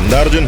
എന്താ അർജുൻ,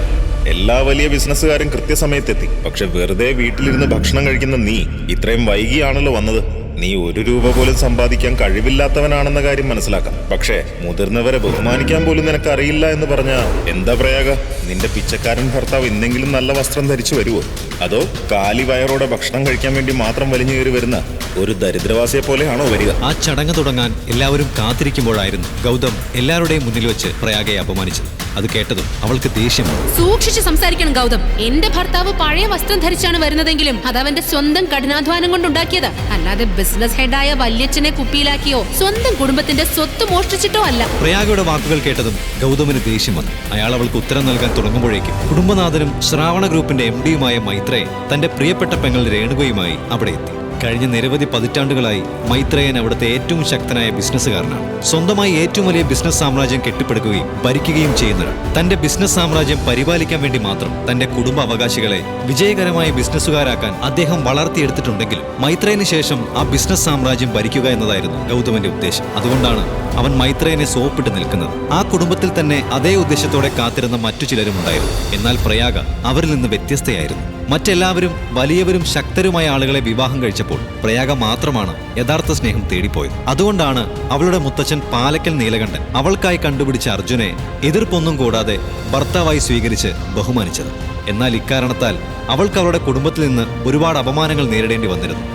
എല്ലാ വലിയ ബിസിനസ്സുകാരും കൃത്യസമയത്തെത്തി. പക്ഷെ വെറുതെ വീട്ടിലിരുന്ന് ഭക്ഷണം കഴിക്കുന്ന നീ ഇത്രയും വൈകിയാണല്ലോ വന്നത്. നീ 1 രൂപ പോലും സമ്പാദിക്കാൻ കഴിവില്ലാത്തവനാണെന്ന കാര്യം മനസ്സിലാക്കാം. പക്ഷേ മുതിർന്നവരെ ബഹുമാനിക്കാൻ പോലും നിനക്ക് അറിയില്ല എന്ന് പറഞ്ഞ എന്താ പ്രയാഗ? നിന്റെ പിച്ചക്കാരൻ ഭർത്താവ് ഇന്നെങ്കിലും നല്ല വസ്ത്രം ധരിച്ചു വരുവോ? അതോ കാലി വയറോടെ ഭക്ഷണം കഴിക്കാൻ വേണ്ടി മാത്രം വലിഞ്ഞു കയറി വരുന്ന ഒരു ദരിദ്രവാസിയെ പോലെയാണോ വരിക? ആ ചടങ്ങ് തുടങ്ങാൻ എല്ലാവരും കാത്തിരിക്കുമ്പോഴായിരുന്നു ഗൗതം എല്ലാവരുടെയും മുന്നിൽ വെച്ച് പ്രയാഗയെ അപമാനിച്ചത്. അത് കേട്ടതും അവൾക്ക് ദേഷ്യം വന്നു. സൂക്ഷിച്ച് സംസാരിക്കണം ഗൗതം. എന്റെ ഭർത്താവ് പഴയ വസ്ത്രം ധരിച്ചാണ് വരുന്നതെങ്കിലും അത് അവന്റെ സ്വന്തം കഠിനാധ്വാനം കൊണ്ടുണ്ടാക്കിയത്, അല്ലാതെ ബിസിനസ് ഹെഡായ വല്യച്ഛനെ കുപ്പിയിലാക്കിയോ സ്വന്തം കുടുംബത്തിന്റെ സ്വത്ത് മോഷ്ടിച്ചിട്ടോ അല്ല. പ്രയാഗയുടെ വാക്കുകൾ കേട്ടതും ഗൗതമിന് ദേഷ്യം വന്നു. അയാൾ അവൾക്ക് ഉത്തരം നൽകാൻ തുടങ്ങുമ്പോഴേക്കും കുടുംബനാഥനും ശ്രാവണ ഗ്രൂപ്പിന്റെ MD-യുമായ മൈത്രേയൻ തന്റെ പ്രിയപ്പെട്ട പെങ്ങൾ രേണുകയുമായി അവിടെ എത്തി. കഴിഞ്ഞ നിരവധി പതിറ്റാണ്ടുകളായി മൈത്രേയൻ അവിടുത്തെ ഏറ്റവും ശക്തനായ ബിസിനസ്സുകാരനാണ്. സ്വന്തമായി ഏറ്റവും വലിയ ബിസിനസ് സാമ്രാജ്യം കെട്ടിപ്പടുക്കുകയും ഭരിക്കുകയും ചെയ്യുന്നവർ. തന്റെ ബിസിനസ് സാമ്രാജ്യം പരിപാലിക്കാൻ വേണ്ടി മാത്രം തന്റെ കുടുംബ അവകാശികളെ വിജയകരമായ ബിസിനസ്സുകാരാക്കാൻ അദ്ദേഹം വളർത്തിയെടുത്തിട്ടുണ്ടെങ്കിലും മൈത്രേയന് ശേഷം ആ ബിസിനസ് സാമ്രാജ്യം ഭരിക്കുക എന്നതായിരുന്നു ഗൗതമന്റെ ഉദ്ദേശം. അതുകൊണ്ടാണ് അവൻ മൈത്രേയനെ സോപ്പിട്ട് നിൽക്കുന്നത്. ആ കുടുംബത്തിൽ തന്നെ അതേ ഉദ്ദേശത്തോടെ കാത്തിരുന്ന മറ്റു ചിലരും ഉണ്ടായിരുന്നു. എന്നാൽ പ്രയാഗ അവരിൽ നിന്ന് വ്യത്യസ്തയായിരുന്നു. മറ്റെല്ലാവരും വലിയവരും ശക്തരുമായ ആളുകളെ വിവാഹം കഴിച്ചപ്പോൾ പ്രയാഗ മാത്രമാണ് യഥാർത്ഥ സ്നേഹം തേടിപ്പോയത്. അതുകൊണ്ടാണ് അവളുടെ മുത്തച്ഛൻ പാലക്കൽ നീലകണ്ഠൻ അവൾക്കായി കണ്ടുപിടിച്ച അർജുനെ എതിർപ്പൊന്നും കൂടാതെ ഭർത്താവായി സ്വീകരിച്ച് ബഹുമാനിച്ചത്. എന്നാൽ ഇക്കാരണത്താൽ അവൾക്ക് അവളുടെ കുടുംബത്തിൽ നിന്ന് ഒരുപാട് അപമാനങ്ങൾ നേരിടേണ്ടി വന്നിരുന്നു.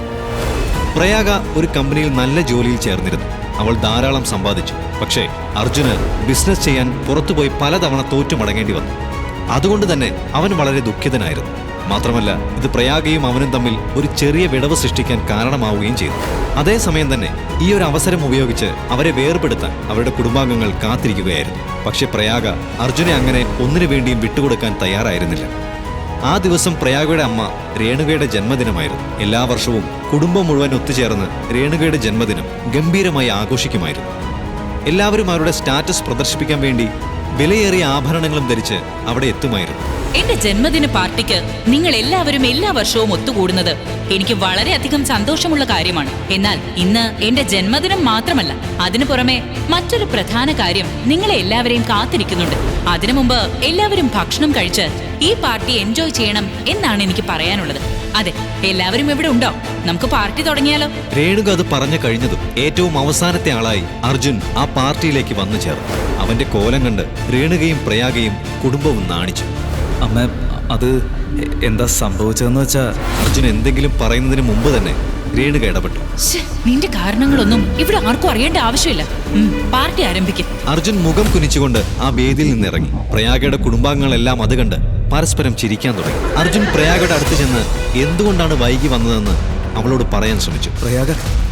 പ്രയാഗ ഒരു കമ്പനിയിൽ നല്ല ജോലിയിൽ ചേർന്നിരുന്നു. അവൾ ധാരാളം സമ്പാദിച്ചു. പക്ഷേ അർജുന് ബിസിനസ് ചെയ്യാൻ പുറത്തുപോയി പലതവണ തോറ്റു മടങ്ങേണ്ടി വന്നു. അതുകൊണ്ട് തന്നെ അവൻ വളരെ ദുഃഖിതനായിരുന്നു. മാത്രമല്ല ഇത് പ്രയാഗയും അവനും തമ്മിൽ ഒരു ചെറിയ വിടവ് സൃഷ്ടിക്കാൻ കാരണമാവുകയും ചെയ്തു. അതേസമയം തന്നെ ഈ ഒരു അവസരം ഉപയോഗിച്ച് അവരെ വേർപെടുത്താൻ അവരുടെ കുടുംബാംഗങ്ങൾ കാത്തിരിക്കുകയായിരുന്നു. പക്ഷെ പ്രയാഗ അർജുനെ അങ്ങനെ ഒന്നിനു വേണ്ടിയും വിട്ടുകൊടുക്കാൻ തയ്യാറായിരുന്നില്ല. ആ ദിവസം പ്രയാഗയുടെ അമ്മ രേണുകയുടെ ജന്മദിനമായിരുന്നു. എല്ലാ വർഷവും കുടുംബം മുഴുവൻ ഒത്തുചേർന്ന് രേണുകയുടെ ജന്മദിനം ഗംഭീരമായി ആഘോഷിക്കുമായിരുന്നു. എല്ലാവരും അവരുടെ സ്റ്റാറ്റസ് പ്രദർശിപ്പിക്കാൻ വേണ്ടി വിലയേറിയ ആഭരണങ്ങളും ധരിച്ച് അവിടെ എത്തുമായിരുന്നു. എന്റെ ജന്മദിന പാർട്ടിക്ക് നിങ്ങൾ എല്ലാവരും എല്ലാ വർഷവും ഒത്തുകൂടുന്നത് എനിക്ക് വളരെയധികം സന്തോഷമുള്ള കാര്യമാണ്. എന്നാൽ ഇന്ന് എന്റെ ജന്മദിനം മാത്രമല്ല, അതിനു പുറമെ മറ്റൊരു പ്രധാന കാര്യം നിങ്ങളെ എല്ലാവരെയും കാത്തിരിക്കുന്നുണ്ട്. അതിനു മുമ്പ് എല്ലാവരും ഭക്ഷണം കഴിച്ച് ഈ പാർട്ടി എൻജോയ് ചെയ്യണം എന്നാണ് എനിക്ക് പറയാനുള്ളത്. അതെ, എല്ലാവരും ഇവിടെ ഉണ്ടോ? നമുക്ക് പാർട്ടി തുടങ്ങിയാലോ? രേണുക അത് പറഞ്ഞു കഴിഞ്ഞതും ഏറ്റവും അവസാനത്തെ ആളായി അർജുൻ ആ പാർട്ടിയിലേക്ക് വന്നു ചേർന്നു. അവന്റെ കോലം കണ്ട് രേണുകയും പ്രയാഗയും കുടുംബവും നാണിച്ചു. അമ്മ, അത് എന്താ സംഭവിച്ചതെന്ന് വെച്ചാ അർജുൻ എന്തെങ്കിലും പറയുന്നതിന് മുമ്പ് തന്നെ രേണുക ഇടപെട്ടു. നിന്റെ കാരണങ്ങളൊന്നും ഇവിടെ ആർക്കും അറിയേണ്ട ആവശ്യമില്ല. പാർട്ടി ആരംഭിക്കും. അർജുൻ മുഖം കുനിച്ചുകൊണ്ട് ആ വേദിയിൽ നിന്നിറങ്ങി. പ്രയാഗയുടെ കുടുംബാംഗങ്ങളെല്ലാം അത് കണ്ട് പരസ്പരം ചിരിക്കാൻ തുടങ്ങി. അർജുൻ പ്രയാഗയുടെ അടുത്ത് ചെന്ന് എന്തുകൊണ്ടാണ് വൈകി വന്നതെന്ന് അവളോട് പറയാൻ ശ്രമിച്ചു. പ്രയാഗ,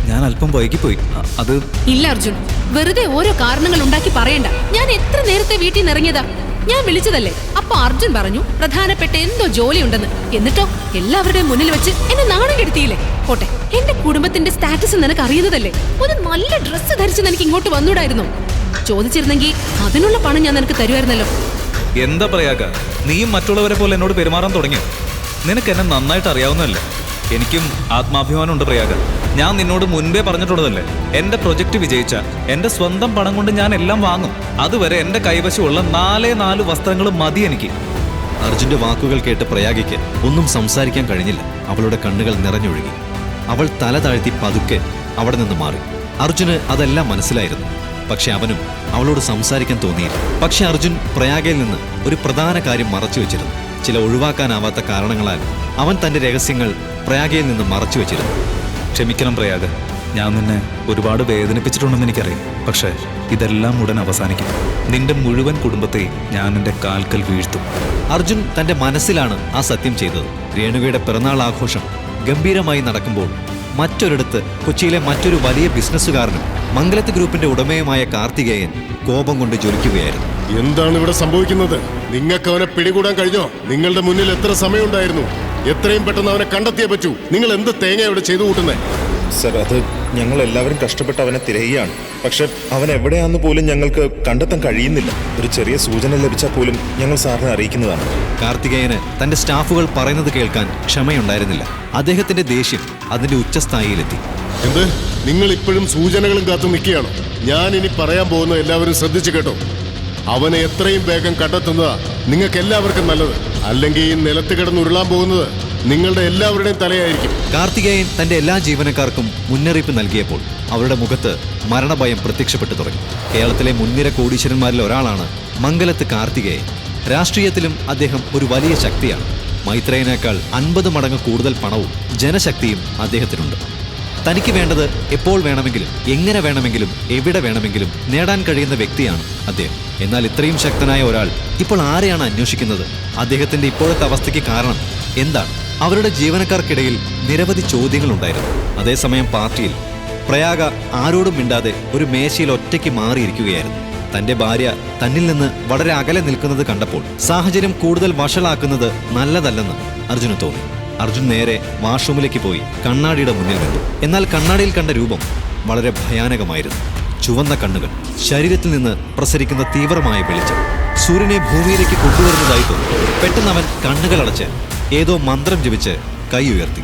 ഞാൻ അല്പം വൈകിപ്പോയി. അത് ഇല്ല അർജുൻ, വെറുതെ ഓരോ കാരണങ്ങൾ ഉണ്ടാക്കി പറയണ്ട. ഞാൻ എത്ര നേരത്തെ വീട്ടിൽ നിന്ന് ഇറങ്ങിയതാ. ഞാൻ വിളിച്ചതല്ലേ. അപ്പൊ അർജുൻ പറഞ്ഞു പ്രധാനപ്പെട്ട എന്തോ ജോലി ഉണ്ടെന്ന്. എന്നിട്ടോ എല്ലാവരുടെയും മുന്നിൽ വെച്ച് എന്നെ നാണം കെടുത്തിയില്ലേ. പോട്ടെ, എന്റെ കുടുംബത്തിന്റെ സ്റ്റാറ്റസ് നിനക്ക് അറിയുന്നതല്ലേ. ഒരു നല്ല ഡ്രസ്സ് ധരിച്ച് നിനക്ക് ഇങ്ങോട്ട് വന്നൂടായിരുന്നു? ചോദിച്ചിരുന്നെങ്കിൽ അതിനുള്ള പണം ഞാൻ നിനക്ക് തരുമായിരുന്നല്ലോ. എന്താ പ്രയാഗ, നീയും മറ്റുള്ളവരെ പോലെ എന്നോട് പെരുമാറാൻ തുടങ്ങിയോ? നിനക്ക് എന്നെ നന്നായിട്ട് അറിയാവുന്നതല്ലേ. എനിക്കും ആത്മാഭിമാനമുണ്ട് പ്രയാഗ. ഞാൻ നിന്നോട് മുൻപേ പറഞ്ഞിട്ടുള്ളതല്ലേ, എന്റെ പ്രൊജക്ട് വിജയിച്ച എന്റെ സ്വന്തം പണം കൊണ്ട് ഞാൻ എല്ലാം വാങ്ങും. അതുവരെ എന്റെ കൈവശമുള്ള 4 വസ്ത്രങ്ങളും മതി എനിക്ക്. അർജുന്റെ വാക്കുകൾ കേട്ട് പ്രയാഗയ്ക്ക് ഒന്നും സംസാരിക്കാൻ കഴിഞ്ഞില്ല. അവളുടെ കണ്ണുകൾ നിറഞ്ഞൊഴുകി. അവൾ തല താഴ്ത്തി പതുക്കെ അവിടെ നിന്ന് മാറി. അർജുന് അതെല്ലാം മനസ്സിലായിരുന്നു. പക്ഷെ അവനും അവളോട് സംസാരിക്കാൻ തോന്നിയില്ല. പക്ഷെ അർജുൻ പ്രയാഗയിൽ നിന്ന് ഒരു പ്രധാന കാര്യം മറച്ചു വെച്ചിരുന്നു. ചില ഒഴിവാക്കാനാവാത്ത കാരണങ്ങളാൽ അവൻ തന്റെ രഹസ്യങ്ങൾ പ്രയാഗയിൽ നിന്ന് മറച്ചു വെച്ചിരുന്നു. ക്ഷമിക്കണം പ്രയാഗ, ഞാൻ നിന്നെ ഒരുപാട് വേദനിപ്പിച്ചിട്ടുണ്ടെന്ന് എനിക്കറിയാം. പക്ഷേ ഇതെല്ലാം ഉടൻ അവസാനിക്കും. നിന്റെ മുഴുവൻ കുടുംബത്തെയും ഞാൻ എൻ്റെ കാൽക്കൽ വീഴ്ത്തും. അർജുൻ തന്റെ മനസ്സിലാണ് ആ സത്യം ചെയ്തത്. രേണുകയുടെ പിറന്നാൾ ആഘോഷം ഗംഭീരമായി നടക്കുമ്പോൾ മറ്റൊരിടത്ത് കൊച്ചിയിലെ മറ്റൊരു വലിയ ബിസിനസ്സുകാരനും മംഗലത്ത് ഗ്രൂപ്പിന്റെ ഉടമയുമായ കാർത്തികേയൻ കോപം കൊണ്ട് ജ്വലിക്കുകയായിരുന്നു. എന്താണ് ഇവിടെ സംഭവിക്കുന്നത്? നിങ്ങൾക്ക് അവനെ പിടികൂടാൻ കഴിഞ്ഞോ? നിങ്ങളുടെ മുന്നിൽ എത്ര സമയമുണ്ടായിരുന്നു? എത്രയും പെട്ടെന്ന് അവനെ കണ്ടെത്തിയേ പറ്റൂ. നിങ്ങൾ എന്ത് തേങ്ങ ഇവിടെ ചെയ്തു കൂട്ടുന്നേ? സർ, അത് ഞങ്ങൾ എല്ലാവരും കഷ്ടപ്പെട്ട് അവനെ തിരയുകയാണ്. പക്ഷെ അവൻ എവിടെയാണെന്ന് പോലും ഞങ്ങൾക്ക് കണ്ടെത്താൻ കഴിയുന്നില്ല. ഒരു ചെറിയ സൂചന ലഭിച്ചാൽ പോലും ഞങ്ങൾ സാറിനെ അറിയിക്കുന്നതാണ്. കാർത്തികേയന് തന്റെ സ്റ്റാഫുകൾ പറയുന്നത് കേൾക്കാൻ ക്ഷമയുണ്ടായിരുന്നില്ല. അദ്ദേഹത്തിന്റെ ദേഷ്യം അതിന്റെ ഉച്ചസ്ഥായിയിലെത്തി. എന്ത്? നിങ്ങൾ ഇപ്പോഴും സൂചനകളും കാത്തു നിൽക്കുകയാണോ? ഞാൻ ഇനി പറയാൻ പോകുന്ന എല്ലാവരും ശ്രദ്ധിച്ചു കേട്ടോ. അവനെ എത്രയും വേഗം കണ്ടെത്തുന്നതാ നിങ്ങൾക്ക് എല്ലാവർക്കും നല്ലത്. അല്ലെങ്കിൽ ഈ നിലത്ത് കിടന്ന് ഉരുളാൻ പോകുന്നത് നിങ്ങളുടെ എല്ലാവരുടെയും തലയായിരിക്കും. കാർത്തികേയൻ തന്റെ എല്ലാ ജീവനക്കാർക്കും മുന്നറിയിപ്പ് നൽകിയപ്പോൾ അവരുടെ മുഖത്ത് മരണഭയം പ്രത്യക്ഷപ്പെട്ടു തുടങ്ങി. കേരളത്തിലെ മുൻനിര കോടീശ്വരന്മാരിൽ ഒരാളാണ് മംഗലത്ത് കാർത്തികേയൻ. രാഷ്ട്രീയത്തിലും അദ്ദേഹം ഒരു വലിയ ശക്തിയാണ്. മൈത്രേയനേക്കാൾ 50 മടങ്ങ് കൂടുതൽ പണവും ജനശക്തിയും അദ്ദേഹത്തിനുണ്ട്. തനിക്ക് വേണ്ടത് എപ്പോൾ വേണമെങ്കിലും എങ്ങനെ വേണമെങ്കിലും എവിടെ വേണമെങ്കിലും നേടാൻ കഴിയുന്ന വ്യക്തിയാണ് അദ്ദേഹം. എന്നാൽ ഇത്രയും ശക്തനായ ഒരാൾ ഇപ്പോൾ ആരെയാണ് അന്വേഷിക്കുന്നത്? അദ്ദേഹത്തിന്റെ ഇപ്പോഴത്തെ അവസ്ഥയ്ക്ക് കാരണം എന്താണ്? അവരുടെ ജീവനക്കാർക്കിടയിൽ നിരവധി ചോദ്യങ്ങളുണ്ടായിരുന്നു. അതേസമയം പാർട്ടിയിൽ പ്രയാഗ ആരോടും മിണ്ടാതെ ഒരു മേശയിൽ ഒറ്റയ്ക്ക് മാറിയിരിക്കുകയായിരുന്നു. തന്റെ ഭാര്യ തന്നിൽ നിന്ന് വളരെ അകലെ നിൽക്കുന്നത് കണ്ടപ്പോൾ സാഹചര്യം കൂടുതൽ വഷളാക്കുന്നത് നല്ലതല്ലെന്ന് അർജുന് തോന്നി. അർജുൻ നേരെ വാഷ്റൂമിലേക്ക് പോയി കണ്ണാടിയുടെ മുന്നിൽ നിന്നു. എന്നാൽ കണ്ണാടിയിൽ കണ്ട രൂപം വളരെ ഭയാനകമായിരുന്നു. ചുവന്ന കണ്ണുകൾ, ശരീരത്തിൽ നിന്ന് പ്രസരിക്കുന്ന തീവ്രമായ വെളിച്ചം സൂര്യനെ ഭൂമിയിലേക്ക് കൊണ്ടുവരുന്നതായി തോന്നി. പെട്ടെന്ന് അവൻ കണ്ണുകൾ അടച്ച് ഏതോ മന്ത്രം ജപിച്ച് കൈ ഉയർത്തി.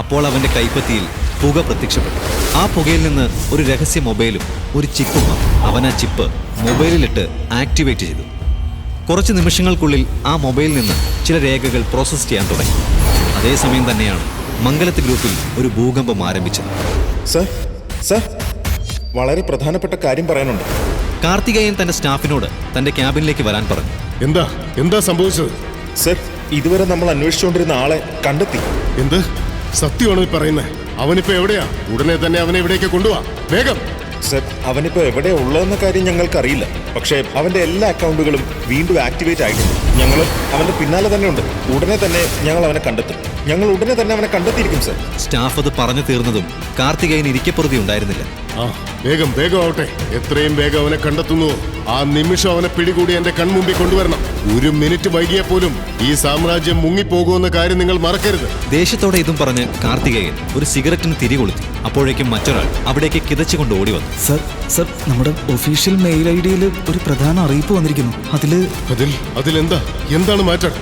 അപ്പോൾ അവന്റെ കൈപ്പത്തിയിൽ പുക പ്രത്യക്ഷപ്പെട്ടു. ആ പുകയിൽ നിന്ന് ഒരു രഹസ്യ മൊബൈലും ഒരു ചിപ്പും വന്നു. അവൻ ആ ചിപ്പ് മൊബൈലിലിട്ട് ആക്ടിവേറ്റ് ചെയ്തു. കുറച്ച് നിമിഷങ്ങൾക്കുള്ളിൽ ആ മൊബൈലിൽ നിന്ന് ചില രേഖകൾ പ്രോസസ്സ് ചെയ്യാൻ തുടങ്ങി. അതേസമയം തന്നെയാണ് മംഗലത്ത് ഗ്രൂപ്പിൽ ഒരു ഭൂകമ്പം ആരംഭിച്ചത്. സർ, വളരെ പ്രധാനപ്പെട്ട കാര്യം പറയാനുണ്ട്. കാർത്തികേയൻ തന്റെ സ്റ്റാഫിനോട് തന്റെ ക്യാബിനിലേക്ക് വരാൻ പറഞ്ഞു. എന്താ സംഭവിച്ചത്? സർ, ഇതുവരെ നമ്മൾ അന്വേഷിച്ചുകൊണ്ടിരുന്ന ആളെ കണ്ടെത്തി. എന്ത് സത്യമാണോ ഈ പറയുന്നത്? അവനിപ്പോ എവിടെയാ? ഉടനെ തന്നെ അവനെ ഇവിടേക്ക് കൊണ്ടുപോവാ, വേഗം. സർ, അവനിപ്പോ എവിടെയാ ഉള്ളതെന്ന കാര്യം ഞങ്ങൾക്കറിയില്ല. പക്ഷേ അവന്റെ എല്ലാ അക്കൗണ്ടുകളും വീണ്ടും ആക്ടിവേറ്റ് ആയിട്ടുണ്ട്. ഞങ്ങൾ അവന്റെ പിന്നാലെ തന്നെ ഉണ്ട്. ഉടനെ തന്നെ ഞങ്ങൾ അവനെ കണ്ടെത്തും. ഞങ്ങൾ ഉടനെ തന്നെ അവനെ കണ്ടെത്തിയിരിക്കും സർ. സ്റ്റാഫ് അത് പറഞ്ഞു തീർന്നതും കാർത്തികേയൻ ഇരിക്കപ്പുറതി ഉണ്ടായിരുന്നില്ല. വേഗം ആവട്ടെ. എത്രയും വേഗം അവനെ കണ്ടെത്തുന്നു ആ നിമിഷം അവനെ പിടികൂടി എന്റെ കൺമുമ്പിൽ കൊണ്ടുവരണം. ഒരു മിനിറ്റ് വൈകിയാൽ പോലും ഈ സാമ്രാജ്യം മുങ്ങിപ്പോകുമെന്ന കാര്യം നിങ്ങൾ മറക്കരുത്. ദേഷ്യത്തോടെ ഇതും പറഞ്ഞ് കാർത്തികേയൻ ഒരു സിഗരറ്റിന് തിരികൊളുത്തി. അപ്പോഴേക്കും മറ്റൊരാൾ അവിടേക്ക് കിതച്ചുകൊണ്ട് ഓടി വന്നു. സർ, നമ്മുടെ ഒഫീഷ്യൽ മെയിൽ ഐഡിയിൽ ഒരു പ്രധാന അറിയിപ്പ് വന്നിരിക്കുന്നു. എന്താണ് മാറ്റം?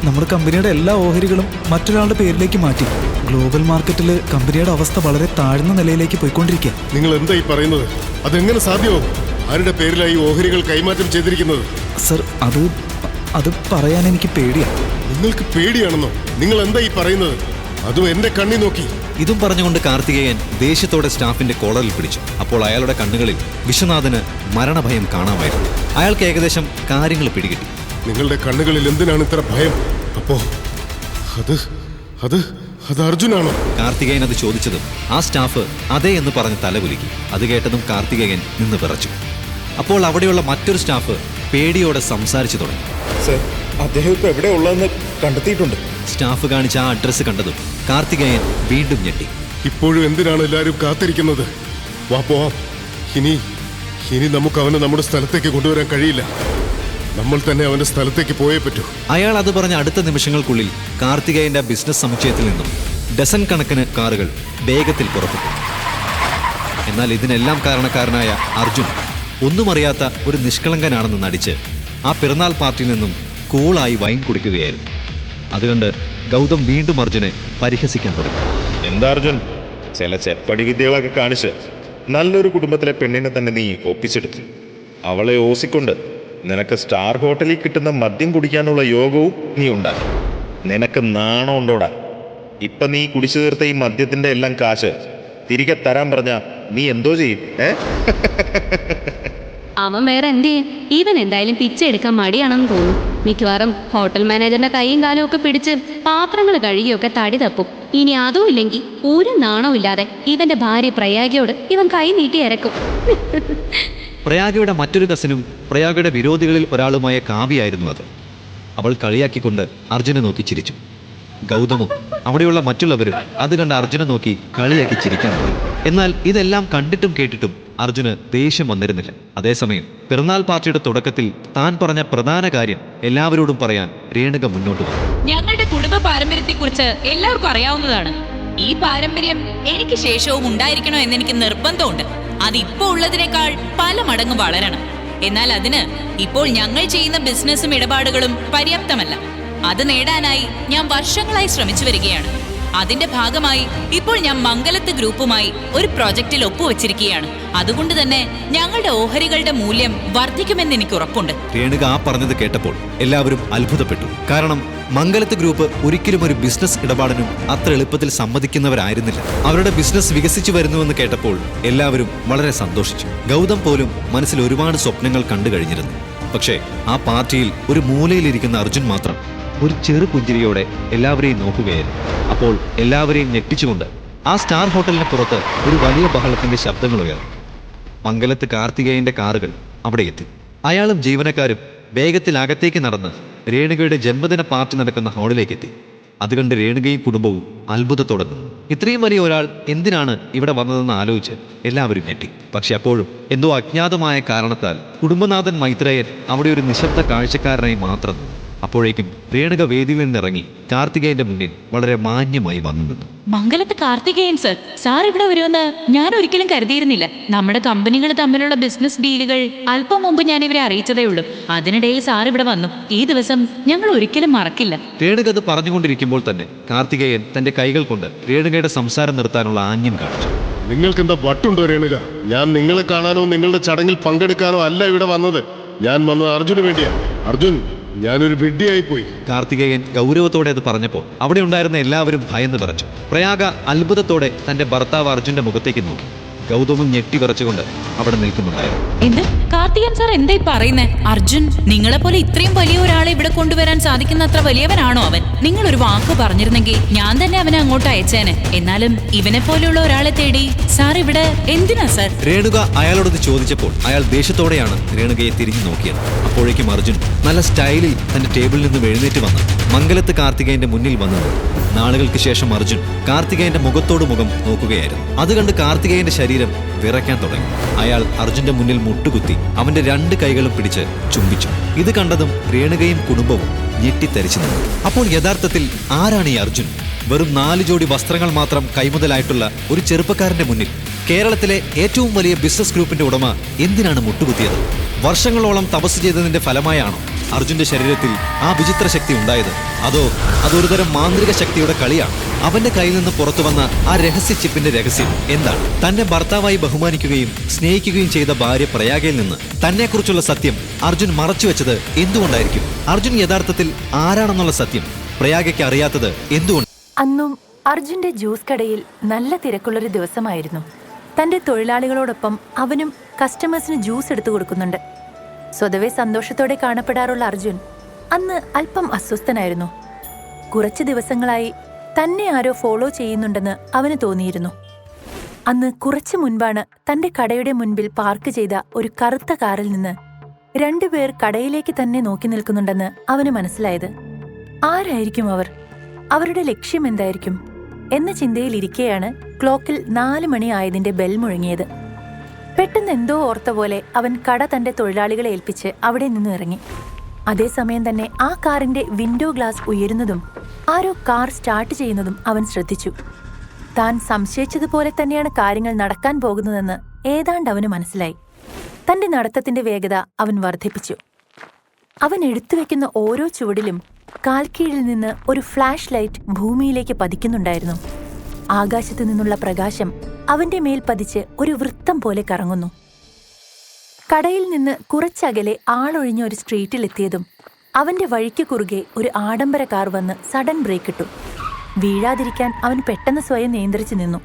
നമ്മുടെ കമ്പനിയുടെ എല്ലാ ഓഹരികളും മറ്റൊരാളുടെ പേരിലേക്ക് മാറ്റി. ഗ്ലോബൽ മാർക്കറ്റിൽ കമ്പനിയുടെ അവസ്ഥ വളരെ താഴ്ന്ന നിലയിലേക്ക് പോയിക്കൊണ്ടിരിക്കുക. നിങ്ങൾ എന്താ ഈ പറയുന്നത്? അതെങ്ങനെ സാധ്യമാവും? ആരുടെ പേരിലായി ഓഹരികൾ കൈമാറ്റം ചെയ്തിരിക്കുന്നത്? സർ, അത് പറയാൻ എനിക്ക് പേടിയാണ്. നിങ്ങൾക്ക് പേടിയാണെന്നോ? നിങ്ങൾ എന്താ ഈ പറയുന്നത്? അതും എന്റെ കണ്ണി നോക്കി. ഇതും പറഞ്ഞുകൊണ്ട് കാർത്തികേയൻ ദേഷ്യത്തോടെ സ്റ്റാഫിന്റെ കോളറിൽ പിടിച്ചു. അപ്പോൾ അയാളുടെ കണ്ണുകളിൽ വിശ്വനാഥന് മരണഭയം കാണാമായിരുന്നു. അയാൾക്ക് ഏകദേശം കാര്യങ്ങൾ പിടികിട്ടി. നിങ്ങളുടെ കണ്ണുകളിൽ എന്തിനാണ് ഇത്ര ഭയം? അപ്പോ അത് അർജുനാണോ? കാർത്തികേയൻ അത് ചോദിച്ചതും ആ സ്റ്റാഫ് അതെ എന്ന് പറഞ്ഞ് തലകുലുക്കി. അത് കേട്ടതും കാർത്തികേയൻ നിന്ന് വിറച്ചു. അപ്പോൾ അവിടെയുള്ള മറ്റൊരു സ്റ്റാഫ് പേടിയോടെ സംസാരിച്ചു തുടങ്ങി. സർ, അദ്ദേഹം ഇപ്പൊ എവിടെ ഉള്ളതെന്ന് കണ്ടെത്തിയിട്ടുണ്ട്. സ്റ്റാഫ് കാണിച്ച ആ അഡ്രസ്സ് കണ്ടതും കാർത്തികേയൻ വീണ്ടും ഞെട്ടി. ഇപ്പോഴും എന്തിനാണ് എല്ലാവരും കാത്തിരിക്കുന്നത്? വാ പോവാം. ഇനി നമുക്ക് അവനെ നമ്മുടെ സ്ഥലത്തേക്ക് കൊണ്ടുവരാൻ കഴിയില്ല. നമ്മൾ തന്നെ അവന്റെ സ്ഥലത്തേക്ക് പോയേ പറ്റൂ. അയാൾ അത് പറഞ്ഞ അടുത്ത നിമിഷങ്ങൾക്കുള്ളിൽ കാർത്തികേയന്റെ ബിസിനസ് സമുച്ചയത്തിൽ നിന്നും ഡസൻ കണക്കിന് കാറുകൾ വേഗത്തിൽ പുറപ്പെട്ടു. എന്നാൽ ഇതിനെല്ലാം കാരണക്കാരനായ അർജുൻ ഒന്നും അറിയാത്ത ഒരു നിഷ്കളങ്കനാണെന്ന് നടിച്ച് ആ പിറന്നാൾ പാർട്ടിയിൽ നിന്നും കൂളായി വൈൻ കുടിക്കുകയായിരുന്നു. അതുകൊണ്ട് ഗൗതം വീണ്ടും അർജുനെ പരിഹസിക്കാൻ തുടങ്ങി. എന്താ അർജുൻ, ചില ചെപ്പടി വിദ്യകളൊക്കെ കാണിച്ച് നല്ലൊരു കുടുംബത്തിലെ പെണ്ണിനെ തന്നെ നീ ഒപ്പിച്ചെടുത്തു. അവളെ ഓസിക്കൊണ്ട് നിനക്ക് സ്റ്റാർ ഹോട്ടലിൽ കിട്ടുന്ന മദ്യം കുടിക്കാനുള്ള യോഗവും നീ ഉണ്ടാക്കി. നിനക്ക് നാണം ഉണ്ടോടാ? ഇപ്പൊ നീ കുടിച്ചു തീർത്ത ഈ മദ്യത്തിന്റെ എല്ലാം കാശ് തിരികെ തരാൻ പറഞ്ഞ നീ എന്തോ ചെയ്യും? അവൻ വേറെ എന്ത് ചെയ്യും? ഇവൻ എന്തായാലും പിച്ചെടുക്കാൻ മടിയാണെന്ന് തോന്നുന്നു. മിക്കവാറും ഹോട്ടൽ മാനേജറിന്റെ കൈയും കാലും ഒക്കെ പിടിച്ച് പാത്രങ്ങൾ കഴുകിയൊക്കെ തടി തപ്പും. ഇനി അതും ഇല്ലെങ്കിൽ ഒരു നാണവും ഇല്ലാതെ ഇവന്റെ ഭാര്യ പ്രയാഗയോട് ഇവൻ കൈ നീട്ടി ഇറക്കും. പ്രയാഗയുടെ മറ്റൊരു കസിനും പ്രയാഗയുടെ വിരോധികളിൽ ഒരാളുമായ കാവ്യായിരുന്നു അത്. അവൾ കളിയാക്കിക്കൊണ്ട് അർജുനെ നോക്കി ചിരിച്ചു. ഗൗതമും അവിടെയുള്ള മറ്റുള്ളവരും അത് കണ്ട് അർജുനെ നോക്കി കളിയാക്കി ചിരിക്കാൻ തുടങ്ങി. എന്നാൽ ഇതെല്ലാം കണ്ടിട്ടും കേട്ടിട്ടും അർജുന് ദേഷ്യം വന്നിരുന്നില്ല. അതേസമയം പിറന്നാൾ പാർട്ടിയുടെ തുടക്കത്തിൽ താൻ പറഞ്ഞ പ്രധാന കാര്യം എല്ലാവരോടും പറയാൻ രേണുക മുന്നോട്ട് വന്നു. ഞങ്ങളുടെ കുടുംബ പാരമ്പര്യത്തെക്കുറിച്ച് എല്ലാവർക്കും അറിയാവുന്നതാണ്. ഈ പാരമ്പര്യം എനിക്ക് ശേഷവും ഉണ്ടായിരിക്കണോ എന്നെനിക്ക് നിർബന്ധമുണ്ട്. അത് ഇപ്പോൾ ഉള്ളതിനേക്കാൾ പല മടങ്ങ് വളരണം. എന്നാൽ അതിന് ഇപ്പോൾ ഞങ്ങൾ ചെയ്യുന്ന ബിസിനസ്സും ഇടപാടുകളും പര്യാപ്തമല്ല. അത് നേടാനായി ഞാൻ വർഷങ്ങളായി ശ്രമിച്ചു വരികയാണ്. അതിന്റെ ഭാഗമായി ഇപ്പോൾ ഞാൻ മംഗലത്ത് ഗ്രൂപ്പുമായി ഒരു പ്രോജക്റ്റിൽ ഒപ്പുവെച്ചിരിക്കുകയാണ്. അതുകൊണ്ട് തന്നെ ഞങ്ങളുടെ ഓഹരികളുടെ മൂല്യം വർദ്ധിക്കുമെന്ന് എനിക്ക് ഉറപ്പുണ്ട്. രേണുക ആ പറഞ്ഞത് കേട്ടപ്പോൾ എല്ലാവരും അത്ഭുതപ്പെട്ടു. കാരണം മംഗലത്ത് ഗ്രൂപ്പ് ഒരിക്കലും ഒരു ബിസിനസ് ഇടപാടിനും അത്ര എളുപ്പത്തിൽ സമ്മതിക്കുന്നവരായിരുന്നില്ല. അവരുടെ ബിസിനസ് വികസിച്ചു വരുന്നുവെന്ന് കേട്ടപ്പോൾ എല്ലാവരും വളരെ സന്തോഷിച്ചു. ഗൗതം പോലും മനസ്സിൽ ഒരുപാട് സ്വപ്നങ്ങൾ കണ്ടു കഴിഞ്ഞിരുന്നു. പക്ഷേ ആ പാർട്ടിയിൽ ഒരു മൂലയിലിരിക്കുന്ന അർജുൻ മാത്രം ഒരു ചെറു പുഞ്ചിരിയോടെ എല്ലാവരെയും നോക്കുകയായിരുന്നു. അപ്പോൾ എല്ലാവരെയും ഞെട്ടിച്ചുകൊണ്ട് ആ സ്റ്റാർ ഹോട്ടലിന് പുറത്ത് ഒരു വലിയ ബഹളത്തിന്റെ ശബ്ദങ്ങൾ ഉയർന്നു. മംഗലത്ത് കാർത്തികേയന്റെ കാറുകൾ അവിടെ എത്തി. അയാളും ജീവനക്കാരും വേഗത്തിൽ അകത്തേക്ക് നടന്ന് രേണുകയുടെ ജന്മദിന പാർട്ടി നടക്കുന്ന ഹാളിലേക്ക് എത്തി. അതുകണ്ട് രേണുകയും കുടുംബവും അത്ഭുതത്തോടെ നിന്നു. ഇത്രയും വലിയ ഒരാൾ എന്തിനാണ് ഇവിടെ വന്നതെന്ന് ആലോചിച്ച് എല്ലാവരും ഞെട്ടി. പക്ഷെ അപ്പോഴും എന്തോ അജ്ഞാതമായ കാരണത്താൽ കുടുംബനാഥൻ മൈത്രേയൻ അവിടെ ഒരു നിശബ്ദ കാഴ്ചക്കാരനായി മാത്രം നിന്നു. അപ്പോഴേക്കും രേണുക വേദിയിൽ നിന്നിറങ്ങി കാർത്തികേയന്റെ മുന്നിൽ വളരെ മാന്യമായി വന്നു നിന്നു. മംഗലത്ത് കാർത്തികേയൻ സർ, സാർ ഇവിടെ വരുമെന്ന് ഞാൻ ഒരിക്കലും കരുതിയിരുന്നില്ല. നമ്മുടെ കമ്പനികൾ തമ്മിലുള്ള ബിസിനസ് ഡീലുകൾ അല്പം മുമ്പ് ഞാൻ ഇവരെ അറിയിച്ചതേ ഉള്ളൂ. അതിനിടയിൽ സാർ ഇവിടെ വന്നു. ഈ ദിവസം ഞങ്ങൾ ഒരിക്കലും മറക്കില്ല. രേണുക അത് പറഞ്ഞുകൊണ്ടിരിക്കുമ്പോൾ തന്നെ കാർത്തികേയൻ തന്റെ കൈകൾ കൊണ്ട് രേണുകയുടെ സംസാരം നിർത്താനുള്ള ആംഗ്യം കാണിച്ചു. നിങ്ങൾക്കെന്താ വട്ടുണ്ടോ രേണുക? ഞാൻ നിങ്ങളെ കാണാനോ നിങ്ങളുടെ ചടങ്ങിൽ പങ്കെടുക്കാനോ അല്ല ഇവിടെ വന്നത്. ഞാൻ വന്നത് അർജുന് വേണ്ടിയാ. അർജുൻ, ഞാനൊരു വിഡ്ഢിയായി പോയി. കാർത്തികേയൻ ഗൗരവത്തോടെ അത് പറഞ്ഞപ്പോൾ അവിടെ ഉണ്ടായിരുന്ന എല്ലാവരും ഭയന്ന് വിറച്ചു. പ്രയാഗ അത്ഭുതത്തോടെ തന്റെ ഭർത്താവ് അർജുന്റെ മുഖത്തേക്ക് നോക്കി. ഗൗതമും ഞെട്ടി വിറച്ചുകൊണ്ട് അവിടെ നിൽക്കുന്നുണ്ടായിരുന്നു. എന്ത് കാർത്തികൻ സാർ എന്തായി പറയുന്നേ? അർജുൻ നിങ്ങളെ പോലെ ഇത്രയും വലിയ ഒരാളെ ഇവിടെ കൊണ്ടുവരാൻ സാധിക്കുന്ന അത്ര വലിയവനാണോ അവൻ? നിങ്ങൾ ഒരു വാക്ക് പറഞ്ഞിരുന്നെങ്കിൽ ഞാൻ തന്നെ അവനെ അങ്ങോട്ട് അയച്ചേനെ. എന്നാലും ഇവനെ പോലെയുള്ള ഒരാളെ തേടി സാർ ഇവിടെ എന്തിനാ സാർ? രേണുക അയാളോടത് ചോദിച്ചപ്പോൾ അയാൾ ദേഷ്യത്തോടെയാണ് രേണുകയെ തിരിഞ്ഞു നോക്കിയത്. അപ്പോഴേക്കും അർജുൻ നല്ല സ്റ്റൈലിൽ തന്റെ ടേബിളിൽ നിന്നും എഴുന്നേറ്റ് വന്ന് മംഗലത്ത് കാർത്തികേയന്റെ മുന്നിൽ വന്നത്. നാളുകൾക്ക് ശേഷം അർജുൻ കാർത്തികേയന്റെ മുഖത്തോട് മുഖം നോക്കുകയായിരുന്നു. അത് കണ്ട് കാർത്തികേയന്റെ ശരീരം വിറയ്ക്കാൻ തുടങ്ങി. അയാൾ അർജുന്റെ മുന്നിൽ മുട്ടുകുത്തി അവന്റെ 2 കൈകളും പിടിച്ച് ചുംബിച്ചു. ഇത് കണ്ടതും രേണുകയും കുടുംബവും ഞെട്ടിത്തരിച്ചു നിന്നു. അപ്പോൾ യഥാർത്ഥത്തിൽ ആരാണ് ഈ അർജുൻ? വെറും 4 ജോഡി വസ്ത്രങ്ങൾ മാത്രം കൈമുതലായിട്ടുള്ള ഒരു ചെറുപ്പക്കാരന്റെ മുന്നിൽ കേരളത്തിലെ ഏറ്റവും വലിയ ബിസിനസ് ഗ്രൂപ്പിന്റെ ഉടമ എന്തിനാണ് മുട്ടുകുത്തിയത്? വർഷങ്ങളോളം തപസ് ചെയ്തതിന്റെ ഫലമായാണോ അർജുന്റെ ശരീരത്തിൽ ആ വിചിത്ര ശക്തി ഉണ്ടായത്? അതോ അതൊരുതരം മാന്ത്രിക ശക്തിയുടെ കളിയാണ്? അവന്റെ കയ്യിൽ നിന്ന് പുറത്തു വന്ന ആ രഹസ്യ ചിപ്പിന്റെ രഹസ്യം എന്താണ്? തന്നെ ഭർത്താവായി ബഹുമാനിക്കുകയും സ്നേഹിക്കുകയും ചെയ്ത ഭാര്യ പ്രയാഗയിൽ നിന്ന് തന്നെക്കുറിച്ചുള്ള സത്യം അർജുൻ മറച്ചുവെച്ചത് എന്തുകൊണ്ടായിരിക്കും? അർജുൻ യഥാർത്ഥത്തിൽ ആരാണെന്നുള്ള സത്യം പ്രയാഗയ്ക്ക് അറിയാത്തത് എന്തുകൊണ്ട്? അന്നും അർജുന്റെ ജ്യൂസ് കടയിൽ നല്ല തിരക്കുള്ളൊരു ദിവസമായിരുന്നു. തന്റെ തൊഴിലാളികളോടൊപ്പം അവനും കസ്റ്റമേഴ്സിന് ജ്യൂസ് എടുത്തു കൊടുക്കുന്നുണ്ട്. സ്വതവേ സന്തോഷത്തോടെ കാണപ്പെടാറുള്ള അർജുൻ അന്ന് അല്പം അസ്വസ്ഥനായിരുന്നു. കുറച്ച് ദിവസങ്ങളായി തന്നെ ആരോ ഫോളോ ചെയ്യുന്നുണ്ടെന്ന് അവന് തോന്നിയിരുന്നു. അന്ന് കുറച്ചു മുൻപാണ് തന്റെ കടയുടെ മുൻപിൽ പാർക്ക് ചെയ്ത ഒരു കറുത്ത കാറിൽ നിന്ന് 2 പേർ കടയിലേക്ക് തന്നെ നോക്കി നിൽക്കുന്നുണ്ടെന്ന് അവന് മനസ്സിലായത്. ആരായിരിക്കും അവർ? അവരുടെ ലക്ഷ്യം എന്തായിരിക്കും എന്ന ചിന്തയിലിരിക്കെയാണ് ക്ലോക്കിൽ 4 മണി ആയതിന്റെ ബെൽ മുഴങ്ങിയത്. പെട്ടെന്ന് എന്തോ ഓർത്ത പോലെ അവൻ കട തന്റെ തൊഴിലാളികളെ ഏൽപ്പിച്ച് അവിടെ നിന്ന് ഇറങ്ങി. അതേസമയം തന്നെ ആ കാറിന്റെ വിൻഡോ ഗ്ലാസ് ഉയരുന്നതും ആരോ കാർ സ്റ്റാർട്ട് ചെയ്യുന്നതും അവൻ ശ്രദ്ധിച്ചു. താൻ സംശയിച്ചതുപോലെ തന്നെയാണ് കാര്യങ്ങൾ നടക്കാൻ പോകുന്നതെന്ന് ഏതാണ്ട് അവന് മനസ്സിലായി. തന്റെ നടത്തത്തിന്റെ വേഗത അവൻ വർദ്ധിപ്പിച്ചു. അവൻ എടുത്തുവെക്കുന്ന ഓരോ ചുവടിലും കാൽക്കീഴിൽ നിന്ന് ഒരു ഫ്ലാഷ് ലൈറ്റ് ഭൂമിയിലേക്ക് പതിക്കുന്നുണ്ടായിരുന്നു. ആകാശത്തു നിന്നുള്ള പ്രകാശം അവന്റെ മേൽ പതിച്ച് ഒരു വൃത്തം പോലെ കറങ്ങുന്നു. കടയിൽ നിന്ന് കുറച്ചകലെ ആളൊഴിഞ്ഞ ഒരു സ്ട്രീറ്റിലെത്തിയതും അവന്റെ വഴിക്ക് കുറുകെ ഒരു ആഡംബര കാർ വന്ന് സഡൻ ബ്രേക്ക് ഇട്ടു. വീഴാതിരിക്കാൻ അവൻ പെട്ടെന്ന് സ്വയം നിയന്ത്രിച്ചു നിന്നു.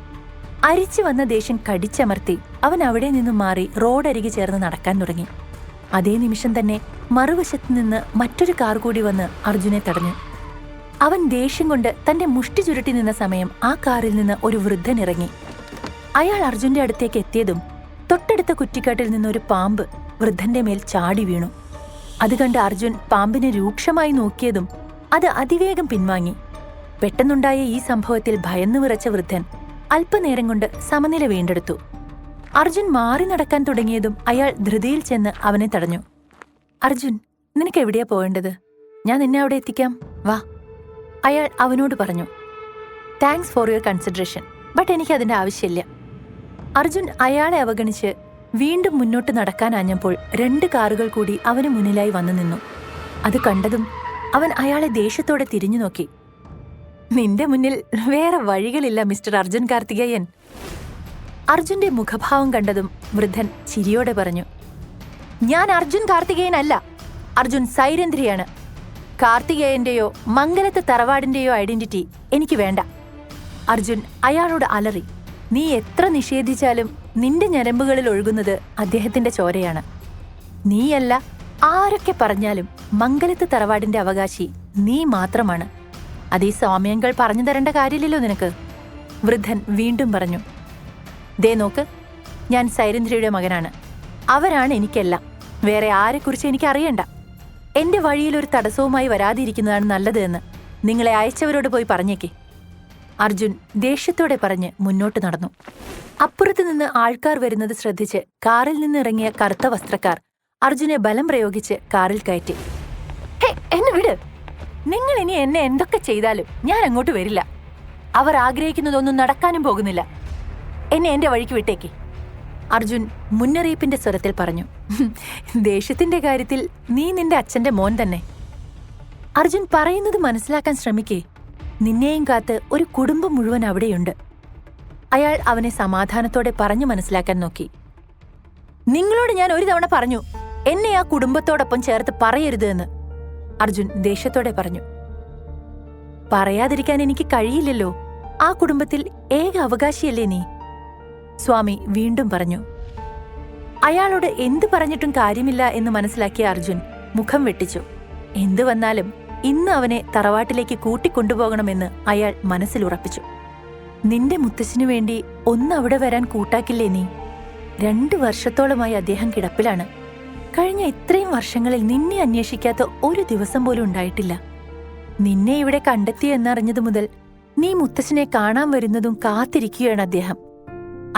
അരിച്ചു വന്ന ദേഷ്യം കടിച്ചമർത്തി അവൻ അവിടെ നിന്നും മാറി റോഡരികെ ചേർന്ന് നടക്കാൻ തുടങ്ങി. അതേ നിമിഷം തന്നെ മറുവശത്ത് നിന്ന് മറ്റൊരു കാർ കൂടി വന്ന് അർജുനെ തടഞ്ഞു. അവൻ ദേഷ്യം കൊണ്ട് തന്റെ മുഷ്ടി ചുരുട്ടി നിന്ന സമയം ആ കാറിൽ നിന്ന് ഒരു വൃദ്ധൻ ഇറങ്ങി. അയാൾ അർജുന്റെ അടുത്തേക്ക് എത്തിയതും തൊട്ടടുത്ത കുറ്റിക്കാട്ടിൽ നിന്നൊരു പാമ്പ് വൃദ്ധന്റെ മേൽ ചാടി വീണു. അത് കണ്ട് അർജുൻ പാമ്പിനെ രൂക്ഷമായി നോക്കിയതും അത് അതിവേഗം പിൻവാങ്ങി. പെട്ടെന്നുണ്ടായ ഈ സംഭവത്തിൽ ഭയന്നു വിറച്ച വൃദ്ധൻ അല്പനേരം കൊണ്ട് സമനില വീണ്ടെടുത്തു. അർജുൻ മാറി നടക്കാൻ തുടങ്ങിയതും അയാൾ ധൃതിയിൽ ചെന്ന് അവനെ തടഞ്ഞു. അർജുൻ, നിനക്ക് എവിടെയാ പോവേണ്ടത്? ഞാൻ നിന്നെ അവിടെ എത്തിക്കാം, വാ. അയാൾ അവനോട് പറഞ്ഞു. Thanks for your consideration, but എനിക്ക് അതിന്റെ ആവശ്യമില്ല. അർജുൻ അയാളെ അവഗണിച്ച് വീണ്ടും മുന്നോട്ട് നടക്കാനാഞ്ഞപ്പോൾ 2 കാറുകൾ കൂടി അവന് മുന്നിലായി വന്നു നിന്നു. അത് കണ്ടതും അവൻ അയാളെ ദേഷ്യത്തോടെ തിരിഞ്ഞു നോക്കി. നിന്റെ മുന്നിൽ വേറെ വഴികളില്ല മിസ്റ്റർ അർജുൻ കാർത്തികേയൻ. അർജുന്റെ മുഖഭാവം കണ്ടതും വൃദ്ധൻ ചിരിയോടെ പറഞ്ഞു, ഞാൻ അർജുൻ കാർത്തികേയൻ അല്ല, അർജുൻ സൈരന്ധ്രിയാണ്. കാർത്തികേയന്റെയോ മംഗലത്ത് തറവാടിന്റെയോ ഐഡന്റിറ്റി എനിക്ക് വേണ്ട. അർജുൻ അയാളോട് അലറി. നീ എത്ര നിഷേധിച്ചാലും നിന്റെ ഞരമ്പുകളിൽ ഒഴുകുന്നത് അദ്ദേഹത്തിന്റെ ചോരയാണ്. നീയല്ല, ആരൊക്കെ പറഞ്ഞാലും മംഗലത്ത് തറവാടിന്റെ അവകാശി നീ മാത്രമാണ്. അത് ഈ സ്വാമിയങ്കൾ പറഞ്ഞു തരേണ്ട കാര്യമില്ലല്ലോ നിനക്ക്. വൃദ്ധൻ വീണ്ടും പറഞ്ഞു, ദേ നോക്ക്, ഞാൻ സൈരന്ധ്രിയുടെ മകനാണ്. അവരാണ് എനിക്കെല്ലാം. വേറെ ആരെക്കുറിച്ച് എനിക്ക് അറിയണ്ട. എന്റെ വഴിയിൽ ഒരു തടസ്സവുമായി വരാതിരിക്കുന്നതാണ് നല്ലത് എന്ന് നിങ്ങളെ അയച്ചവരോട് പോയി പറഞ്ഞേക്കേ. അർജുൻ ദേഷ്യത്തോടെ പറഞ്ഞ് മുന്നോട്ട് നടന്നു. അപ്പുറത്തു നിന്ന് ആൾക്കാർ വരുന്നത് ശ്രദ്ധിച്ച് കാറിൽ നിന്ന് ഇറങ്ങിയ കറുത്ത വസ്ത്രക്കാർ അർജുനെ ബലം പ്രയോഗിച്ച് കാറിൽ കയറ്റി. ഹേ, എന്നെ വിട്. നിങ്ങൾ ഇനി എന്നെ എന്തൊക്കെ ചെയ്താലും ഞാൻ അങ്ങോട്ട് വരില്ല. അവർ ആഗ്രഹിക്കുന്നതൊന്നും നടക്കാനും പോകുന്നില്ല. എന്നെ എന്റെ വഴിക്ക് വിട്ടേക്ക്. അർജുൻ മുന്നറിയിപ്പിന്റെ സ്വരത്തിൽ പറഞ്ഞു. ദേഷ്യത്തിന്റെ കാര്യത്തിൽ നീ നിന്റെ അച്ഛന്റെ മോൻ തന്നെ. അർജുൻ പറയുന്നത് മനസ്സിലാക്കാൻ ശ്രമിക്കേ. നിന്നെയും കാത്ത് ഒരു കുടുംബം മുഴുവൻ അവിടെയുണ്ട്. അയാൾ അവനെ സമാധാനത്തോടെ പറഞ്ഞു മനസ്സിലാക്കാൻ നോക്കി. നിങ്ങളോട് ഞാൻ ഒരു തവണ പറഞ്ഞു, എന്നെ ആ കുടുംബത്തോടൊപ്പം ചേർത്ത് പറയരുത് എന്ന്. അർജുൻ ദേഷ്യത്തോടെ പറഞ്ഞു. പറയാതിരിക്കാൻ എനിക്ക് കഴിയില്ലല്ലോ. ആ കുടുംബത്തിൽ ഏക അവകാശിയല്ലേ നീ? സ്വാമി വീണ്ടും പറഞ്ഞു. അയാളോട് എന്തു പറഞ്ഞിട്ടും കാര്യമില്ല എന്ന് മനസ്സിലാക്കിയ അർജുൻ മുഖം വെട്ടിച്ചു. എന്തു വന്നാലും ഇന്ന് അവനെ തറവാട്ടിലേക്ക് കൂട്ടിക്കൊണ്ടുപോകണമെന്ന് അയാൾ മനസ്സിലുറപ്പിച്ചു. നിന്റെ മുത്തശ്ശിനു വേണ്ടി ഒന്ന് അവിടെ വരാൻ കൂട്ടാക്കില്ലേ നീ? 2 വർഷത്തോളമായി അദ്ദേഹം കിടപ്പിലാണ്. കഴിഞ്ഞ ഇത്രയും വർഷങ്ങളിൽ നിന്നെ അന്വേഷിക്കാത്ത ഒരു ദിവസം പോലും ഉണ്ടായിട്ടില്ല. നിന്നെ ഇവിടെ കണ്ടെത്തിയെന്നറിഞ്ഞതു മുതൽ നീ മുത്തശ്ശിനെ കാണാൻ വരുന്നതും കാത്തിരിക്കുകയാണ് അദ്ദേഹം.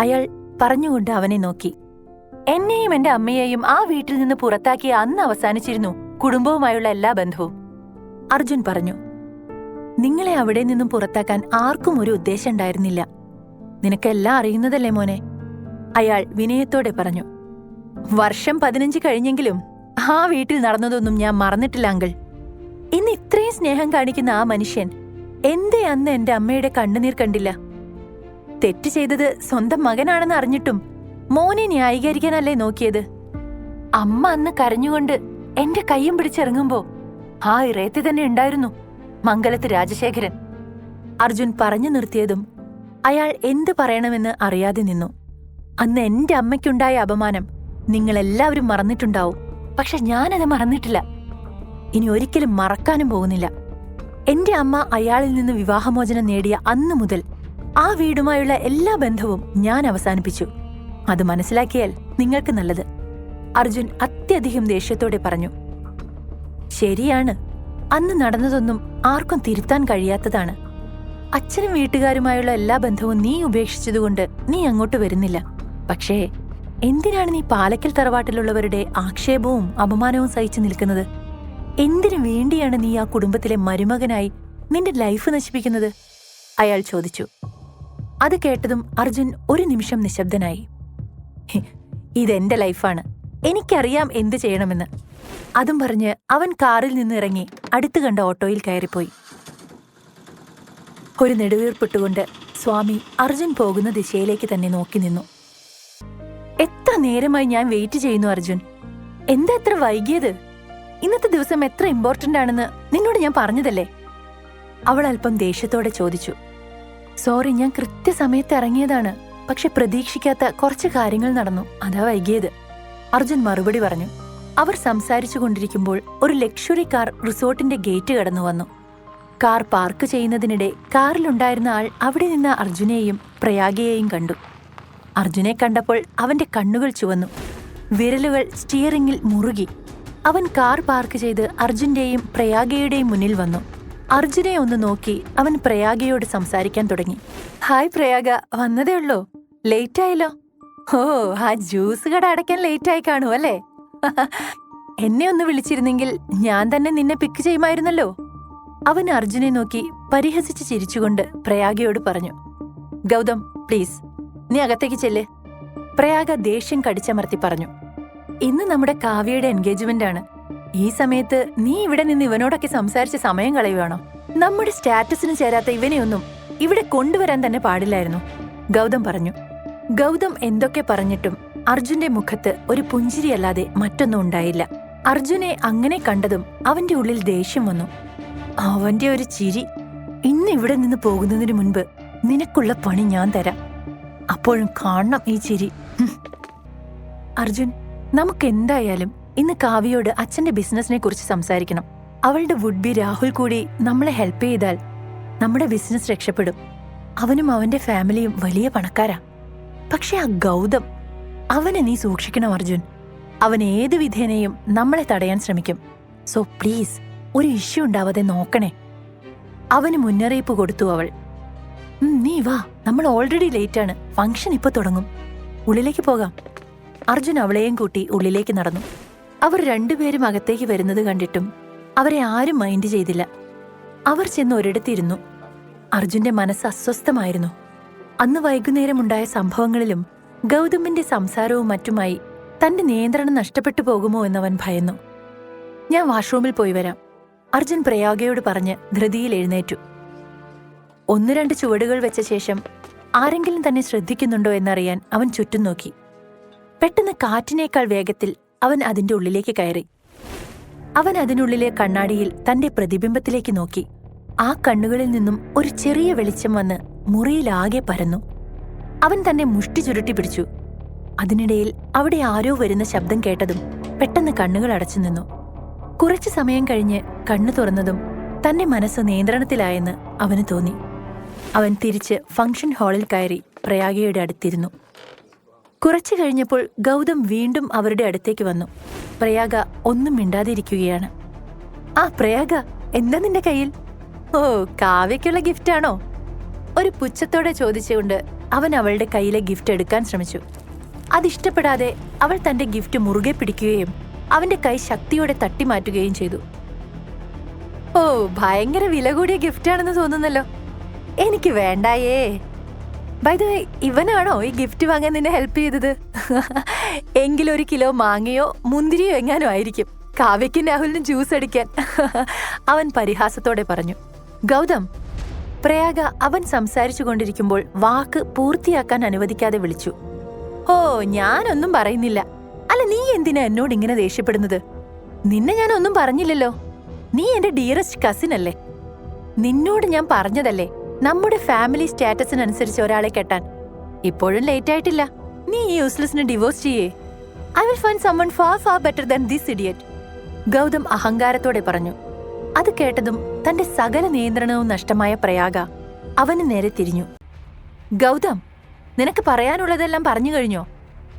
അയാൾ പറഞ്ഞുകൊണ്ട് അവനെ നോക്കി. എന്നെയും എന്റെ അമ്മയെയും ആ വീട്ടിൽ നിന്ന് പുറത്താക്കിയ അന്ന് അവസാനിച്ചിരുന്നു കുടുംബവുമായുള്ള എല്ലാ ബന്ധവും. അർജുൻ പറഞ്ഞു. നിങ്ങളെ അവിടെ നിന്നും പുറത്താക്കാൻ ആർക്കും ഒരു ഉദ്ദേശം ഉണ്ടായിരുന്നില്ല. നിനക്കെല്ലാം അറിയുന്നതല്ലേ മോനെ? അയാൾ വിനയത്തോടെ പറഞ്ഞു. വർഷം 15 കഴിഞ്ഞെങ്കിലും ആ വീട്ടിൽ നടന്നതൊന്നും ഞാൻ മറന്നിട്ടില്ല അങ്കിൾ. ഇന്ന് ഇത്രയും സ്നേഹം കാണിക്കുന്ന ആ മനുഷ്യൻ എന്തേ അന്ന് എന്റെ അമ്മയുടെ കണ്ണുനീർ കണ്ടില്ല? തെറ്റ് ചെയ്തത് സ്വന്തം മകനാണെന്ന് അറിഞ്ഞിട്ടും മോനെ ന്യായീകരിക്കാനല്ലേ നോക്കിയത്? അമ്മ അന്ന് കരഞ്ഞുകൊണ്ട് എന്റെ കയ്യും പിടിച്ചിറങ്ങുമ്പോ ആ ഇറയത്തി തന്നെ ഉണ്ടായിരുന്നു മംഗലത്ത് രാജശേഖരൻ. അർജുൻ പറഞ്ഞു നിർത്തിയതും അയാൾ എന്ത് പറയണമെന്ന് അറിയാതെ നിന്നു. അന്ന് എന്റെ അമ്മയ്ക്കുണ്ടായ അപമാനം നിങ്ങളെല്ലാവരും മറന്നിട്ടുണ്ടാവും. പക്ഷെ ഞാനത് മറന്നിട്ടില്ല. ഇനി ഒരിക്കലും മറക്കാനും പോകുന്നില്ല. എന്റെ അമ്മ അയാളിൽ നിന്ന് വിവാഹമോചനം നേടിയ അന്നു മുതൽ ആ വീടുമായുള്ള എല്ലാ ബന്ധവും ഞാൻ അവസാനിപ്പിച്ചു. അത് മനസ്സിലാക്കിയാൽ നിങ്ങൾക്ക് നല്ലത്. അർജുൻ അത്യധികം ദേഷ്യത്തോടെ പറഞ്ഞു. ശരിയാണ്, അന്ന് നടന്നതൊന്നും ആർക്കും തിരുത്താൻ കഴിയാത്തതാണ്. അച്ഛനും വീട്ടുകാരുമായുള്ള എല്ലാ ബന്ധവും നീ ഉപേക്ഷിച്ചതുകൊണ്ട് നീ അങ്ങോട്ട് വരുന്നില്ല. പക്ഷേ എന്തിനാണ് നീ പാലക്കൽ തറവാട്ടിലുള്ളവരുടെ ആക്ഷേപവും അപമാനവും സഹിച്ചു നിൽക്കുന്നത്? എന്തിനു വേണ്ടിയാണ് നീ ആ കുടുംബത്തിലെ മരുമകനായി നിന്റെ ലൈഫ് നശിപ്പിക്കുന്നത്? അയാൾ ചോദിച്ചു. അത് കേട്ടതും അർജുൻ ഒരു നിമിഷം നിശബ്ദനായി. ഇതെന്റെ ലൈഫാണ്, എനിക്കറിയാം എന്ത് ചെയ്യണമെന്ന്. അതും പറഞ്ഞ് അവൻ കാറിൽ നിന്ന് ഇറങ്ങി അടുത്തു കണ്ട ഓട്ടോയിൽ കയറിപ്പോയി. ഒരു നെടുവീർപ്പിട്ടുകൊണ്ട് സ്വാമി അർജുൻ പോകുന്ന ദിശയിലേക്ക് തന്നെ നോക്കി നിന്നു. എത്ര നേരമായി ഞാൻ വെയിറ്റ് ചെയ്യുന്നു അർജുൻ. എന്താ എത്ര വൈകിയത്? ഇന്നത്തെ ദിവസം എത്ര ഇമ്പോർട്ടന്റ് ആണെന്ന് നിന്നോട് ഞാൻ പറഞ്ഞതല്ലേ? അവൾ അല്പം ദേഷ്യത്തോടെ ചോദിച്ചു. സോറി, ഞാൻ കൃത്യസമയത്ത് ഇറങ്ങിയതാണ്. പക്ഷെ പ്രതീക്ഷിക്കാത്ത കുറച്ച് കാര്യങ്ങൾ നടന്നു, അതാ വൈകിയത്. അർജുൻ മറുപടി പറഞ്ഞു. അവർ സംസാരിച്ചു കൊണ്ടിരിക്കുമ്പോൾ ഒരു ലക്ഷറി കാർ റിസോർട്ടിന്റെ ഗേറ്റ് കടന്നു വന്നു. കാർ പാർക്ക് ചെയ്യുന്നതിനിടെ കാറിലുണ്ടായിരുന്ന ആൾ അവിടെ നിന്ന് അർജുനെയും പ്രയാഗയെയും കണ്ടു. അർജുനെ കണ്ടപ്പോൾ അവന്റെ കണ്ണുകൾ ചുവന്നു, വിരലുകൾ സ്റ്റിയറിംഗിൽ മുറുകി. അവൻ കാർ പാർക്ക് ചെയ്ത് അർജുന്റെയും പ്രയാഗയുടെയും മുന്നിൽ വന്നു. അർജുനെ ഒന്ന് നോക്കി അവൻ പ്രയാഗയോട് സംസാരിക്കാൻ തുടങ്ങി. ഹായ് പ്രയാഗ, വന്നതേ ഉള്ളോ? ലേറ്റ് ആയല്ലോ. ഓ, ആ ജ്യൂസ് കട അടയ്ക്കാൻ ലേറ്റായി കാണൂ അല്ലേ? എന്നെ ഒന്ന് വിളിച്ചിരുന്നെങ്കിൽ ഞാൻ തന്നെ നിന്നെ പിക്ക് ചെയ്യുമായിരുന്നല്ലോ. അവൻ അർജുനെ നോക്കി പരിഹസിച്ച് ചിരിച്ചുകൊണ്ട് പ്രയാഗയോട് പറഞ്ഞു. ഗൗതം, പ്ലീസ് നീ അകത്തേക്ക് ചെല്ല്. പ്രയാഗ ദേഷ്യം കടിച്ചമർത്തി പറഞ്ഞു. ഇന്ന് നമ്മുടെ കാവ്യയുടെ എൻഗേജ്മെന്റ് ആണ്. ഈ സമയത്ത് നീ ഇവിടെ നിന്ന് ഇവനോടൊക്കെ സംസാരിച്ച് സമയം കളയുവാണോ? നമ്മുടെ സ്റ്റാറ്റസിന് ചേരാത്ത ഇവനെയൊന്നും ഇവിടെ കൊണ്ടുവരാൻ തന്നെ പാടില്ലായിരുന്നു, ഗൗതം പറഞ്ഞു. ഗൗതം എന്തൊക്കെ പറഞ്ഞിട്ടും അർജുന്റെ മുഖത്ത് ഒരു പുഞ്ചിരിയല്ലാതെ മറ്റൊന്നും ഉണ്ടായില്ല. അർജുനെ അങ്ങനെ കണ്ടതും അവന്റെ ഉള്ളിൽ ദേഷ്യം വന്നു. അവന്റെ ഒരു ചിരി. ഇന്ന് ഇവിടെ നിന്ന് പോകുന്നതിന് മുൻപ് നിനക്കുള്ള പണി ഞാൻ തരാം, അപ്പോഴും കാണണം ഈ ചിരി. അർജുൻ, നമുക്ക് എന്തായാലും ഇന്ന് കാവ്യയോട് അച്ഛന്റെ ബിസിനസിനെ കുറിച്ച് സംസാരിക്കണം. അവളുടെ വുഡ് ബി രാഹുൽ കൂടി നമ്മളെ ഹെൽപ്പ് ചെയ്താൽ നമ്മുടെ ബിസിനസ് രക്ഷപ്പെടും. അവനും അവന്റെ ഫാമിലിയും വലിയ പണക്കാരാ. പക്ഷെ ആ ഗൗതം, അവനെ നീ സൂക്ഷിക്കണം അർജുൻ. അവൻ ഏത് വിധേനയും നമ്മളെ തടയാൻ ശ്രമിക്കും. സോ പ്ലീസ് ഒരു ഇഷ്യൂ ഉണ്ടാവാതെ നോക്കണേ. അവന് മുന്നറിയിപ്പ് കൊടുത്തു അവൾ. നീ വാ, നമ്മൾ ഓൾറെഡി ലേറ്റാണ്. ഫംഗ്ഷൻ ഇപ്പൊ തുടങ്ങും. ഉള്ളിലേക്ക് പോകാം. അർജുൻ അവളെയും കൂട്ടി ഉള്ളിലേക്ക് നടന്നു. അവർ രണ്ടുപേരും അകത്തേക്ക് വരുന്നത് കണ്ടിട്ടും അവരെ ആരും മൈൻഡ് ചെയ്തില്ല. അവർ ചെന്ന് ഒരിടത്തിരുന്നു. അർജുന്റെ മനസ്സ് അസ്വസ്ഥമായിരുന്നു. അന്ന് വൈകുന്നേരം ഉണ്ടായ സംഭവങ്ങളിലും ഗൗതമിന്റെ സംസാരവും മറ്റുമായി തന്റെ നിയന്ത്രണം നഷ്ടപ്പെട്ടു പോകുമോ എന്നവൻ ഭയന്നു. ഞാൻ വാഷ്റൂമിൽ പോയി വരാം, അർജുൻ പ്രയാഗയോട് പറഞ്ഞ് ധൃതിയിൽ എഴുന്നേറ്റു. 1-2 ചുവടുകൾ വെച്ച ശേഷം ആരെങ്കിലും തന്നെ ശ്രദ്ധിക്കുന്നുണ്ടോ എന്നറിയാൻ അവൻ ചുറ്റും നോക്കി. പെട്ടെന്ന് കാറ്റിനേക്കാൾ വേഗത്തിൽ അവൻ അതിന്റെ ഉള്ളിലേക്ക് കയറി. അവൻ അതിനുള്ളിലെ കണ്ണാടിയിൽ തന്റെ പ്രതിബിംബത്തിലേക്ക് നോക്കി. ആ കണ്ണുകളിൽ നിന്നും ഒരു ചെറിയ വെളിച്ചം വന്ന് മുറിയിലാകെ പരന്നു. അവൻ തന്നെ മുഷ്ടി ചുരുട്ടി പിടിച്ചു. അതിനിടയിൽ അവിടെ ആരോ വരുന്ന ശബ്ദം കേട്ടതും പെട്ടെന്ന് കണ്ണുകൾ അടച്ചു നിന്നു. കുറച്ചു സമയം കഴിഞ്ഞ് കണ്ണു തുറന്നതും തന്റെ മനസ്സ് നിയന്ത്രണത്തിലായെന്ന് അവന് തോന്നി. അവൻ തിരിച്ച് ഫംഗ്ഷൻ ഹാളിൽ കയറി പ്രയാഗയുടെ അടുത്തിരുന്നു. കുറച്ചു കഴിഞ്ഞപ്പോൾ ഗൗതം വീണ്ടും അവരുടെ അടുത്തേക്ക് വന്നു. പ്രയാഗ ഒന്നും മിണ്ടാതിരിക്കുകയാണ്. ആ പ്രയാഗ, എന്താ നിന്റെ കയ്യിൽ? ഓ, കാവ്യയ്ക്കുള്ള ഗിഫ്റ്റാണോ? ഒരു പുച്ഛത്തോടെ ചോദിച്ചുകൊണ്ട് അവൻ അവളുടെ കയ്യിലെ ഗിഫ്റ്റ് എടുക്കാൻ ശ്രമിച്ചു. അതിഷ്ടപ്പെടാതെ അവൾ തന്റെ ഗിഫ്റ്റ് മുറുകെ പിടിക്കുകയും അവന്റെ കൈ ശക്തിയോടെ തട്ടിമാറ്റുകയും ചെയ്തു. ഓ, ഭയങ്കര വില കൂടിയ ഗിഫ്റ്റാണെന്ന് തോന്നുന്നല്ലോ. എനിക്ക് വേണ്ടായേ. ബൈ ദ വേ, ഇവനാണോ ഈ ഗിഫ്റ്റ് വാങ്ങാൻ നിന്നെ ഹെൽപ്പ് ചെയ്തത്? എങ്കിലും 1 കിലോ മാങ്ങയോ മുന്തിരിയോ എങ്ങാനും ആയിരിക്കും കാവ്യയ്ക്കും രാഹുലിനും ജ്യൂസ് അടിക്കാൻ. അവൻ പരിഹാസത്തോടെ പറഞ്ഞു. ഗൗതം, പ്രയാഗ അവൻ സംസാരിച്ചു കൊണ്ടിരിക്കുമ്പോൾ വാക്ക് പൂർത്തിയാക്കാൻ അനുവദിക്കാതെ വിളിച്ചു. ഓ, ഞാനൊന്നും പറയുന്നില്ല. അല്ല, നീ എന്തിനാ എന്നോട് ഇങ്ങനെ ദേഷ്യപ്പെടുന്നത്? നിന്നെ ഞാൻ ഒന്നും പറഞ്ഞില്ലല്ലോ. നീ എന്റെ ഡിയറസ്റ്റ് കസിൻ അല്ലേ. നിന്നോട് ഞാൻ പറഞ്ഞതല്ലേ നമ്മുടെ ഫാമിലി സ്റ്റാറ്റസിനനുസരിച്ച് ഒരാളെ കെട്ടാൻ. ഇപ്പോഴും ലേറ്റ് ആയിട്ടില്ല. നീ ഈ യൂസ്ലെസ്സിനെ ഡിവോഴ്സ് ചെയ്യേ. I will find someone far far better than this idiot. Gautam അഹങ്കാരത്തോടെ പറഞ്ഞു. അത് കേട്ടതും തന്റെ സകല നിയന്ത്രണവും നഷ്ടമായ പ്രയാഗ അവന് നേരെ തിരിഞ്ഞു. ഗൗതം, നിനക്ക് പറയാനുള്ളതെല്ലാം പറഞ്ഞു കഴിഞ്ഞോ?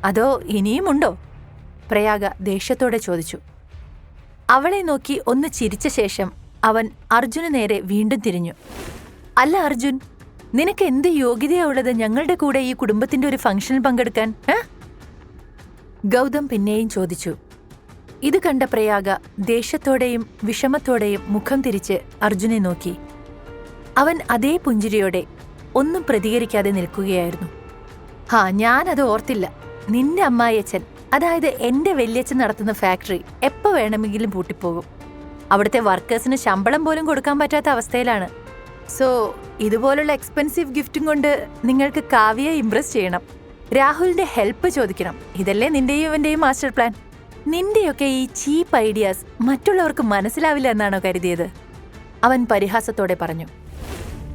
അതോ ഇനിയുമുണ്ടോ? പ്രയാഗ ദേഷ്യത്തോടെ ചോദിച്ചു. അവളെ നോക്കി ഒന്ന് ചിരിച്ച ശേഷം അവൻ അർജുന് നേരെ വീണ്ടും തിരിഞ്ഞു. അല്ല അർജുൻ, നിനക്ക് എന്ത് യോഗ്യതയാ ഉള്ളത് ഞങ്ങളുടെ കൂടെ ഈ കുടുംബത്തിന്റെ ഒരു ഫംഗ്ഷനിൽ പങ്കെടുക്കാൻ? ഗൗതം പിന്നെയും ചോദിച്ചു. ഇത് കണ്ട പ്രയാഗ ദേഷ്യത്തോടെയും വിഷമത്തോടെയും മുഖം തിരിച്ച് അർജുനെ നോക്കി. അവൻ അതേ പുഞ്ചിരിയോടെ ഒന്നും പ്രതികരിക്കാതെ നിൽക്കുകയായിരുന്നു. ഞാനത് ഓർത്തില്ല. നിന്റെ അമ്മായിയച്ഛൻ, അതായത് എന്റെ വല്യച്ഛൻ നടത്തുന്ന ഫാക്ടറി എപ്പോ വേണമെങ്കിലും പൂട്ടിപ്പോകും. അവിടുത്തെ വർക്കേഴ്സിന് ശമ്പളം പോലും കൊടുക്കാൻ പറ്റാത്ത അവസ്ഥയിലാണ്. സോ ഇതുപോലുള്ള എക്സ്പെൻസീവ് ഗിഫ്റ്റും കൊണ്ട് നിങ്ങൾക്ക് കാവ്യയെ ഇംപ്രസ് ചെയ്യണം, രാഹുലിന്റെ ഹെൽപ്പ് ചോദിക്കണം. ഇതല്ലേ നിന്റെയും ഇവന്റെയും മാസ്റ്റർ പ്ലാൻ? നിന്റെയൊക്കെ ഈ ചീപ്പ് ഐഡിയാസ് മറ്റുള്ളവർക്ക് മനസ്സിലാവില്ല എന്നാണോ കരുതിയത്? അവൻ പരിഹാസത്തോടെ പറഞ്ഞു.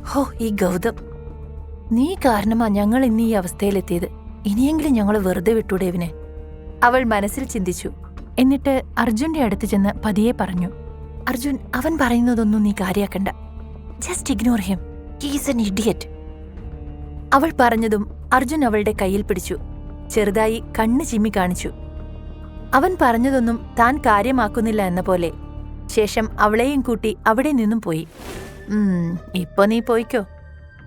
ഹോ, ഈ ഗൗതം, നീ കാരണമാ ഞങ്ങൾ ഇന്ന് ഈ അവസ്ഥയിലെത്തിയത്. ഇനിയെങ്കിലും ഞങ്ങൾ വെറുതെ വിട്ടൂടെ ഇവനെ? അവൾ മനസ്സിൽ ചിന്തിച്ചു. എന്നിട്ട് അർജുന്റെ അടുത്ത് ചെന്ന് പതിയെ പറഞ്ഞു. അർജുൻ, അവൻ പറയുന്നതൊന്നും നീ കാര്യാക്കണ്ട. Just ignore him. He is an idiot. അവൾ പറഞ്ഞതും അർജുൻ അവളുടെ കയ്യിൽ പിടിച്ചു. ചെറുതായി കണ്ണ് ചിമ്മി കാണിച്ചു. അവൻ പറഞ്ഞതൊന്നും താൻ കാര്യമാക്കുന്നില്ല എന്ന പോലെ. ശേഷം അവളെയും കൂട്ടി അവിടെ നിന്നും പോയി. ഇപ്പൊ നീ പോയിക്കോ.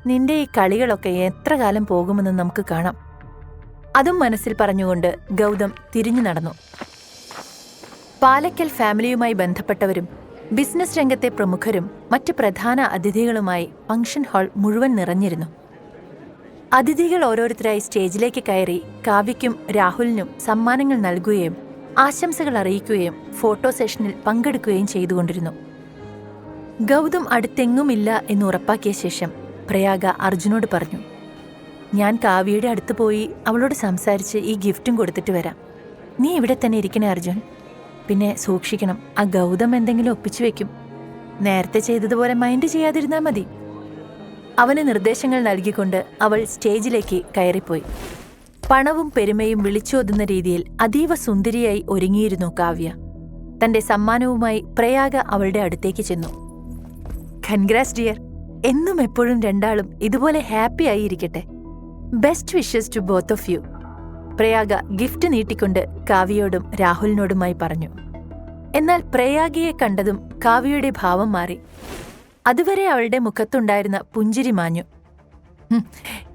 നിന്റെ ഈ കളികളൊക്കെ എത്ര കാലം പോകുമെന്ന് നമുക്ക് കാണാം. അതും മനസ്സിൽ പറഞ്ഞുകൊണ്ട് ഗൗതം തിരിഞ്ഞു നടന്നു. പാലക്കൽ ഫാമിലിയുമായി ബന്ധപ്പെട്ടവരും ബിസിനസ് രംഗത്തെ പ്രമുഖരും മറ്റ് പ്രധാന അതിഥികളുമായി ഫംഗ്ഷൻ ഹാൾ മുഴുവൻ നിറഞ്ഞിരുന്നു. അതിഥികൾ ഓരോരുത്തരായി സ്റ്റേജിലേക്ക് കയറി കാവ്യയ്ക്കും രാഹുലിനും സമ്മാനങ്ങൾ നൽകുകയും ആശംസകൾ അറിയിക്കുകയും ഫോട്ടോ സെഷനിൽ പങ്കെടുക്കുകയും ചെയ്തുകൊണ്ടിരുന്നു. ഗൗതം അടുത്തെങ്ങുമില്ല എന്ന് ഉറപ്പാക്കിയ ശേഷം പ്രയാഗ അർജുനോട് പറഞ്ഞു, ഞാൻ കാവ്യയുടെ അടുത്ത് പോയി അവളോട് സംസാരിച്ച് ഈ ഗിഫ്റ്റും കൊടുത്തിട്ട് വരാം. നീ ഇവിടെ തന്നെ ഇരിക്കണേ അർജുൻ. പിന്നെ സൂക്ഷിക്കണം, ആ ഗൗതം എന്തെങ്കിലും ഒപ്പിച്ചു വെക്കും. നേരത്തെ ചെയ്തതുപോലെ മൈൻഡ് ചെയ്യാതിരുന്നാൽ മതി. അവന് നിർദ്ദേശങ്ങൾ നൽകിക്കൊണ്ട് അവൾ സ്റ്റേജിലേക്ക് കയറിപ്പോയി. പണവും പെരുമയും വിളിച്ചോതുന്ന രീതിയിൽ അതീവ സുന്ദരിയായി ഒരുങ്ങിയിരുന്നു കാവ്യ. തന്റെ സമ്മാനവുമായി പ്രയാഗ അവളുടെ അടുത്തേക്ക് ചെന്നു. Congrats dear. എന്നും എപ്പോഴും രണ്ടാളും ഇതുപോലെ ഹാപ്പി ആയിരിക്കട്ടെ. Best wishes to both of you. Prayaga gift നീട്ടിക്കൊണ്ട് കാവ്യയോടും രാഹുലിനോടുമായി പറഞ്ഞു. എന്നാൽ പ്രയാഗയെ കണ്ടതും കാവ്യയുടെ ഭാവം മാറി. അതുവരെ അവളുടെ മുഖത്തുണ്ടായിരുന്ന പുഞ്ചിരി മാഞ്ഞു.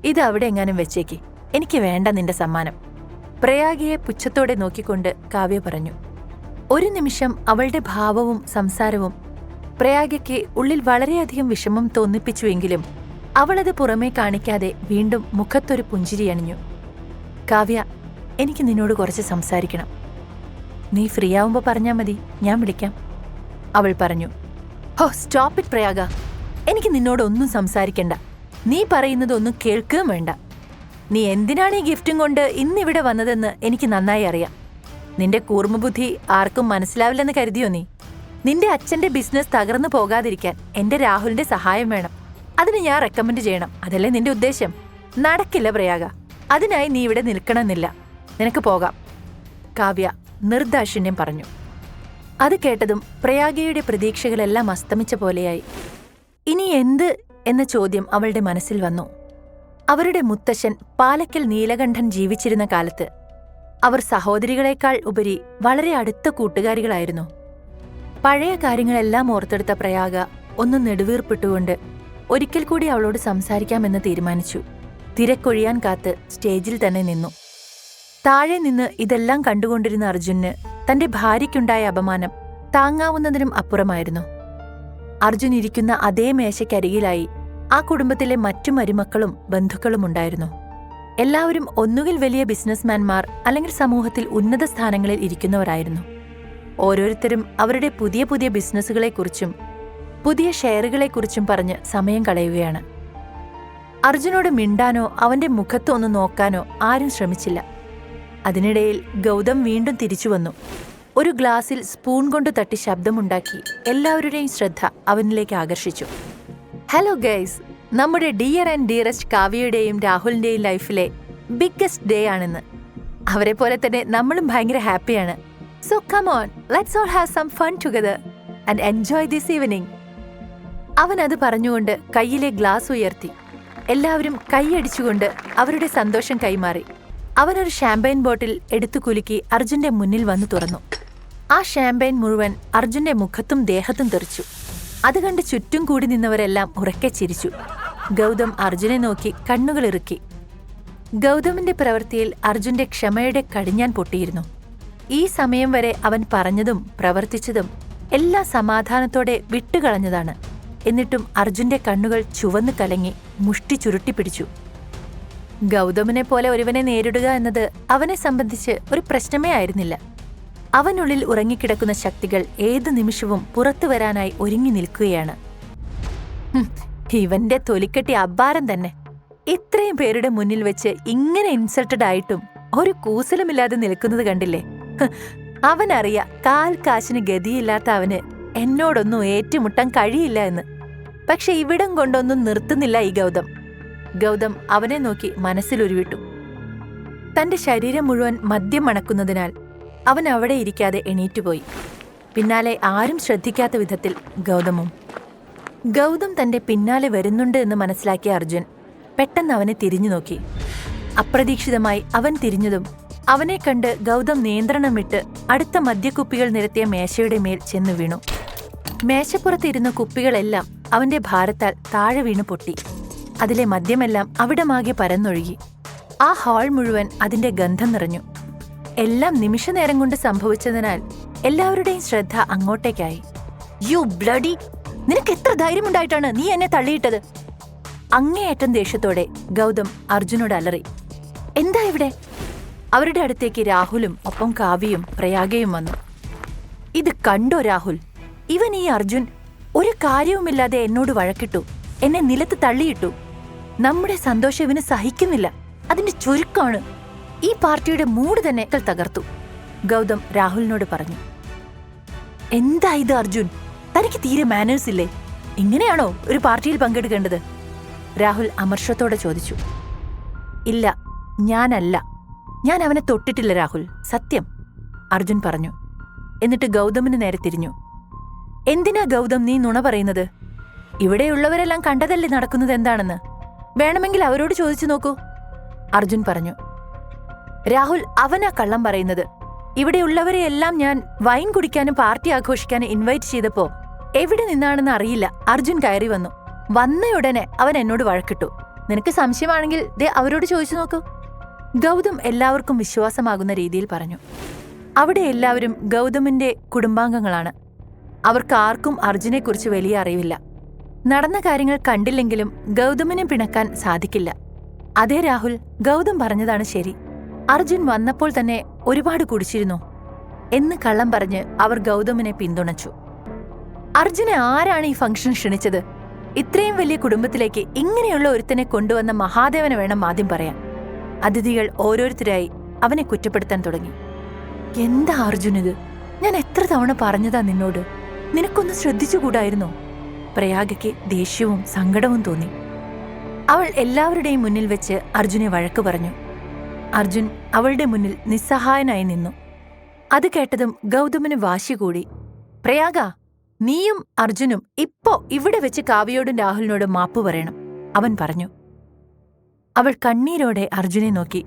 ഇത് അവിടെ എങ്ങാനും വെച്ചേക്ക്, എനിക്ക് വേണ്ട നിന്റെ സമ്മാനം. പ്രയാഗയെ പുച്ഛത്തോടെ നോക്കിക്കൊണ്ട് കാവ്യ പറഞ്ഞു. ഒരു നിമിഷം അവളുടെ ഭാവവും സംസാരവും പ്രയാഗയ്ക്ക് ഉള്ളിൽ വളരെയധികം വിഷമം തോന്നിപ്പിച്ചുവെങ്കിലും അവളത് പുറമേ കാണിക്കാതെ വീണ്ടും മുഖത്തൊരു പുഞ്ചിരി അണിഞ്ഞു. കാവ്യ, എനിക്ക് നിന്നോട് കുറച്ച് സംസാരിക്കണം. നീ ഫ്രീ ആവുമ്പോൾ പറഞ്ഞാൽ മതി, ഞാൻ വിളിക്കാം, അവൾ പറഞ്ഞു. ഹോ, സ്റ്റോപ്പ് ഇറ്റ് പ്രയാഗ. എനിക്ക് നിന്നോടൊന്നും സംസാരിക്കണ്ട. നീ പറയുന്നതൊന്നും കേൾക്കുകയും വേണ്ട. നീ എന്തിനാണ് ഈ ഗിഫ്റ്റും കൊണ്ട് ഇന്നിവിടെ വന്നതെന്ന് എനിക്ക് നന്നായി അറിയാം. നിന്റെ കൂർമ്മബുദ്ധി ആർക്കും മനസ്സിലാവില്ലെന്ന് കരുതിയോ നീ? നിന്റെ അച്ഛന്റെ ബിസിനസ് തകർന്നു പോകാതിരിക്കാൻ എന്റെ രാഹുലിന്റെ സഹായം വേണം. അതിന് ഞാൻ റെക്കമെൻഡ് ചെയ്യണം, അതല്ലേ നിന്റെ ഉദ്ദേശം? നടക്കില്ല പ്രയാഗ. അതിനായി നീ ഇവിടെ നിൽക്കണമെന്നില്ല. നിനക്ക് പോകാം, കാവ്യ നിർദാക്ഷിണ്യം പറഞ്ഞു. അത് കേട്ടതും പ്രയാഗയുടെ പ്രതീക്ഷകളെല്ലാം അസ്തമിച്ച പോലെയായി. ഇനി എന്ത് എന്ന ചോദ്യം അവളുടെ മനസ്സിൽ വന്നു. അവരുടെ മുത്തശ്ശൻ പാലക്കൽ നീലകണ്ഠൻ ജീവിച്ചിരുന്ന കാലത്ത് അവർ സഹോദരികളെക്കാൾ ഉപരി വളരെ അടുത്ത കൂട്ടുകാരികളായിരുന്നു. പഴയ കാര്യങ്ങളെല്ലാം ഓർത്തെടുത്ത പ്രയാഗ ഒന്ന് നെടുവീർപ്പിട്ടുകൊണ്ട് ഒരിക്കൽ കൂടി അവളോട് സംസാരിക്കാമെന്ന് തീരുമാനിച്ചു. തിരക്കൊഴിയാൻ കാത്ത് സ്റ്റേജിൽ തന്നെ നിന്നു. താഴെ നിന്ന് ഇതെല്ലാം കണ്ടുകൊണ്ടിരുന്ന അർജുന് തന്റെ ഭാര്യയ്ക്കുണ്ടായ അപമാനം താങ്ങാവുന്നതിനും അപ്പുറമായിരുന്നു. അർജുൻ ഇരിക്കുന്ന അതേ മേശയ്ക്കരികിലായി ആ കുടുംബത്തിലെ മറ്റു മരുമക്കളും ബന്ധുക്കളും ഉണ്ടായിരുന്നു. എല്ലാവരും ഒന്നുകിൽ വലിയ ബിസിനസ്മാൻമാർ അല്ലെങ്കിൽ സമൂഹത്തിൽ ഉന്നത സ്ഥാനങ്ങളിൽ ഇരിക്കുന്നവരായിരുന്നു. ഓരോരുത്തരും അവരുടെ പുതിയ പുതിയ ബിസിനസ്സുകളെക്കുറിച്ചും പുതിയ ഷെയറുകളെക്കുറിച്ചും പറഞ്ഞ് സമയം കളയുകയാണ്. അർജുനോട് മിണ്ടാനോ അവന്റെ മുഖത്ത് ഒന്ന് നോക്കാനോ ആരും ശ്രമിച്ചില്ല. അതിനിടയിൽ ഗൗതം വീണ്ടും തിരിച്ചുവന്നു. ഒരു ഗ്ലാസിൽ സ്പൂൺ കൊണ്ട് തട്ടി ശബ്ദമുണ്ടാക്കി എല്ലാവരുടെയും ശ്രദ്ധ അവനിലേക്ക് ആകർഷിച്ചു. ഹലോ ഗൈസ്, നമ്മുടെ ഡിയർ ആൻഡ് ഡിയറസ്റ്റ് കാവ്യയുടെയും രാഹുലിന്റെയും ലൈഫിലെ ബിഗ്ഗസ്റ്റ് ഡേ ആണെന്ന്. അവരെ പോലെ തന്നെ നമ്മളും ഭയങ്കര ഹാപ്പിയാണ്. So come on, let's all have some fun together and enjoy this evening. അവൻ അത് പറഞ്ഞുകൊണ്ട് കയ്യിലെ ഗ്ലാസ് ഉയർത്തി. എല്ലാവരും കൈയടിച്ചുകൊണ്ട് അവരുടെ സന്തോഷം കൈമാറി. അവനൊരു ഷാമ്പയിൻ ബോട്ടിൽ എടുത്തു കുലുക്കി അർജുന്റെ മുന്നിൽ വന്നു തുറന്നു. ആ ഷാമ്പയിൻ മുഴുവൻ അർജുന്റെ മുഖത്തും ദേഹത്തും തെറിച്ചു. അത് കണ്ട് ചുറ്റും കൂടി നിന്നവരെല്ലാം ഉറക്കെ ചിരിച്ചു. ഗൗതം അർജുനെ നോക്കി കണ്ണുകളിറുക്കി. ഗൗതമിന്റെ പ്രവൃത്തിയിൽ അർജുന്റെ ക്ഷമയുടെ കടിഞ്ഞാൻ പൊട്ടിയിരുന്നു. ഈ സമയം വരെ അവൻ പറഞ്ഞതും പ്രവർത്തിച്ചതും എല്ലാം സമാധാനത്തോടെ വിട്ടുകളഞ്ഞതാണ്. എന്നിട്ടും അർജുന്റെ കണ്ണുകൾ ചുവന്നു കലങ്ങി മുഷ്ടി ചുരുട്ടിപ്പിടിച്ചു. ഗൗതമിനെ പോലെ ഒരുവനെ നേരിടുക എന്നത് അവനെ സംബന്ധിച്ച് ഒരു പ്രശ്നമേ ആയിരുന്നില്ല. അവനുള്ളിൽ ഉറങ്ങിക്കിടക്കുന്ന ശക്തികൾ ഏതു നിമിഷവും പുറത്തു വരാനായി ഒരുങ്ങി നിൽക്കുകയാണ്. ഇവന്റെ തൊലിക്കെട്ടി അബ്ബാരം തന്നെ. ഇത്രയും പേരുടെ മുന്നിൽ വെച്ച് ഇങ്ങനെ ഇൻസൾട്ടഡ് ആയിട്ടും ഒരു കൂസലുമില്ലാതെ നിൽക്കുന്നത് കണ്ടില്ലേ? അവനറിയാ കാൽ കാശിന് ഗതിയില്ലാത്ത അവന് എന്നോടൊന്നും ഏറ്റുമുട്ടാൻ കഴിയില്ല എന്ന്. പക്ഷെ ഇവിടം കൊണ്ടൊന്നും നിർത്തുന്നില്ല ഈ ഗൗതം. ഗൗതം അവനെ നോക്കി മനസ്സിലുരുവിട്ടു. തന്റെ ശരീരം മുഴുവൻ മദ്യം മണക്കുന്നതിനാൽ അവൻ അവിടെ ഇരിക്കാതെ എണീറ്റുപോയി. പിന്നാലെ ആരും ശ്രദ്ധിക്കാത്ത വിധത്തിൽ ഗൗതമും. ഗൗതം തന്റെ പിന്നാലെ വരുന്നുണ്ട് എന്ന് മനസ്സിലാക്കിയ അർജുൻ പെട്ടെന്ന് അവനെ തിരിഞ്ഞു നോക്കി. അപ്രതീക്ഷിതമായി അവൻ തിരിഞ്ഞതും അവനെ കണ്ട് ഗൗതം നിയന്ത്രണം വിട്ട് അടുത്ത മദ്യക്കുപ്പികൾ നിരത്തിയ മേശയുടെ മേൽ ചെന്നു വീണു. മേശപ്പുറത്തിരുന്ന കുപ്പികളെല്ലാം അവന്റെ ഭാരത്താൽ താഴെ വീണു പൊട്ടി. അതിലെ മദ്യമെല്ലാം അവിടമാകെ പരന്നൊഴുകി. ആ ഹാൾ മുഴുവൻ അതിന്റെ ഗന്ധം നിറഞ്ഞു. എല്ലാം നിമിഷനേരം കൊണ്ട് സംഭവിച്ചതിനാൽ എല്ലാവരുടെയും ശ്രദ്ധ അങ്ങോട്ടേക്കായി. യു ബ്ലഡി, നിനക്ക് എത്ര ധൈര്യമുണ്ടായിട്ടാണ് നീ എന്നെ തള്ളിയിട്ടത്? അങ്ങേയറ്റം ദേഷ്യത്തോടെ ഗൗതം അർജുനോട് അലറി. എന്താ ഇവിടെ? അവരുടെ അടുത്തേക്ക് രാഹുലും ഒപ്പം കാവ്യയും പ്രയാഗയും വന്നു. ഇത് കണ്ടോ രാഹുൽ? ഇവൻ ഈ അർജുൻ ഒരു കാര്യവുമില്ലാതെ എന്നോട് വഴക്കിട്ടു, എന്നെ നിലത്ത് തള്ളിയിട്ടു. നമ്മുടെ സന്തോഷം ഇവന് സഹിക്കുന്നില്ല. അതിന്റെ ചുരുക്കമാണ്. ഈ പാർട്ടിയുടെ മൂഡ് തന്നെ തകർത്തു. ഗൗതം രാഹുലിനോട് പറഞ്ഞു. എന്താ ഇത് അർജുൻ, തനിക്ക് തീരെ മാനേഴ്സ് ഇല്ലേ? ഇങ്ങനെയാണോ ഒരു പാർട്ടിയിൽ പങ്കെടുക്കേണ്ടത്? രാഹുൽ അമർഷത്തോടെ ചോദിച്ചു. ഇല്ല, ഞാൻ അവനെ തൊട്ടിട്ടില്ല രാഹുൽ, സത്യം, അർജുൻ പറഞ്ഞു. എന്നിട്ട് ഗൗതമിന് നേരെ തിരിഞ്ഞു. എന്തിനാ ഗൗതം നീ നുണ പറയുന്നത്? ഇവിടെയുള്ളവരെല്ലാം കണ്ടതല്ലേ നടക്കുന്നത് എന്താണെന്ന്. വേണമെങ്കിൽ അവരോട് ചോദിച്ചു നോക്കൂ, അർജുൻ പറഞ്ഞു. രാഹുൽ, അവനാ കള്ളം പറയുന്നത്. ഇവിടെയുള്ളവരെയെല്ലാം ഞാൻ വൈൻ കുടിക്കാനും പാർട്ടി ആഘോഷിക്കാനും ഇൻവൈറ്റ് ചെയ്തപ്പോ എവിടെ നിന്നാണെന്ന് അറിയില്ല അർജുൻ കയറി വന്നു. വന്നയുടനെ അവൻ എന്നോട് വഴക്കിട്ടു. നിനക്ക് സംശയമാണെങ്കിൽ ദേ അവരോട് ചോദിച്ചു നോക്കൂ, ഗൗതം എല്ലാവർക്കും വിശ്വാസമാകുന്ന രീതിയിൽ പറഞ്ഞു. അവിടെ എല്ലാവരും ഗൗതമിന്റെ കുടുംബാംഗങ്ങളാണ്. അവർക്ക് ആർക്കും അർജുനെക്കുറിച്ച് വലിയ അറിവില്ല. നടന്ന കാര്യങ്ങൾ കണ്ടില്ലെങ്കിലും ഗൗതമിനെ പിണക്കാൻ സാധിക്കില്ല. അതേ രാഹുൽ, ഗൗതം പറഞ്ഞതാണ് ശരി. അർജുൻ വന്നപ്പോൾ തന്നെ ഒരുപാട് കുടിച്ചിരുന്നു എന്ന് കള്ളം പറഞ്ഞ് അവർ ഗൗതമിനെ പിന്തുണച്ചു. അർജുനെ ആരാണ് ഈ ഫംഗ്ഷൻ ക്ഷണിച്ചത്? ഇത്രയും വലിയ കുടുംബത്തിലേക്ക് ഇങ്ങനെയുള്ള ഒരുത്തനെ കൊണ്ടുവന്ന മഹാദേവനെ വേണം ആദ്യം പറയാൻ. അതിഥികൾ ഓരോരുത്തരായി അവനെ കുറ്റപ്പെടുത്താൻ തുടങ്ങി. എന്താ അർജുനിത്? ഞാൻ എത്ര തവണ പറഞ്ഞതാ നിന്നോട്, നിനക്കൊന്ന് ശ്രദ്ധിച്ചുകൂടായിരുന്നോ? പ്രയാഗയ്ക്ക് ദേഷ്യവും സങ്കടവും തോന്നി. അവൾ എല്ലാവരുടെയും മുന്നിൽ വെച്ച് അർജുനെ വഴക്കു പറഞ്ഞു. അർജുൻ അവളുടെ മുന്നിൽ നിസ്സഹായനായി നിന്നു. അത് കേട്ടതും ഗൗതമിന് വാശി കൂടി. പ്രയാഗ, നീയും അർജുനും ഇപ്പോ ഇവിടെ വെച്ച് കാവ്യയോടും രാഹുലിനോടും മാപ്പു പറയണം, അവൻ പറഞ്ഞു. അവൾ കണ്ണീരോടെ അർജുനെ നോക്കി.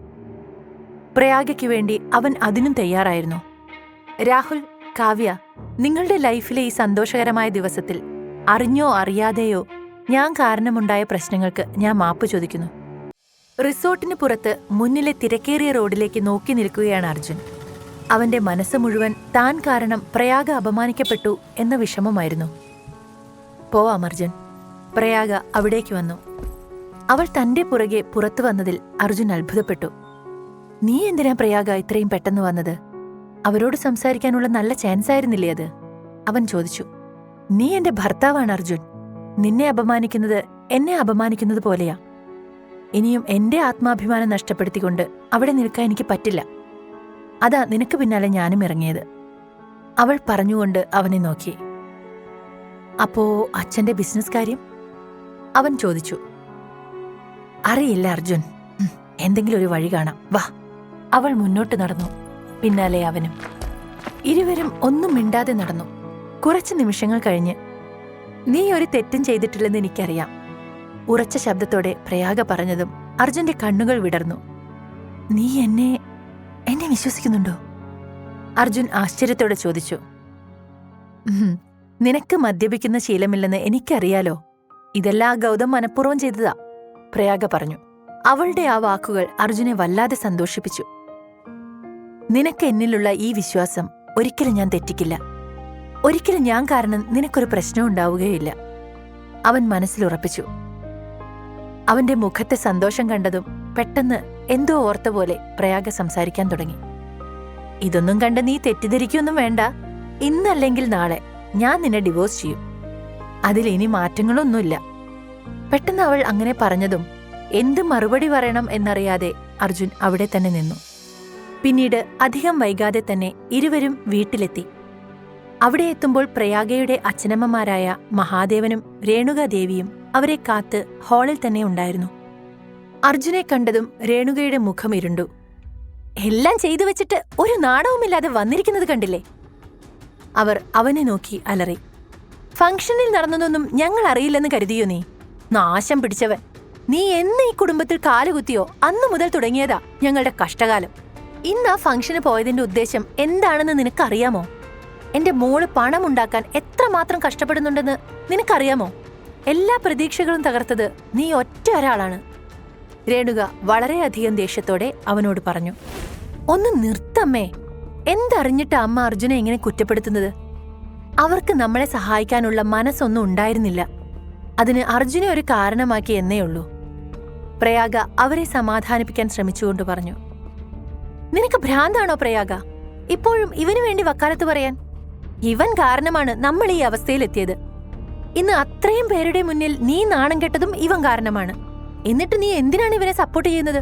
പ്രയാഗയ്ക്ക് വേണ്ടി അവൻ അതിനും തയ്യാറായിരുന്നു. രാഹുൽ, കാവ്യ, നിങ്ങളുടെ ലൈഫിലെ ഈ സന്തോഷകരമായ ദിവസത്തിൽ അറിഞ്ഞോ അറിയാതെയോ ഞാൻ കാരണമുണ്ടായ പ്രശ്നങ്ങൾക്ക് ഞാൻ മാപ്പ് ചോദിക്കുന്നു. റിസോർട്ടിന് പുറത്ത് മുന്നിലെ തിരക്കേറിയ റോഡിലേക്ക് നോക്കി നിൽക്കുകയാണ് അർജുൻ. അവന്റെ മനസ്സ് മുഴുവൻ താൻ കാരണം പ്രയാഗ അപമാനിക്കപ്പെട്ടു എന്ന വിഷമമായിരുന്നു. പോവാം അർജുൻ. പ്രയാഗ അവിടേക്ക് വന്നു. അവൾ തന്റെ പുറകെ പുറത്തു വന്നതിൽ അർജുൻ അത്ഭുതപ്പെട്ടു. നീ എന്തിനാ പ്രയാഗ ഇത്രയും പെട്ടെന്ന് വന്നത്? അവരോട് സംസാരിക്കാനുള്ള നല്ല ചാൻസ് ആയിരുന്നില്ലേ അത്? അവൻ ചോദിച്ചു. നീ എന്റെ ഭർത്താവാണ് അർജുൻ. നിന്നെ അപമാനിക്കുന്നത് എന്നെ അപമാനിക്കുന്നത് പോലെയാ. ഇനിയും എന്റെ ആത്മാഭിമാനം നഷ്ടപ്പെടുത്തിക്കൊണ്ട് അവിടെ നിൽക്കാൻ എനിക്ക് പറ്റില്ല. അതാ നിനക്ക് പിന്നാലെ ഞാനും ഇറങ്ങിയത്, അവൾ പറഞ്ഞുകൊണ്ട് അവനെ നോക്കി. അപ്പോ അച്ഛന്റെ ബിസിനസ് കാര്യം? അവൻ ചോദിച്ചു. അറിയില്ല അർജുൻ, എന്തെങ്കിലും ഒരു വഴി കാണാം, വാ. അവൾ മുന്നോട്ട് നടന്നു, പിന്നാലെ അവനും. ഇരുവരും ഒന്നും മിണ്ടാതെ നടന്നു. കുറച്ച് നിമിഷങ്ങൾ കഴിഞ്ഞ്, നീ ഒരു തെറ്റും ചെയ്തിട്ടില്ലെന്ന് എനിക്കറിയാം, ഉറച്ച ശബ്ദത്തോടെ പ്രയാഗ പറഞ്ഞതും അർജുന്റെ കണ്ണുകൾ വിടർന്നു. നീ എന്നെ വിശ്വസിക്കുന്നുണ്ടോ? അർജുൻ ആശ്ചര്യത്തോടെ ചോദിച്ചു. നിനക്ക് മദ്യപിക്കുന്ന ശീലമില്ലെന്ന് എനിക്കറിയാലോ. ഇതെല്ലാം ഗൗതം മനഃപൂർവ്വം ചെയ്തതാ, പ്രയാഗ പറഞ്ഞു. അവളുടെ ആ വാക്കുകൾ അർജുനെ വല്ലാതെ സന്തോഷിപ്പിച്ചു. നിനക്ക് എന്നിലുള്ള ഈ വിശ്വാസം ഒരിക്കലും ഞാൻ തെറ്റിക്കില്ല. ഒരിക്കലും ഞാൻ കാരണം നിനക്കൊരു പ്രശ്നം ഉണ്ടാവുകയില്ല, അവൻ മനസ്സിലുറപ്പിച്ചു. അവന്റെ മുഖത്തെ സന്തോഷം കണ്ടതും പെട്ടെന്ന് എന്തോ ഓർത്ത പോലെ പ്രയാഗ സംസാരിക്കാൻ തുടങ്ങി. ഇതൊന്നും കണ്ട് നീ തെറ്റിദ്ധരിക്കൊന്നും വേണ്ട. ഇന്നല്ലെങ്കിൽ നാളെ ഞാൻ നിന്നെ ഡിവോഴ്സ് ചെയ്യും. അതിലിനി മാറ്റങ്ങളൊന്നുമില്ല. പെട്ടെന്ന് അവൾ അങ്ങനെ പറഞ്ഞതും എന്ത് മറുപടി പറയണം എന്നറിയാതെ അർജുൻ അവിടെ തന്നെ നിന്നു. പിന്നീട് അധികം വൈകാതെ തന്നെ ഇരുവരും വീട്ടിലെത്തി. അവിടെ എത്തുമ്പോൾ പ്രയാഗയുടെ അച്ഛനമ്മമാരായ മഹാദേവനും രേണുകാദേവിയും അവരെ കാത്ത് ഹാളിൽ തന്നെ ഉണ്ടായിരുന്നു. അർജുനെ കണ്ടതും രേണുകയുടെ മുഖം ഇരുണ്ടു. എല്ലാം ചെയ്തു വെച്ചിട്ട് ഒരു നാണവുമില്ലാതെ വന്നിരിക്കുന്നത് കണ്ടില്ലേ? അവർ അവനെ നോക്കി അലറി. ഫംഗ്ഷനിൽ നടന്നതൊന്നും ഞങ്ങൾ അറിയില്ലെന്ന് കരുതിയോ നീ? നാശം പിടിച്ചവൻ. നീ എന്ന് ഈ കുടുംബത്തിൽ കാലുകുത്തിയോ അന്നു മുതൽ തുടങ്ങിയതാ ഞങ്ങളുടെ കഷ്ടകാലം. ഇന്ന് ആ ഫംഗ്ഷന് പോയതിന്റെ ഉദ്ദേശം എന്താണെന്ന് നിനക്കറിയാമോ? എന്റെ മോള് പണമുണ്ടാക്കാൻ എത്രമാത്രം കഷ്ടപ്പെടുന്നുണ്ടെന്ന് നിനക്കറിയാമോ? എല്ലാ പ്രതീക്ഷകളും തകർത്തത് നീ ഒറ്റ ഒരാളാണ്. രേണുക വളരെയധികം ദേഷ്യത്തോടെ അവനോട് പറഞ്ഞു. ഒന്ന് നിർത്തമ്മേ. എന്തറിഞ്ഞിട്ട് അമ്മ അർജുനെ ഇങ്ങനെ കുറ്റപ്പെടുത്തുന്നത്? അവർക്ക് നമ്മളെ സഹായിക്കാനുള്ള മനസ്സൊന്നും ഉണ്ടായിരുന്നില്ല. അതിന് അർജുനെ ഒരു കാരണമാക്കി എന്നേയുള്ളൂ. പ്രയാഗ അവരെ സമാധാനിപ്പിക്കാൻ ശ്രമിച്ചുകൊണ്ട് പറഞ്ഞു. നിനക്ക് ഭ്രാന്താണോ പ്രയാഗ? ഇപ്പോഴും ഇവനു വേണ്ടി വക്കാലത്ത് പറയാൻ? ഇവൻ കാരണമാണ് നമ്മൾ ഈ അവസ്ഥയിലെത്തിയത്. ഇന്ന് അത്രയും പേരുടെ മുന്നിൽ നീ നാണം കെട്ടതും ഇവൻ കാരണമാണ്. എന്നിട്ട് നീ എന്തിനാണ് ഇവനെ സപ്പോർട്ട് ചെയ്യുന്നത്?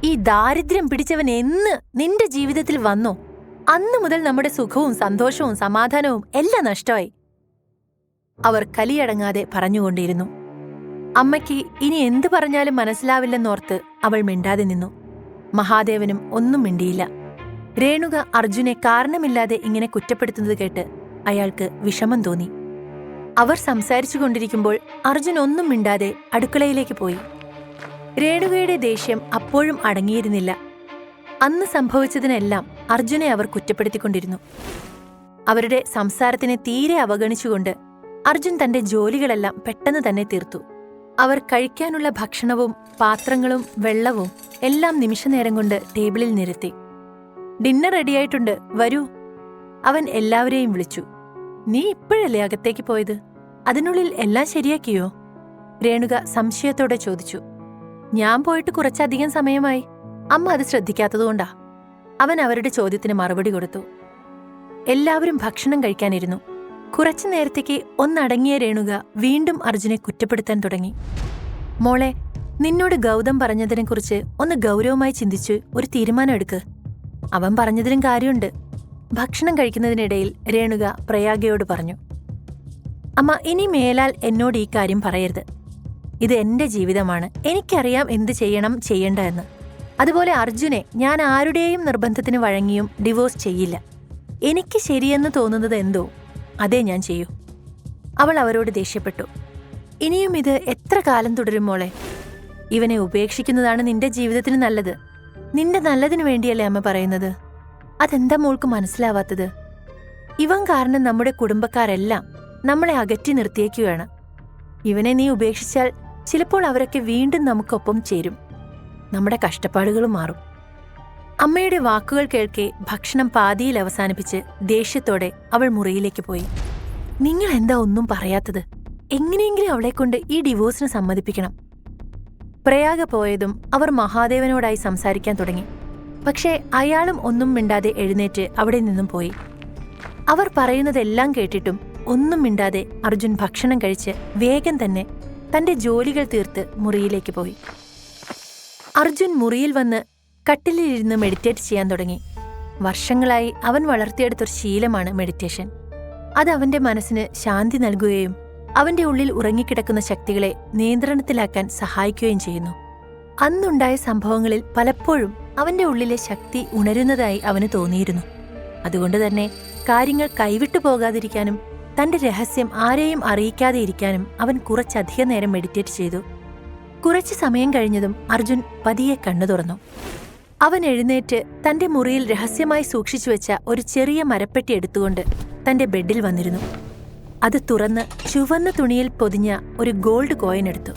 ഈ ദാരിദ്ര്യം പിടിച്ചവൻ എന്ന് നിന്റെ ജീവിതത്തിൽ വന്നോ അന്നു മുതൽ നമ്മുടെ സുഖവും സന്തോഷവും സമാധാനവും എല്ലാം നഷ്ടമായി. അവർ കലിയടങ്ങാതെ പറഞ്ഞുകൊണ്ടിരുന്നു. അമ്മയ്ക്ക് ഇനി എന്തു പറഞ്ഞാലും മനസ്സിലാവില്ലെന്നോർത്ത് അവൾ മിണ്ടാതെ നിന്നു. മഹാദേവനും ഒന്നും മിണ്ടിയില്ല. രേണുക അർജുനെ കാരണമില്ലാതെ ഇങ്ങനെ കുറ്റപ്പെടുത്തുന്നത് കേട്ട് അയാൾക്ക് വിഷമം തോന്നി. അവർ സംസാരിച്ചുകൊണ്ടിരിക്കുമ്പോൾ അർജുൻ ഒന്നും മിണ്ടാതെ അടുക്കളയിലേക്ക് പോയി. രേണുകയുടെ ദേഷ്യം അപ്പോഴും അടങ്ങിയിരുന്നില്ല. അന്ന് സംഭവിച്ചതിനെല്ലാം അർജുനെ അവർ കുറ്റപ്പെടുത്തിക്കൊണ്ടിരുന്നു. അവരുടെ സംസാരത്തിനെ തീരെ അവഗണിച്ചുകൊണ്ട് അർജുൻ തന്റെ ജോലികളെല്ലാം പെട്ടെന്ന് തന്നെ തീർത്തു. അവർ കഴിക്കാനുള്ള ഭക്ഷണവും പാത്രങ്ങളും വെള്ളവും എല്ലാം നിമിഷനേരം കൊണ്ട് ടേബിളിൽ നിരത്തി. ഡിന്നർ റെഡിയായിട്ടുണ്ട്, വരൂ. അവൻ എല്ലാവരെയും വിളിച്ചു. നീ ഇപ്പോഴല്ലേ അകത്തേക്ക് പോയത്? അതിനുള്ളിൽ എല്ലാം ശരിയാക്കിയോ? രേണുക സംശയത്തോടെ ചോദിച്ചു. ഞാൻ പോയിട്ട് കുറച്ചധികം സമയമായി. അമ്മ അത് ശ്രദ്ധിക്കാത്തതുകൊണ്ടാ. അവൻ അവരുടെ ചോദ്യത്തിന് മറുപടി കൊടുത്തു. എല്ലാവരും ഭക്ഷണം കഴിക്കാനിരുന്നു. കുറച്ചു നേരത്തേക്ക് ഒന്നടങ്ങിയ രേണുക വീണ്ടും അർജുനെ കുറ്റപ്പെടുത്താൻ തുടങ്ങി. മോളെ, നിന്നോട് ഗൗതം പറഞ്ഞതിനെക്കുറിച്ച് ഒന്ന് ഗൗരവമായി ചിന്തിച്ച് ഒരു തീരുമാനം എടുക്ക്. അവൻ പറഞ്ഞതിലും കാര്യമുണ്ട്. ഭക്ഷണം കഴിക്കുന്നതിനിടയിൽ രേണുക പ്രയാഗയോട് പറഞ്ഞു. അമ്മ, ഇനി മേലാൽ എന്നോട് ഈ കാര്യം പറയരുത്. ഇത് എന്റെ ജീവിതമാണ്. എനിക്കറിയാം എന്ത് ചെയ്യണം ചെയ്യണ്ട എന്ന്. അതുപോലെ അർജുനെ ഞാൻ ആരുടെയും നിർബന്ധത്തിന് വഴങ്ങിയും ഡിവോഴ്സ് ചെയ്യില്ല. എനിക്ക് ശരിയെന്ന് തോന്നുന്നത് എന്തോ അതേ ഞാൻ ചെയ്യൂ. അവൾ അവരോട് ദേഷ്യപ്പെട്ടു. ഇനിയും ഇത് എത്ര കാലം തുടരും മോളെ? ഇവനെ ഉപേക്ഷിക്കുന്നതാണ് നിന്റെ ജീവിതത്തിന് നല്ലത്. നിന്റെ നല്ലതിനു വേണ്ടിയല്ലേ അമ്മ പറയുന്നത്? അതെന്താ മോൾക്ക് മനസ്സിലാവാത്തത്? ഇവൻ കാരണം നമ്മുടെ കുടുംബക്കാരെല്ലാം നമ്മളെ അകറ്റി നിർത്തിയേക്കുകയാണ്. ഇവനെ നീ ഉപേക്ഷിച്ചാൽ ചിലപ്പോൾ അവരൊക്കെ വീണ്ടും നമുക്കൊപ്പം ചേരും. നമ്മുടെ കഷ്ടപ്പാടുകളും മാറും. അമ്മയുടെ വാക്കുകൾ കേൾക്കെ ഭക്ഷണം പാതിയിൽ അവസാനിപ്പിച്ച് ദേഷ്യത്തോടെ അവൾ മുറിയിലേക്ക് പോയി. നിങ്ങൾ എന്താ ഒന്നും പറയാത്തത്? എങ്ങനെയെങ്കിലും അവളെക്കൊണ്ട് ഈ ഡിവോഴ്സിന് സമ്മതിപ്പിക്കണം. പ്രയാഗ പോയതും അവർ മഹാദേവനോടായി സംസാരിക്കാൻ തുടങ്ങി. പക്ഷേ അയാളും ഒന്നും മിണ്ടാതെ എഴുന്നേറ്റ് അവിടെ നിന്നും പോയി. അവർ പറയുന്നതെല്ലാം കേട്ടിട്ടും ഒന്നും മിണ്ടാതെ അർജുൻ ഭക്ഷണം കഴിച്ച് വേഗം തന്നെ തന്റെ ജോലികൾ തീർത്ത് മുറിയിലേക്ക് പോയി. അർജുൻ മുറിയിൽ വന്ന് കട്ടിലിരുന്ന് മെഡിറ്റേറ്റ് ചെയ്യാൻ തുടങ്ങി. വർഷങ്ങളായി അവൻ വളർത്തിയെടുത്തൊരു ശീലമാണ് മെഡിറ്റേഷൻ. അത് അവന്റെ മനസ്സിന് ശാന്തി നൽകുകയും അവന്റെ ഉള്ളിൽ ഉറങ്ങിക്കിടക്കുന്ന ശക്തികളെ നിയന്ത്രണത്തിലാക്കാൻ സഹായിക്കുകയും ചെയ്യുന്നു. അന്നുണ്ടായ സംഭവങ്ങളിൽ പലപ്പോഴും അവന്റെ ഉള്ളിലെ ശക്തി ഉണരുന്നതായി അവന് തോന്നിയിരുന്നു. അതുകൊണ്ടുതന്നെ കാര്യങ്ങൾ കൈവിട്ടു പോകാതിരിക്കാനും തന്റെ രഹസ്യം ആരെയും അറിയിക്കാതെ ഇരിക്കാനും അവൻ കുറച്ചധിക നേരം മെഡിറ്റേറ്റ് ചെയ്തു. കുറച്ചു സമയം കഴിഞ്ഞതും അർജുൻ പതിയെ കണ്ണു തുറന്നു. അവൻ എഴുന്നേറ്റ് തന്റെ മുറിയിൽ രഹസ്യമായി സൂക്ഷിച്ചുവെച്ച ഒരു ചെറിയ മരപ്പെട്ടി എടുത്തുകൊണ്ട് തന്റെ ബെഡിൽ വന്നിരുന്നു. അത് തുറന്ന് ചുവന്ന തുണിയിൽ പൊതിഞ്ഞ ഒരു ഗോൾഡ് കോയിൻ എടുത്തു.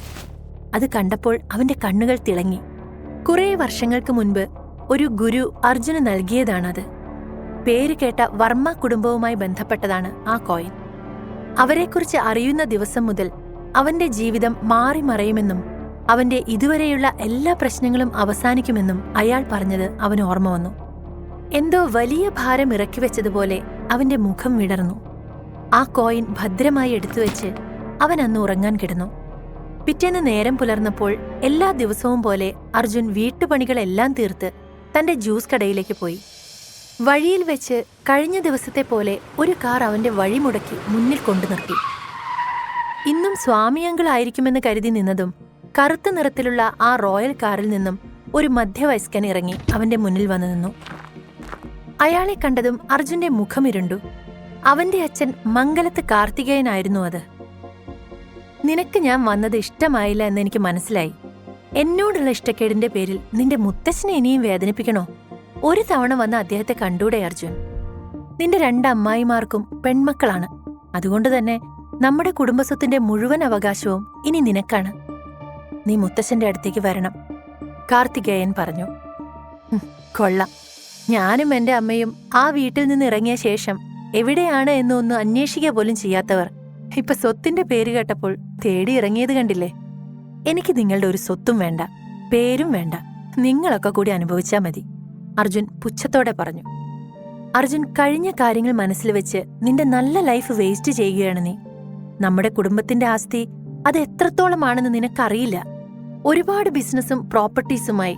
അത് കണ്ടപ്പോൾ അവന്റെ കണ്ണുകൾ തിളങ്ങി. കുറേ വർഷങ്ങൾക്ക് മുൻപ് ഒരു ഗുരു അർജുന് നൽകിയതാണത്. പേര് കേട്ട വർമ്മ കുടുംബവുമായി ബന്ധപ്പെട്ടതാണ് ആ കോയിൻ. അവരെക്കുറിച്ച് അറിയുന്ന ദിവസം മുതൽ അവന്റെ ജീവിതം മാറിമറയുമെന്നും അവന്റെ ഇതുവരെയുള്ള എല്ലാ പ്രശ്നങ്ങളും അവസാനിക്കുമെന്നും അയാൾ പറഞ്ഞത് അവന് ഓർമ്മ വന്നു. എന്തോ വലിയ ഭാരം ഇറക്കിവെച്ചതുപോലെ അവന്റെ മുഖം വിടർന്നു. ആ കോയിൻ ഭദ്രമായി എടുത്തുവെച്ച് അവൻ അന്ന് ഉറങ്ങാൻ കിടന്നു. പിറ്റേന്ന് നേരം പുലർന്നപ്പോൾ എല്ലാ ദിവസവും പോലെ അർജുൻ വീട്ടുപണികളെല്ലാം തീർത്ത് തന്റെ ജ്യൂസ് കടയിലേക്ക് പോയി. വഴിയിൽ വെച്ച് കഴിഞ്ഞ ദിവസത്തെ പോലെ ഒരു കാർ അവന്റെ വഴിമുടക്കി മുന്നിൽ കൊണ്ടു നിർത്തി. ഇന്നും സ്വാമിയങ്കിളായിരിക്കുമെന്ന് കരുതി നിന്നതും കറുത്ത നിറത്തിലുള്ള ആ റോയൽ കാറിൽ നിന്നും ഒരു മധ്യവയസ്കൻ ഇറങ്ങി അവന്റെ മുന്നിൽ വന്നു നിന്നു. അയാളെ കണ്ടതും അർജുന്റെ മുഖമിരുണ്ടു. അവന്റെ അച്ഛൻ മംഗലത്ത് കാർത്തികേയനായിരുന്നു അത്. നിനക്ക് ഞാൻ വന്നത് ഇഷ്ടമായില്ല എന്ന് എനിക്ക് മനസ്സിലായി. എന്നോടുള്ള ഇഷ്ടക്കേടിന്റെ പേരിൽ നിന്റെ മുത്തച്ഛനെ ഇനിയും വേദനിപ്പിക്കണോ? ഒരു തവണ വന്ന് അദ്ദേഹത്തെ കണ്ടൂടെ അർജുൻ? നിന്റെ 2 അമ്മായിമാർക്കും പെൺമക്കളാണ്. അതുകൊണ്ട് തന്നെ നമ്മുടെ കുടുംബസ്വത്തിന്റെ മുഴുവൻ അവകാശവും ഇനി നിനക്കാണ്. നീ മുത്തച്ഛന്റെ അടുത്തേക്ക് വരണം, കാർത്തികേയൻ പറഞ്ഞു. കൊള്ളാം. ഞാനും എന്റെ അമ്മയും ആ വീട്ടിൽ നിന്ന് ഇറങ്ങിയ ശേഷം എവിടെയാണ് എന്നൊന്നും അന്വേഷിക്കുക പോലും ചെയ്യാത്തവർ ഇപ്പൊ സ്വത്തിന്റെ പേര് കേട്ടപ്പോൾ തേടി ഇറങ്ങിയത് കണ്ടില്ലേ? എനിക്ക് നിങ്ങളുടെ ഒരു സ്വത്തും വേണ്ട, പേരും വേണ്ട. നിങ്ങളൊക്കെ കൂടി അനുഭവിച്ചാ മതി, അർജുൻ പുച്ഛത്തോടെ പറഞ്ഞു. അർജുൻ, കഴിഞ്ഞ കാര്യങ്ങൾ മനസ്സിൽ വെച്ച് നിന്റെ നല്ല ലൈഫ് വേസ്റ്റ് ചെയ്യുകയാണ് നീ. നമ്മുടെ കുടുംബത്തിന്റെ ആസ്തി അത് എത്രത്തോളമാണെന്ന് നിനക്കറിയില്ല. ഒരുപാട് ബിസിനസ്സും പ്രോപ്പർട്ടീസുമായി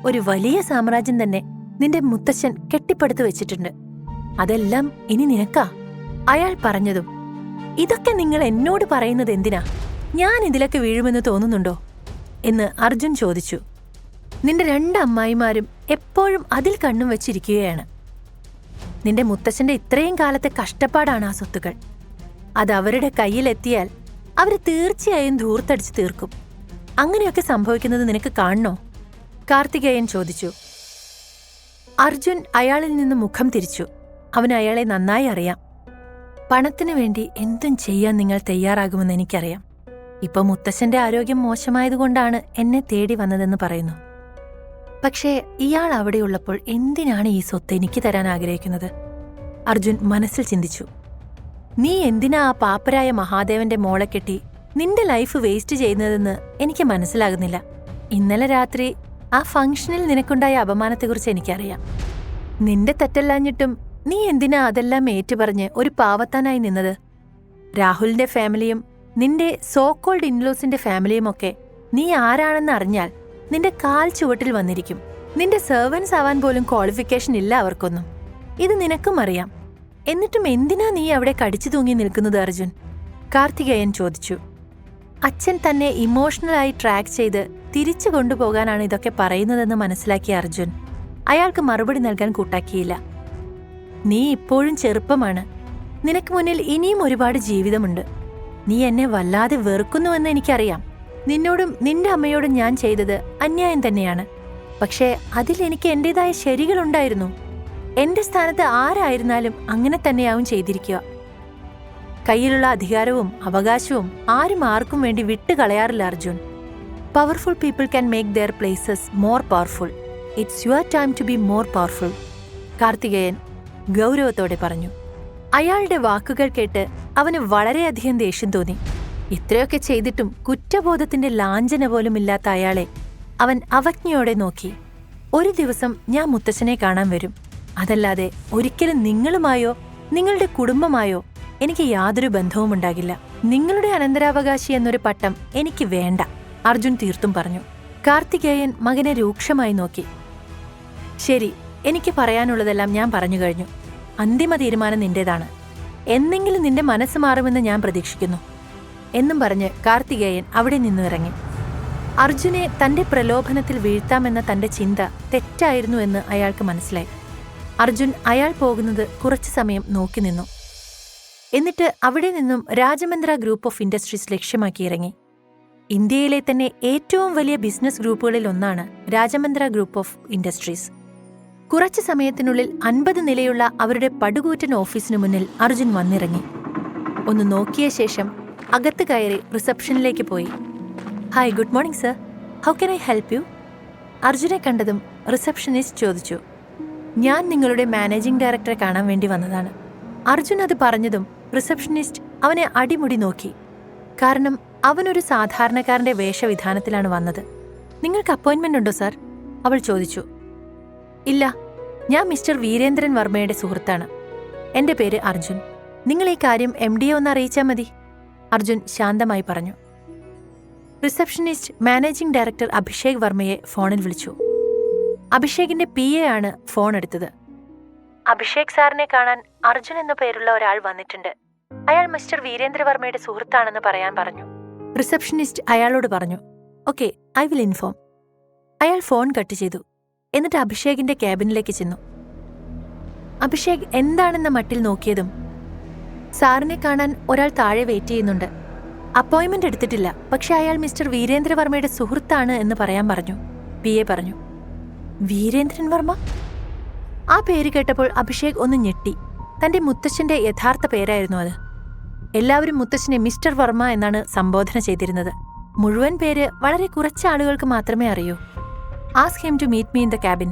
ഒരു വലിയ സാമ്രാജ്യം തന്നെ നിന്റെ മുത്തശ്ശൻ കെട്ടിപ്പടുത്തു വെച്ചിട്ടുണ്ട്. അതെല്ലാം ഇനി നിനക്കാ. അയാൾ പറഞ്ഞതും, ഇതൊക്കെ നിങ്ങൾ എന്നോട് പറയുന്നത് എന്തിനാ? ഞാൻ ഇതിലൊക്കെ വീഴുമെന്ന് തോന്നുന്നുണ്ടോ എന്ന് അർജുൻ ചോദിച്ചു. നിന്റെ 2 അമ്മായിമാരും എപ്പോഴും അതിൽ കണ്ണും വെച്ചിരിക്കുകയാണ്. നിന്റെ മുത്തശ്ശന്റെ ഇത്രയും കാലത്തെ കഷ്ടപ്പാടാണ് ആ സ്വത്തുക്കൾ. അത് അവരുടെ കയ്യിലെത്തിയാൽ അവർ തീർച്ചയായും ധൂർത്തടിച്ച് തീർക്കും. അങ്ങനെയൊക്കെ സംഭവിക്കുന്നത് നിനക്ക് കാണണോ? കാർത്തികേയൻ ചോദിച്ചു. അർജുൻ അയാളിൽ നിന്ന് മുഖം തിരിച്ചു. അവന് അയാളെ നന്നായി അറിയാം. പണത്തിനു വേണ്ടി എന്തും ചെയ്യാൻ നിങ്ങൾ തയ്യാറാകുമെന്ന് എനിക്കറിയാം. ഇപ്പൊ മുത്തശ്ശന്റെ ആരോഗ്യം മോശമായതുകൊണ്ടാണ് എന്നെ തേടി വന്നതെന്ന് പറയുന്നു. പക്ഷേ ഇയാൾ അവിടെയുള്ളപ്പോൾ എന്തിനാണ് ഈ സ്വത്ത് എനിക്ക് തരാൻ ആഗ്രഹിക്കുന്നത്? അർജുൻ മനസ്സിൽ ചിന്തിച്ചു. നീ എന്തിനാ ആ പാപ്പരായ മഹാദേവന്റെ മോളെ കെട്ടി നിന്റെ ലൈഫ് വേസ്റ്റ് ചെയ്യുന്നതെന്ന് എനിക്ക് മനസ്സിലാകുന്നില്ല. ഇന്നലെ രാത്രി ആ ഫംഗ്ഷനിൽ നിനക്കുണ്ടായ അപമാനത്തെക്കുറിച്ച് എനിക്കറിയാം. നിന്റെ തെറ്റല്ലാഞ്ഞിട്ടും നീ എന്തിനാ അതെല്ലാം ഏറ്റുപറഞ്ഞ് ഒരു പാവത്താനായി നിന്നത്? രാഹുലിന്റെ ഫാമിലിയും നിന്റെ സോക്കോൾഡ് ഇൻലോസിന്റെ ഫാമിലിയുമൊക്കെ നീ ആരാണെന്ന് അറിഞ്ഞാൽ നിന്റെ കാൽ ചുവട്ടിൽ വന്നിരിക്കും. നിന്റെ സെർവൻസ് ആവാൻ പോലും ക്വാളിഫിക്കേഷൻ ഇല്ല അവർക്കൊന്നും. ഇത് നിനക്കും അറിയാം. എന്നിട്ടും എന്തിനാ നീ അവിടെ കടിച്ചു തൂങ്ങി നിൽക്കുന്നത് അർജുൻ? കാർത്തികേയൻ ചോദിച്ചു. അച്ഛൻ തന്നെ ഇമോഷണലായി ട്രാക്ക് ചെയ്ത് തിരിച്ചു കൊണ്ടുപോകാനാണ് ഇതൊക്കെ പറയുന്നതെന്ന് മനസ്സിലാക്കിയ അർജുൻ അയാൾക്ക് മറുപടി നൽകാൻ കൂട്ടാക്കിയില്ല. നീ ഇപ്പോഴും ചെറുപ്പമാണ്. നിനക്ക് മുന്നിൽ ഇനിയും ഒരുപാട് ജീവിതമുണ്ട്. നീ എന്നെ വല്ലാതെ വെറുക്കുന്നുവെന്ന് എനിക്കറിയാം. നിന്നോടും നിന്റെ അമ്മയോടും ഞാൻ ചെയ്തത് അന്യായം തന്നെയാണ്. പക്ഷേ അതിൽ എനിക്ക് എന്റേതായ ശരികളുണ്ടായിരുന്നു. എന്റെ സ്ഥാനത്ത് ആരായിരുന്നാലും അങ്ങനെ തന്നെയാവും ചെയ്തിരിക്കുക. കയ്യിലുള്ള അധികാരവും അവകാശവും ആരും ആർക്കും വേണ്ടി വിട്ടുകളയാറില്ല Arjun. Powerful people can make their places more powerful. It's your time to be more powerful. Karthikeyan ഗൗരവത്തോടെ പറഞ്ഞു. അയാളുടെ വാക്കുകൾ കേട്ട് അവന് വളരെയധികം ദേഷ്യം തോന്നി. ഇത്രയൊക്കെ ചെയ്തിട്ടും കുറ്റബോധത്തിന്റെ ലാഞ്ചന പോലും ഇല്ലാത്ത അയാളെ അവൻ അവജ്ഞയോടെ നോക്കി. ഒരു ദിവസം ഞാൻ മുത്തച്ഛനെ കാണാൻ വരും. അതല്ലാതെ ഒരിക്കലും നിങ്ങളുമായോ നിങ്ങളുടെ കുടുംബമായോ എനിക്ക് യാതൊരു ബന്ധവും ഉണ്ടാകില്ല. നിങ്ങളുടെ അനന്തരാവകാശി എന്നൊരു പട്ടം എനിക്ക് വേണ്ട, അർജുൻ തീർത്തും പറഞ്ഞു. കാർത്തികേയൻ മകനെ രൂക്ഷമായി നോക്കി. ശരി, എനിക്ക് പറയാനുള്ളതെല്ലാം ഞാൻ പറഞ്ഞു കഴിഞ്ഞു. അന്തിമ തീരുമാനം നിന്റേതാണ്. എന്നെങ്കിലും നിന്റെ മനസ്സ് മാറുമെന്ന് ഞാൻ പ്രതീക്ഷിക്കുന്നു എന്നും പറഞ്ഞ് കാർത്തികേയൻ അവിടെ നിന്നിറങ്ങി. അർജുനെ തന്റെ പ്രലോഭനത്തിൽ വീഴ്ത്താമെന്ന തന്റെ ചിന്ത തെറ്റായിരുന്നു എന്ന് അയാൾക്ക് മനസ്സിലായി. അർജുൻ അയാൾ പോകുന്നത് കുറച്ചു സമയം നോക്കി നിന്നു. എന്നിട്ട് അവിടെ നിന്നും രാജമന്ദ്ര ഗ്രൂപ്പ് ഓഫ് ഇൻഡസ്ട്രീസ് ലക്ഷ്യമാക്കി ഇറങ്ങി. ഇന്ത്യയിലെ തന്നെ ഏറ്റവും വലിയ ബിസിനസ് ഗ്രൂപ്പുകളിൽ ഒന്നാണ് രാജമന്ദ്ര ഗ്രൂപ്പ് ഓഫ് ഇൻഡസ്ട്രീസ്. കുറച്ചു സമയത്തിനുള്ളിൽ 50 നിലയുള്ള അവരുടെ പടുകൂറ്റൻ ഓഫീസിനു മുന്നിൽ അർജുൻ വന്നിറങ്ങി. ഒന്ന് നോക്കിയ ശേഷം അകത്ത് കയറി റിസപ്ഷനിലേക്ക് പോയി. Hi, good morning sir, how can I help you? അർജുനെ കണ്ടതും റിസപ്ഷനിസ്റ്റ് ചോദിച്ചു. ഞാൻ നിങ്ങളുടെ മാനേജിംഗ് ഡയറക്ടറെ കാണാൻ വേണ്ടി വന്നതാണ്. അർജുൻ അത് പറഞ്ഞതും റിസപ്ഷനിസ്റ്റ് അവനെ അടിമുടി നോക്കി. കാരണം അവനൊരു സാധാരണക്കാരന്റെ വേഷവിധാനത്തിലാണ് വന്നത്. നിങ്ങൾക്ക് അപ്പോയിന്റ്മെന്റ് ഉണ്ടോ സാർ? അവൾ ചോദിച്ചു. ഇല്ല, ഞാൻ മിസ്റ്റർ വീരേന്ദ്രൻ വർമ്മയുടെ സുഹൃത്താണ്. എന്റെ പേര് അർജുൻ. നിങ്ങൾ ഈ കാര്യം MD ഒന്ന് അറിയിച്ചാൽ മതി, അർജുൻ ശാന്തമായി പറഞ്ഞു. റിസപ്ഷനിസ്റ്റ് മാനേജിംഗ് ഡയറക്ടർ അഭിഷേക് വർമ്മയെ ഫോണിൽ വിളിച്ചു. അഭിഷേകിന്റെ PA ആണ് ഫോൺ എടുത്തത്. അഭിഷേക് സാറിനെ കാണാൻ അർജുൻ എന്ന പേരുള്ള ഒരാൾ വന്നിട്ടുണ്ട്. അയാൾ മിസ്റ്റർ വീരേന്ദ്രവർമ്മയുടെ സുഹൃത്താണെന്ന് പറയാൻ പറഞ്ഞു. റിസപ്ഷനിസ്റ്റ് അയാളോട് പറഞ്ഞു. Okay, I will inform. അയാൾ ഫോൺ കട്ട് ചെയ്തു. എന്നിട്ട് അഭിഷേകിന്റെ ക്യാബിനിലേക്ക് ചെന്നു. അഭിഷേക് എന്താണെന്ന മട്ടിൽ നോക്കിയതും, സാറിനെ കാണാൻ ഒരാൾ താഴെ വെയിറ്റ് ചെയ്യുന്നുണ്ട്. അപ്പോയിന്റ്മെന്റ് എടുത്തിട്ടില്ല, പക്ഷെ അയാൾ മിസ്റ്റർ വീരേന്ദ്രവർമ്മയുടെ സുഹൃത്താണ് എന്ന് പറയാൻ പറഞ്ഞു. PA പറഞ്ഞു. വീരേന്ദ്രൻ വർമ്മ? ആ പേര് കേട്ടപ്പോൾ അഭിഷേക് ഒന്ന് ഞെട്ടി. തന്റെ മുത്തശ്ശന്റെ യഥാർത്ഥ പേരായിരുന്നു അത്. എല്ലാവരും മുത്തശ്ശനെ മിസ്റ്റർ വർമ്മ എന്നാണ് സംബോധന ചെയ്തിരുന്നത്. മുഴുവൻ പേര് വളരെ കുറച്ച് ആളുകൾക്ക് മാത്രമേ അറിയൂ. Ask him to meet me in the cabin,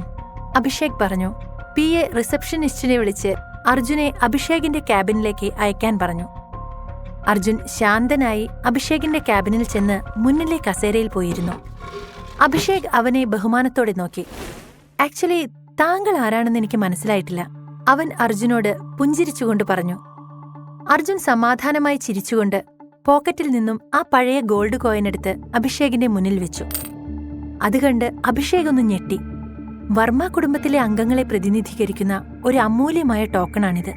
Abhishek പറഞ്ഞു. PA റിസപ്ഷനിസ്റ്റിനെ വിളിച്ച് അർജുനെ അഭിഷേകിന്റെ ക്യാബിനിലേക്ക് അയക്കാൻ പറഞ്ഞു. അർജുൻ ശാന്തനായി അഭിഷേകിന്റെ ക്യാബിനിൽ ചെന്ന് മുന്നിലെ കസേരയിൽ പോയിരുന്നു. അഭിഷേക് അവനെ ബഹുമാനത്തോടെ നോക്കി. ആക്ച്വലി താങ്കൾ ആരാണെന്ന് എനിക്ക് മനസ്സിലായിട്ടില്ല, അവൻ അർജുനോട് പുഞ്ചിരിച്ചുകൊണ്ട് പറഞ്ഞു. അർജുൻ സമാധാനമായി ചിരിച്ചുകൊണ്ട്, പോക്കറ്റിൽ നിന്നും ആ പഴയ ഗോൾഡ് കോയിൻ എടുത്ത് അഭിഷേകിന്റെ മുന്നിൽ വെച്ചു. അത് കണ്ട് അഭിഷേക് ഒന്ന് ഞെട്ടി. വർമ്മ കുടുംബത്തിലെ അംഗങ്ങളെ പ്രതിനിധീകരിക്കുന്ന ഒരു അമൂല്യമായ ടോക്കണാണിത്.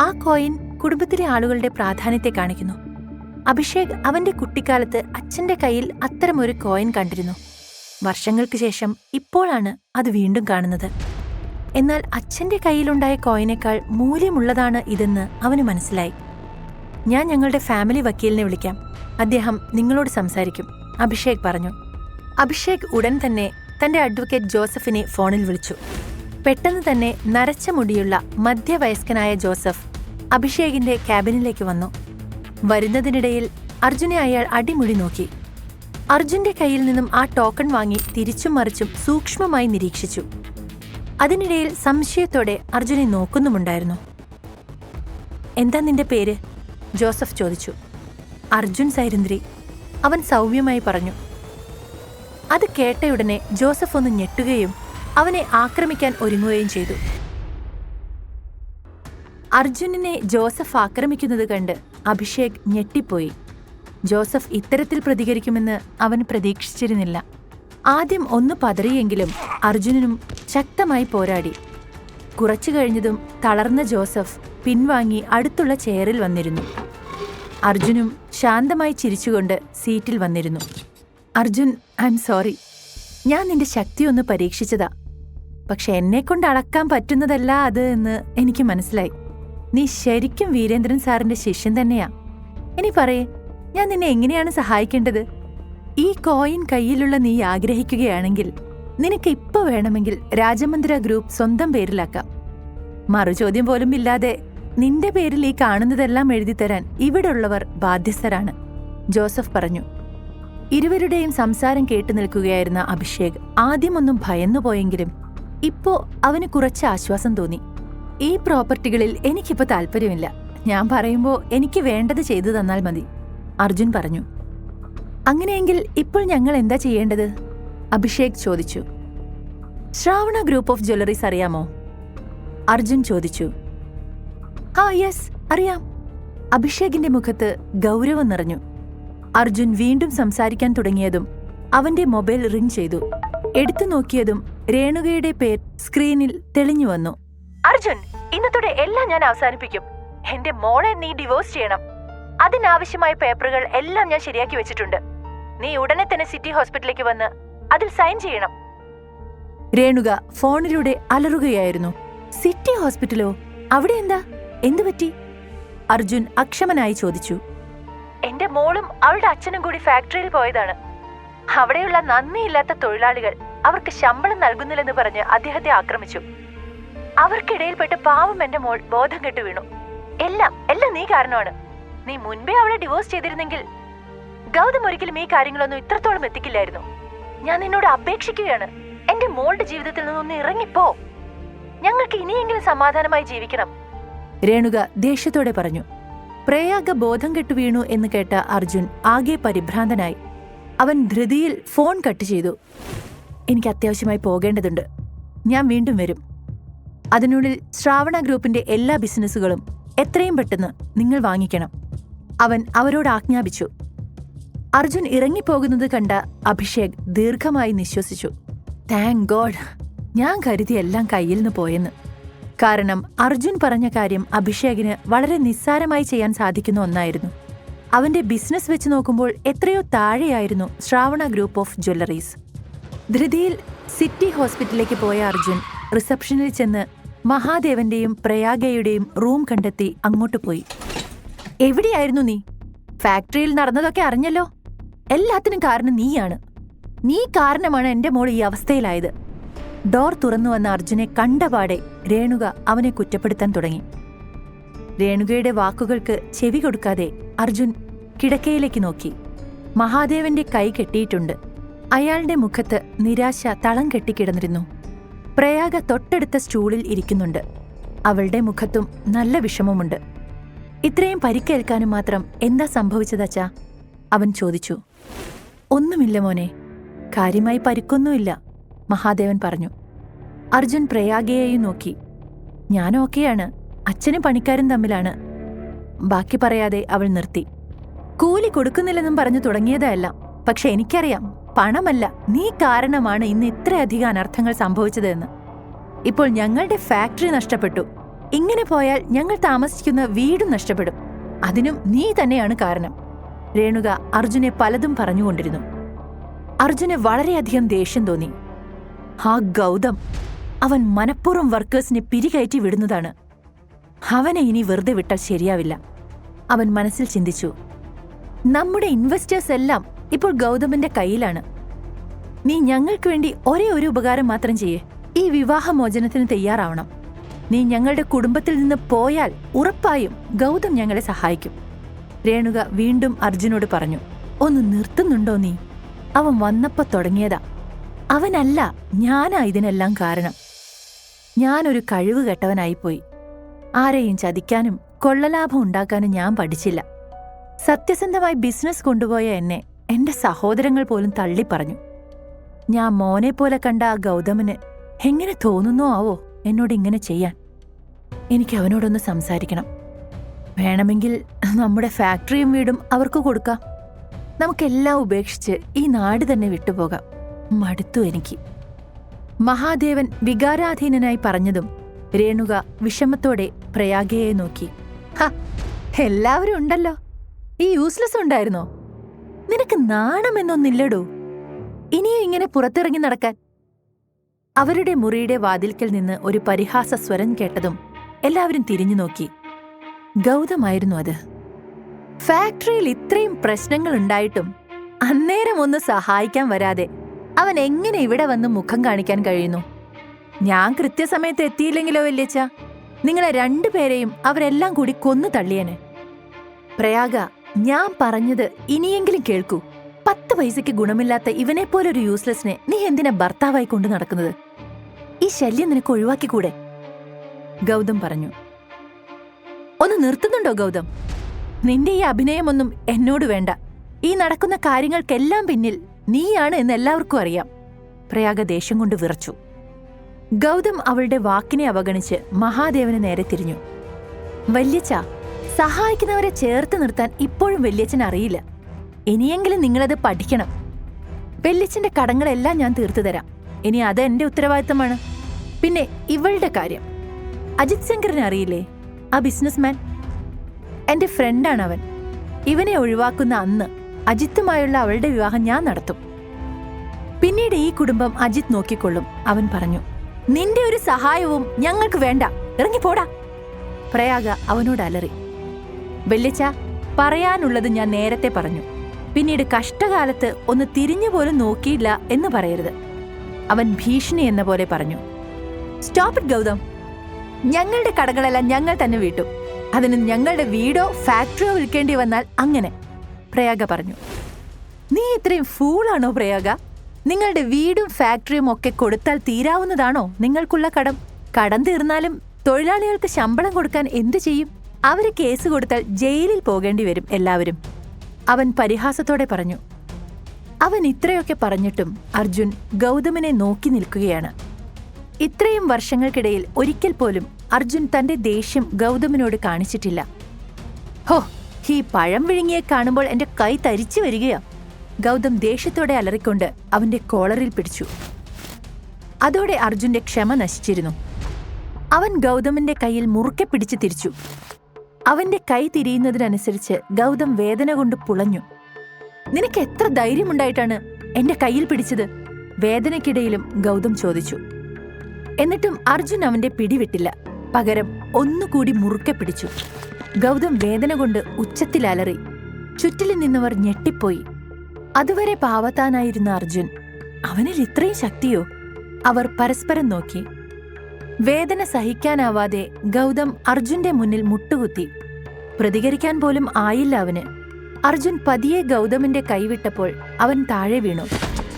ആ കോയിൻ കുടുംബത്തിലെ ആളുകളുടെ പ്രാധാന്യത്തെ കാണിക്കുന്നു. അഭിഷേക് അവന്റെ കുട്ടിക്കാലത്ത് അച്ഛന്റെ കയ്യിൽ അത്തരമൊരു കോയിൻ കണ്ടിരുന്നു. വർഷങ്ങൾക്ക് ശേഷം ഇപ്പോഴാണ് അത് വീണ്ടും കാണുന്നത്. എന്നാൽ അച്ഛന്റെ കയ്യിലുണ്ടായ കോയിനേക്കാൾ മൂല്യമുള്ളതാണ് ഇതെന്ന് അവന് മനസ്സിലായി. ഞാൻ ഞങ്ങളുടെ ഫാമിലി വക്കീലിനെ വിളിക്കാം, അദ്ദേഹം നിങ്ങളോട് സംസാരിക്കും, അഭിഷേക് പറഞ്ഞു. അഭിഷേക് ഉടൻ തന്നെ തന്റെ അഡ്വക്കേറ്റ് ജോസഫിനെ ഫോണിൽ വിളിച്ചു. പെട്ടെന്ന് തന്നെ നരച്ച മുടിയുള്ള മധ്യവയസ്കനായ ജോസഫ് അഭിഷേകിന്റെ ക്യാബിനിലേക്ക് വന്നു. വരുന്നതിനിടയിൽ അർജുനെ അയാൾ അടിമുടി നോക്കി. അർജുന്റെ കയ്യിൽ നിന്നും ആ ടോക്കൺ വാങ്ങി തിരിച്ചും മറിച്ചും സൂക്ഷ്മമായി നിരീക്ഷിച്ചു. അതിനിടയിൽ സംശയത്തോടെ അർജുനെ നോക്കുന്നുമുണ്ടായിരുന്നു. എന്താ നിന്റെ പേര്? ജോസഫ് ചോദിച്ചു. അർജുൻ സൈരന്ദ്രി, അവൻ സൗമ്യമായി പറഞ്ഞു. അത് കേട്ടയുടനെ ജോസഫ് ഒന്ന് ഞെട്ടുകയും അവനെ ആക്രമിക്കാൻ ഒരുങ്ങുകയും ചെയ്തു. അർജുനനെ ജോസഫ് ആക്രമിക്കുന്നത് കണ്ട് അഭിഷേക് ഞെട്ടിപ്പോയി. ജോസഫ് ഇത്തരത്തിൽ പ്രതികരിക്കുമെന്ന് അവൻ പ്രതീക്ഷിച്ചിരുന്നില്ല. ആദ്യം ഒന്ന് പതറിയെങ്കിലും അർജുനനും ശക്തമായി പോരാടി. കുറച്ചു കഴിഞ്ഞതും തളർന്ന ജോസഫ് പിൻവാങ്ങി അടുത്തുള്ള ചെയറിൽ വന്നിരുന്നു. അർജുനും ശാന്തമായി ചിരിച്ചുകൊണ്ട് സീറ്റിൽ വന്നിരുന്നു. Arjun, I am sorry. ഞാൻ നിന്റെ ശക്തി ഒന്ന് പരീക്ഷിച്ചതാ. പക്ഷെ എന്നെക്കൊണ്ട് അളക്കാൻ പറ്റുന്നതല്ല അത് എന്ന് എനിക്ക് മനസ്സിലായി. നീ ശരിക്കും വീരേന്ദ്രൻ സാറിന്റെ ശിഷ്യൻ തന്നെയാ. ഇനി പറയേ, ഞാൻ നിന്നെ എങ്ങനെയാണ് സഹായിക്കേണ്ടത്? ഈ കോയിൻ കയ്യിലുള്ള നീ ആഗ്രഹിക്കുകയാണെങ്കിൽ നിനക്ക് ഇപ്പൊ വേണമെങ്കിൽ രാജമന്ദിര ഗ്രൂപ്പ് സ്വന്തം പേരിലാക്കാം. മറുചോദ്യം പോലും ഇല്ലാതെ നിന്റെ പേരിൽ ഈ കാണുന്നതെല്ലാം എഴുതിത്തരാൻ ഇവിടെയുള്ളവർ ബാധ്യസ്ഥരാണ്, ജോസഫ് പറഞ്ഞു. ഇരുവരുടെയും സംസാരം കേട്ടു നിൽക്കുകയായിരുന്ന അഭിഷേക് ആദ്യമൊന്നും ഭയന്നുപോയെങ്കിലും ഇപ്പോ അവന് കുറച്ച് ആശ്വാസം തോന്നി. ഈ പ്രോപ്പർട്ടികളിൽ എനിക്കിപ്പോ താല്പര്യമില്ല. ഞാൻ പറയുമ്പോ എനിക്ക് വേണ്ടത് ചെയ്തു തന്നാൽ മതി, അർജുൻ പറഞ്ഞു. അങ്ങനെയെങ്കിൽ ഇപ്പോൾ ഞങ്ങൾ എന്താ ചെയ്യേണ്ടത്? അഭിഷേക് ചോദിച്ചു. ശ്രാവണ ഗ്രൂപ്പ് ഓഫ് ജ്വല്ലറീസ് അറിയാമോ? അർജുൻ ചോദിച്ചു. ആ യെസ്, അറിയാം. അഭിഷേകിന്റെ മുഖത്ത് ഗൗരവം നിറഞ്ഞു. അർജുൻ വീണ്ടും സംസാരിക്കാൻ തുടങ്ങിയതും അവന്റെ മൊബൈൽ റിംഗ് ചെയ്തു. എടുത്തു നോക്കിയതും രേണുകയുടെ പേർ സ്ക്രീനിൽ തെളിഞ്ഞു വന്നു. അർജുൻ, ഇന്നത്തോടെ എല്ലാം ഞാൻ അവസാനിപ്പിക്കും. എന്റെ മോളെ നീ ഡിവോഴ്സ് ചെയ്യണം. അതിനാവശ്യമായ പേപ്പറുകൾ എല്ലാം ഞാൻ ശരിയാക്കി വെച്ചിട്ടുണ്ട്. നീ ഉടനെ തന്നെ സിറ്റി ഹോസ്പിറ്റലിലേക്ക് വന്ന് അതിൽ സൈൻ ചെയ്യണം. രേണുക ഫോണിലൂടെ അലറുകയായിരുന്നു. സിറ്റി ഹോസ്പിറ്റലോ? അവിടെ എന്താ? എന്തുപറ്റി? അർജുൻ അക്ഷമനായി ചോദിച്ചു. എന്റെ മോളും അവളുടെ അച്ഛനും കൂടി ഫാക്ടറിയിൽ പോയതാണ്. അവിടെയുള്ള നന്ദിയില്ലാത്ത തൊഴിലാളികൾ അവർക്ക് ശമ്പളം നൽകുന്നില്ലെന്ന് പറഞ്ഞ് അദ്ദേഹത്തെ ആക്രമിച്ചു. അവർക്കിടയിൽപ്പെട്ട് പാവം എന്റെ മോൾ ബോധം കെട്ടു വീണു. എല്ലാം നീ കാരണമാണ്. നീ മുൻപേ അവളെ ഡിവോഴ്സ് ചെയ്തിരുന്നെങ്കിൽ ഗൗതം ഒരിക്കലും ഈ കാര്യങ്ങളൊന്നും ഇത്രത്തോളം എത്തിക്കില്ലായിരുന്നു. ഞാൻ നിന്നോട് അപേക്ഷിക്കുകയാണ്, എന്റെ മോളുടെ ജീവിതത്തിൽ നിന്നൊന്ന് ഇറങ്ങിപ്പോ. ഞങ്ങൾക്ക് ഇനിയെങ്കിലും സമാധാനമായി ജീവിക്കണം, രേണുക ദേഷ്യത്തോടെ പറഞ്ഞു. പ്രയാഗ ബോധം കെട്ടു വീണു എന്ന് കേട്ട അർജുൻ ആകെ പരിഭ്രാന്തനായി. അവൻ ധൃതിയിൽ ഫോൺ കട്ട് ചെയ്തു. എനിക്ക് അത്യാവശ്യമായി പോകേണ്ടതുണ്ട്. ഞാൻ വീണ്ടും വരും. അതിനുള്ളിൽ ശ്രാവണ ഗ്രൂപ്പിന്റെ എല്ലാ ബിസിനസ്സുകളും എത്രയും പെട്ടെന്ന് നിങ്ങൾ വാങ്ങിക്കണം, അവൻ അവരോട് ആജ്ഞാപിച്ചു. അർജുൻ ഇറങ്ങിപ്പോകുന്നത് കണ്ട അഭിഷേക് ദീർഘമായി നിശ്വസിച്ചു. താങ്ക് ഗോഡ്, ഞാൻ കരുതി എല്ലാം കയ്യിൽ നിന്ന് പോയെന്ന്. കാരണം അർജുൻ പറഞ്ഞ കാര്യം അഭിഷേകിന് വളരെ നിസ്സാരമായി ചെയ്യാൻ സാധിക്കുന്ന ഒന്നായിരുന്നു. അവന്റെ ബിസിനസ് വെച്ച് നോക്കുമ്പോൾ എത്രയോ താഴെയായിരുന്നു ശ്രാവണ ഗ്രൂപ്പ് ഓഫ് ജ്വല്ലറീസ്. ധൃതിയിൽ സിറ്റി ഹോസ്പിറ്റലിലേക്ക് പോയ അർജുൻ റിസപ്ഷനിൽ ചെന്ന് മഹാദേവന്റെയും പ്രയാഗയുടെയും റൂം കണ്ടെത്തി അങ്ങോട്ട് പോയി. എവിടെയായിരുന്നു നീ? ഫാക്ടറിയിൽ നടന്നതൊക്കെ അറിഞ്ഞല്ലോ. എല്ലാത്തിനും കാരണം നീയാണ്. നീ കാരണമാണ് എന്റെ മോൾ ഈ അവസ്ഥയിലായത്. ഡോർ തുറന്നു വന്ന അർജുനെ കണ്ടപാടെ രേണുക അവനെ കുറ്റപ്പെടുത്താൻ തുടങ്ങി. രേണുകയുടെ വാക്കുകൾക്ക് ചെവി കൊടുക്കാതെ അർജുൻ കിടക്കയിലേക്ക് നോക്കി. മഹാദേവന്റെ കൈ കെട്ടിയിട്ടുണ്ട്. അയാളുടെ മുഖത്ത് നിരാശ തളം കെട്ടിക്കിടന്നിരുന്നു. പ്രയാഗ തൊട്ടടുത്ത സ്റ്റൂളിൽ ഇരിക്കുന്നുണ്ട്. അവളുടെ മുഖത്തും നല്ല വിഷമമുണ്ട്. ഇത്രയും പരിക്കേൽക്കാനും മാത്രം എന്താ സംഭവിച്ചതച്ചാ? അവൻ ചോദിച്ചു. ഒന്നുമില്ല മോനെ, കാര്യമായി പരിക്കൊന്നുമില്ല, മഹാദേവൻ പറഞ്ഞു. അർജുൻ പ്രയാഗയെയും നോക്കി. ഞാൻ ഓക്കെയാണ്, അച്ഛനും പണിക്കാരും തമ്മിലാണ്. ബാക്കി പറയാതെ അവൾ നിർത്തി. കൂലി കൊടുക്കുന്നില്ലെന്നും പറഞ്ഞു തുടങ്ങിയതല്ല. പക്ഷെ എനിക്കറിയാം, പണമല്ല, നീ കാരണമാണ് ഇന്ന് ഇത്രയധികം അനർത്ഥങ്ങൾ സംഭവിച്ചതെന്ന്. ഇപ്പോൾ ഞങ്ങളുടെ ഫാക്ടറി നഷ്ടപ്പെട്ടു. ഇങ്ങനെ പോയാൽ ഞങ്ങൾ താമസിക്കുന്ന വീടും നഷ്ടപ്പെടും. അതിനും നീ തന്നെയാണ് കാരണം. രേണുക അർജുനെ പലതും പറഞ്ഞുകൊണ്ടിരുന്നു. അർജുന് വളരെയധികം ദേഷ്യം തോന്നി. ആ ഗൗതം, അവൻ മനഃപൂർവ്വം വർക്കേഴ്സിനെ പിരികയറ്റി വിടുന്നതാണ്. അവനെ ഇനി വെറുതെ വിട്ടാൽ ശരിയാവില്ല. അവൻ മനസ്സിൽ ചിന്തിച്ചു. നമ്മുടെ ഇൻവെസ്റ്റേഴ്സ് എല്ലാം ഇപ്പോൾ ഗൗതമിന്റെ കയ്യിലാണ്. നീ ഞങ്ങൾക്ക് വേണ്ടി ഒരേ ഒരു ഉപകാരം മാത്രം ചെയ്യേ. ഈ വിവാഹമോചനത്തിന് തയ്യാറാവണം. നീ ഞങ്ങളുടെ കുടുംബത്തിൽ നിന്ന് പോയാൽ ഉറപ്പായും ഗൗതം ഞങ്ങളെ സഹായിക്കും. രേണുക വീണ്ടും അർജുനോട് പറഞ്ഞു. ഒന്ന് നിർത്തുന്നുണ്ടോ നീ? അവൻ വന്നപ്പോ തുടങ്ങിയതാ. അവനല്ല, ഞാനാ ഇതിനെല്ലാം കാരണം. ഞാനൊരു കഴിവ് കെട്ടവനായിപ്പോയി. ആരെയും ചതിക്കാനും കൊള്ളലാഭം ഉണ്ടാക്കാനും ഞാൻ പഠിച്ചില്ല. സത്യസന്ധമായി ബിസിനസ് കൊണ്ടുപോയ എന്നെ എന്റെ സഹോദരങ്ങൾ പോലും തള്ളിപ്പറഞ്ഞു. ഞാൻ മോനെ പോലെ കണ്ട ആ ഗൗതമിന് എങ്ങനെ തോന്നുന്നോ ആവോ എന്നോട് ഇങ്ങനെ ചെയ്യാൻ? എനിക്ക് അവനോടൊന്ന് സംസാരിക്കണം. വേണമെങ്കിൽ നമ്മുടെ ഫാക്ടറിയും വീടും അവർക്ക് കൊടുക്കാം. നമുക്കെല്ലാം ഉപേക്ഷിച്ച് ഈ നാട് തന്നെ വിട്ടുപോകാം. മടുത്തു എനിക്ക്. മഹാദേവൻ വികാരാധീനനായി പറഞ്ഞതും രേണുക വിഷമത്തോടെ പ്രയാഗയെ നോക്കി. ഹ, എല്ലാവരും ഉണ്ടല്ലോ. ഈ യൂസ്ലെസ് ഉണ്ടായിരുന്നോ? നിനക്ക് നാണമെന്നൊന്നില്ലടോ. ഇനിയും ഇങ്ങനെ പുറത്തിറങ്ങി നടക്കാൻ. അവരുടെ മുറിയുടെ വാതിൽക്കൽ നിന്ന് ഒരു പരിഹാസ സ്വരം കേട്ടതും എല്ലാവരും തിരിഞ്ഞു നോക്കി. ഗൗതമായിരുന്നു അത്. ഫാക്ടറിയിൽ ഇത്രയും പ്രശ്നങ്ങൾ ഉണ്ടായിട്ടും അന്നേരം ഒന്ന് സഹായിക്കാൻ വരാതെ അവൻ എങ്ങനെ ഇവിടെ വന്ന് മുഖം കാണിക്കാൻ കഴിയുന്നു? ഞാൻ കൃത്യസമയത്ത് എത്തിയില്ലെങ്കിലോ വല്യച്ഛ, നിങ്ങളെ രണ്ടുപേരെയും അവരെല്ലാം കൂടി കൊന്നു തള്ളിയനെ. പ്രയാഗ, ഞാൻ പറഞ്ഞത് ഇനിയെങ്കിലും കേൾക്കൂ. 10 പൈസയ്ക്ക് ഗുണമില്ലാത്ത ഇവനെപ്പോലൊരു യൂസ്ലെസ്സിനെ നീ എന്തിനാ ഭർത്താവായി കൊണ്ടു നടക്കുന്നത്? ഈ ശല്യം നിനക്ക് ഒഴിവാക്കിക്കൂടെ? ഗൗതം പറഞ്ഞു. ഒന്ന് നിർത്തുന്നുണ്ടോ ഗൗതം? നിന്റെ ഈ അഭിനയമൊന്നും എന്നോട് വേണ്ട. ഈ നടക്കുന്ന കാര്യങ്ങൾക്കെല്ലാം പിന്നിൽ നീയാണ് എന്ന് എല്ലാവർക്കും അറിയാം. പ്രയാഗ ദേഷ്യം കൊണ്ട് വിറച്ചു. ഗൗതം അവളുടെ വാക്കിനെ അവഗണിച്ച് മഹാദേവന് നേരെ തിരിഞ്ഞു. വല്യച്ഛ, സഹായിക്കുന്നവരെ ചേർത്ത് നിർത്താൻ ഇപ്പോഴും വല്യച്ഛൻ അറിയില്ല. ഇനിയെങ്കിലും നിങ്ങളത് പഠിക്കണം. വല്യച്ഛന്റെ കടങ്ങളെല്ലാം ഞാൻ തീർത്തു തരാം. ഇനി അത് എന്റെ ഉത്തരവാദിത്തമാണ്. പിന്നെ ഇവളുടെ കാര്യം, അജിത് ശങ്കറിനെ അറിയില്ലേ? ആ ബിസിനസ്മാൻ എന്റെ ഫ്രണ്ടാണ് അവൻ. ഇവനെ ഒഴിവാക്കുന്ന അന്ന് അജിത്തുമായുള്ള അവളുടെ വിവാഹം ഞാൻ നടത്തും. പിന്നീട് ഈ കുടുംബം അജിത് നോക്കിക്കൊള്ളും. അവൻ പറഞ്ഞു. നിന്റെ ഒരു സഹായവും ഞങ്ങൾക്ക് വേണ്ട, ഇറങ്ങിപ്പോടാ. പ്രയാഗ അവനോട് അലറി. വല്യച്ഛ, പറയാനുള്ളത് ഞാൻ നേരത്തെ പറഞ്ഞു. പിന്നീട് കഷ്ടകാലത്ത് ഒന്ന് തിരിഞ്ഞുപോലും നോക്കിയില്ല എന്ന് പറയരുത്. അവൻ ഭീഷണി എന്ന പോലെ പറഞ്ഞു. Stop it Gautam. ഞങ്ങളുടെ കടകളെല്ലാം ഞങ്ങൾ തന്നെ വീട്ടും. അതിന് ഞങ്ങളുടെ വീടോ ഫാക്ടറിയോ വിൽക്കേണ്ടി വന്നാൽ അങ്ങനെ, പ്രയാഗ പറഞ്ഞു. നീ ഇത്രയും ഫൂളാണോ പ്രയാഗ? നിങ്ങളുടെ വീടും ഫാക്ടറിയും ഒക്കെ കൊടുത്താൽ തീരാവുന്നതാണോ നിങ്ങൾക്കുള്ള കടം? കടം തീർന്നാലും തൊഴിലാളികൾക്ക് ശമ്പളം കൊടുക്കാൻ എന്തു ചെയ്യും? അവര് കേസ് കൊടുത്താൽ ജയിലിൽ പോകേണ്ടി വരും എല്ലാവരും. അവൻ പരിഹാസത്തോടെ പറഞ്ഞു. അവൻ ഇത്രയൊക്കെ പറഞ്ഞിട്ടും അർജുൻ ഗൗതമിനെ നോക്കി നിൽക്കുകയാണ്. ഇത്രയും വർഷങ്ങൾക്കിടയിൽ ഒരിക്കൽ പോലും അർജുൻ തന്റെ ദേഷ്യം ഗൗതമിനോട് കാണിച്ചിട്ടില്ല. ഹോ, ഈ പഴം വിഴുങ്ങിയെ കാണുമ്പോൾ എന്റെ കൈ തരിച്ചു വരികയാ. ഗൗതം ദേഷ്യത്തോടെ അലറിക്കൊണ്ട് അവന്റെ കോളറിൽ പിടിച്ചു. അതോടെ അർജുന്റെ ക്ഷമ നശിച്ചിരുന്നു. അവൻ ഗൗതമിന്റെ കയ്യിൽ മുറുക്കെ പിടിച്ച് തിരിച്ചു. അവന്റെ കൈ തിരിയുന്നതിനനുസരിച്ച് ഗൗതം വേദന കൊണ്ട് പുളഞ്ഞു. നിനക്ക് എത്ര ധൈര്യമുണ്ടായിട്ടാണ് എന്റെ കയ്യിൽ പിടിച്ചത്? വേദനയ്ക്കിടയിലും ഗൗതം ചോദിച്ചു. എന്നിട്ടും അർജുൻ അവന്റെ പിടിവിട്ടില്ല. പകരം ഒന്നുകൂടി മുറുക്കെ പിടിച്ചു. ഗൗതം വേദന കൊണ്ട് ഉച്ചത്തിൽ അലറി. ചുറ്റിലും നിന്നവർ ഞെട്ടിപ്പോയി. അതുവരെ പാവത്താനായിരുന്ന അർജുൻ, അവനിൽ ഇത്രയും ശക്തിയോ? അവർ പരസ്പരം നോക്കി. വേദന സഹിക്കാനാവാതെ ഗൗതം അർജുന്റെ മുന്നിൽ മുട്ടുകുത്തി. പ്രതികരിക്കാൻ പോലും ആയില്ല അവന്. അർജുൻ പതിയെ ഗൗതമിന്റെ കൈവിട്ടപ്പോൾ അവൻ താഴെ വീണു.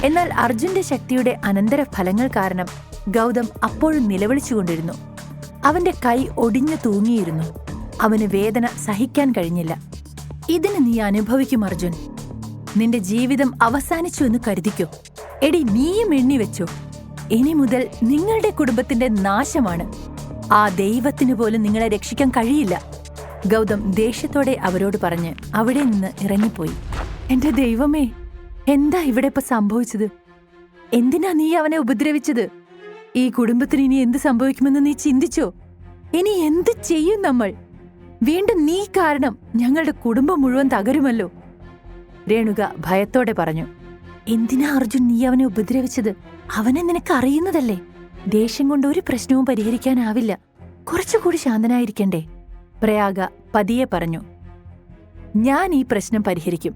എന്നാൽ അർജുന്റെ ശക്തിയുടെ അനന്തരഫലങ്ങൾ കാരണം ഗൗതം അപ്പോഴും നിലവിളിച്ചുകൊണ്ടിരുന്നു. അവന്റെ കൈ ഒടിഞ്ഞു തൂങ്ങിയിരുന്നു. അവന് വേദന സഹിക്കാൻ കഴിഞ്ഞില്ല. ഇതിന് നീ അനുഭവിക്കും അർജുൻ. നിന്റെ ജീവിതം അവസാനിച്ചു എന്ന് കരുതിക്കോ. എടി, നീയും എണ്ണിവെച്ചോ. ഇനി മുതൽ നിങ്ങളുടെ കുടുംബത്തിന്റെ നാശമാണ്. ആ ദൈവത്തിന് പോലും നിങ്ങളെ രക്ഷിക്കാൻ കഴിയില്ല. ഗൗതം ദേഷ്യത്തോടെ അവരോട് പറഞ്ഞ് അവിടെ നിന്ന് ഇറങ്ങിപ്പോയി. എന്റെ ദൈവമേ, എന്താ ഇവിടെ ഇപ്പൊ സംഭവിച്ചത്? എന്തിനാ നീ അവനെ ഉപദ്രവിച്ചത്? ഈ കുടുംബത്തിന് ഇനി എന്ത് സംഭവിക്കുമെന്ന് നീ ചിന്തിച്ചോ? ഇനി എന്ത് ചെയ്യും നമ്മൾ? വീണ്ടും നീ കാരണം ഞങ്ങളുടെ കുടുംബം മുഴുവൻ തകരുമല്ലോ. രേണുക ഭയത്തോടെ പറഞ്ഞു. എന്തിനാ അർജുൻ നീ അവനെ ഉപദ്രവിച്ചത്? അവനെ നിനക്ക് അറിയുന്നതല്ലേ. ദേഷ്യം കൊണ്ട് ഒരു പ്രശ്നവും പരിഹരിക്കാനാവില്ല. കുറച്ചുകൂടി ശാന്തനായിരിക്കണ്ടേ? പ്രയാഗ പതിയെ പറഞ്ഞു. ഞാൻ ഈ പ്രശ്നം പരിഹരിക്കും,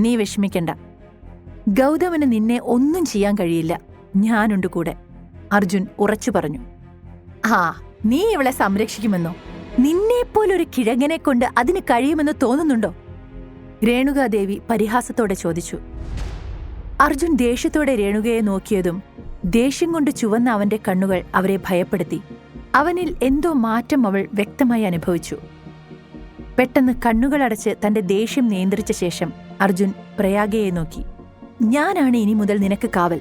നീ വിഷമിക്കണ്ട. ഗൗതമന് നിന്നെ ഒന്നും ചെയ്യാൻ കഴിയില്ല, ഞാനുണ്ട് കൂടെ, അർജുൻ ഉറച്ചു പറഞ്ഞു. ആ, നീ ഇവളെ സംരക്ഷിക്കുമെന്നോ? നിന്നെപ്പോലൊരു കിഴങ്ങനെ കൊണ്ട് അതിന് കഴിയുമെന്ന് തോന്നുന്നുണ്ടോ? രേണുകാദേവി പരിഹാസത്തോടെ ചോദിച്ചു. അർജുൻ ദേഷ്യത്തോടെ രേണുകയെ നോക്കിയതും ദേഷ്യം കൊണ്ട് ചുവന്ന അവന്റെ കണ്ണുകൾ അവരെ ഭയപ്പെടുത്തി. അവനിൽ എന്തോ മാറ്റം അവൾ വ്യക്തമായി അനുഭവിച്ചു. പെട്ടെന്ന് കണ്ണുകളടച്ച് തന്റെ ദേഷ്യം നിയന്ത്രിച്ച ശേഷം അർജുൻ പ്രയാഗയെ നോക്കി. ഞാനാണ് ഇനി മുതൽ നിനക്ക് കാവൽ.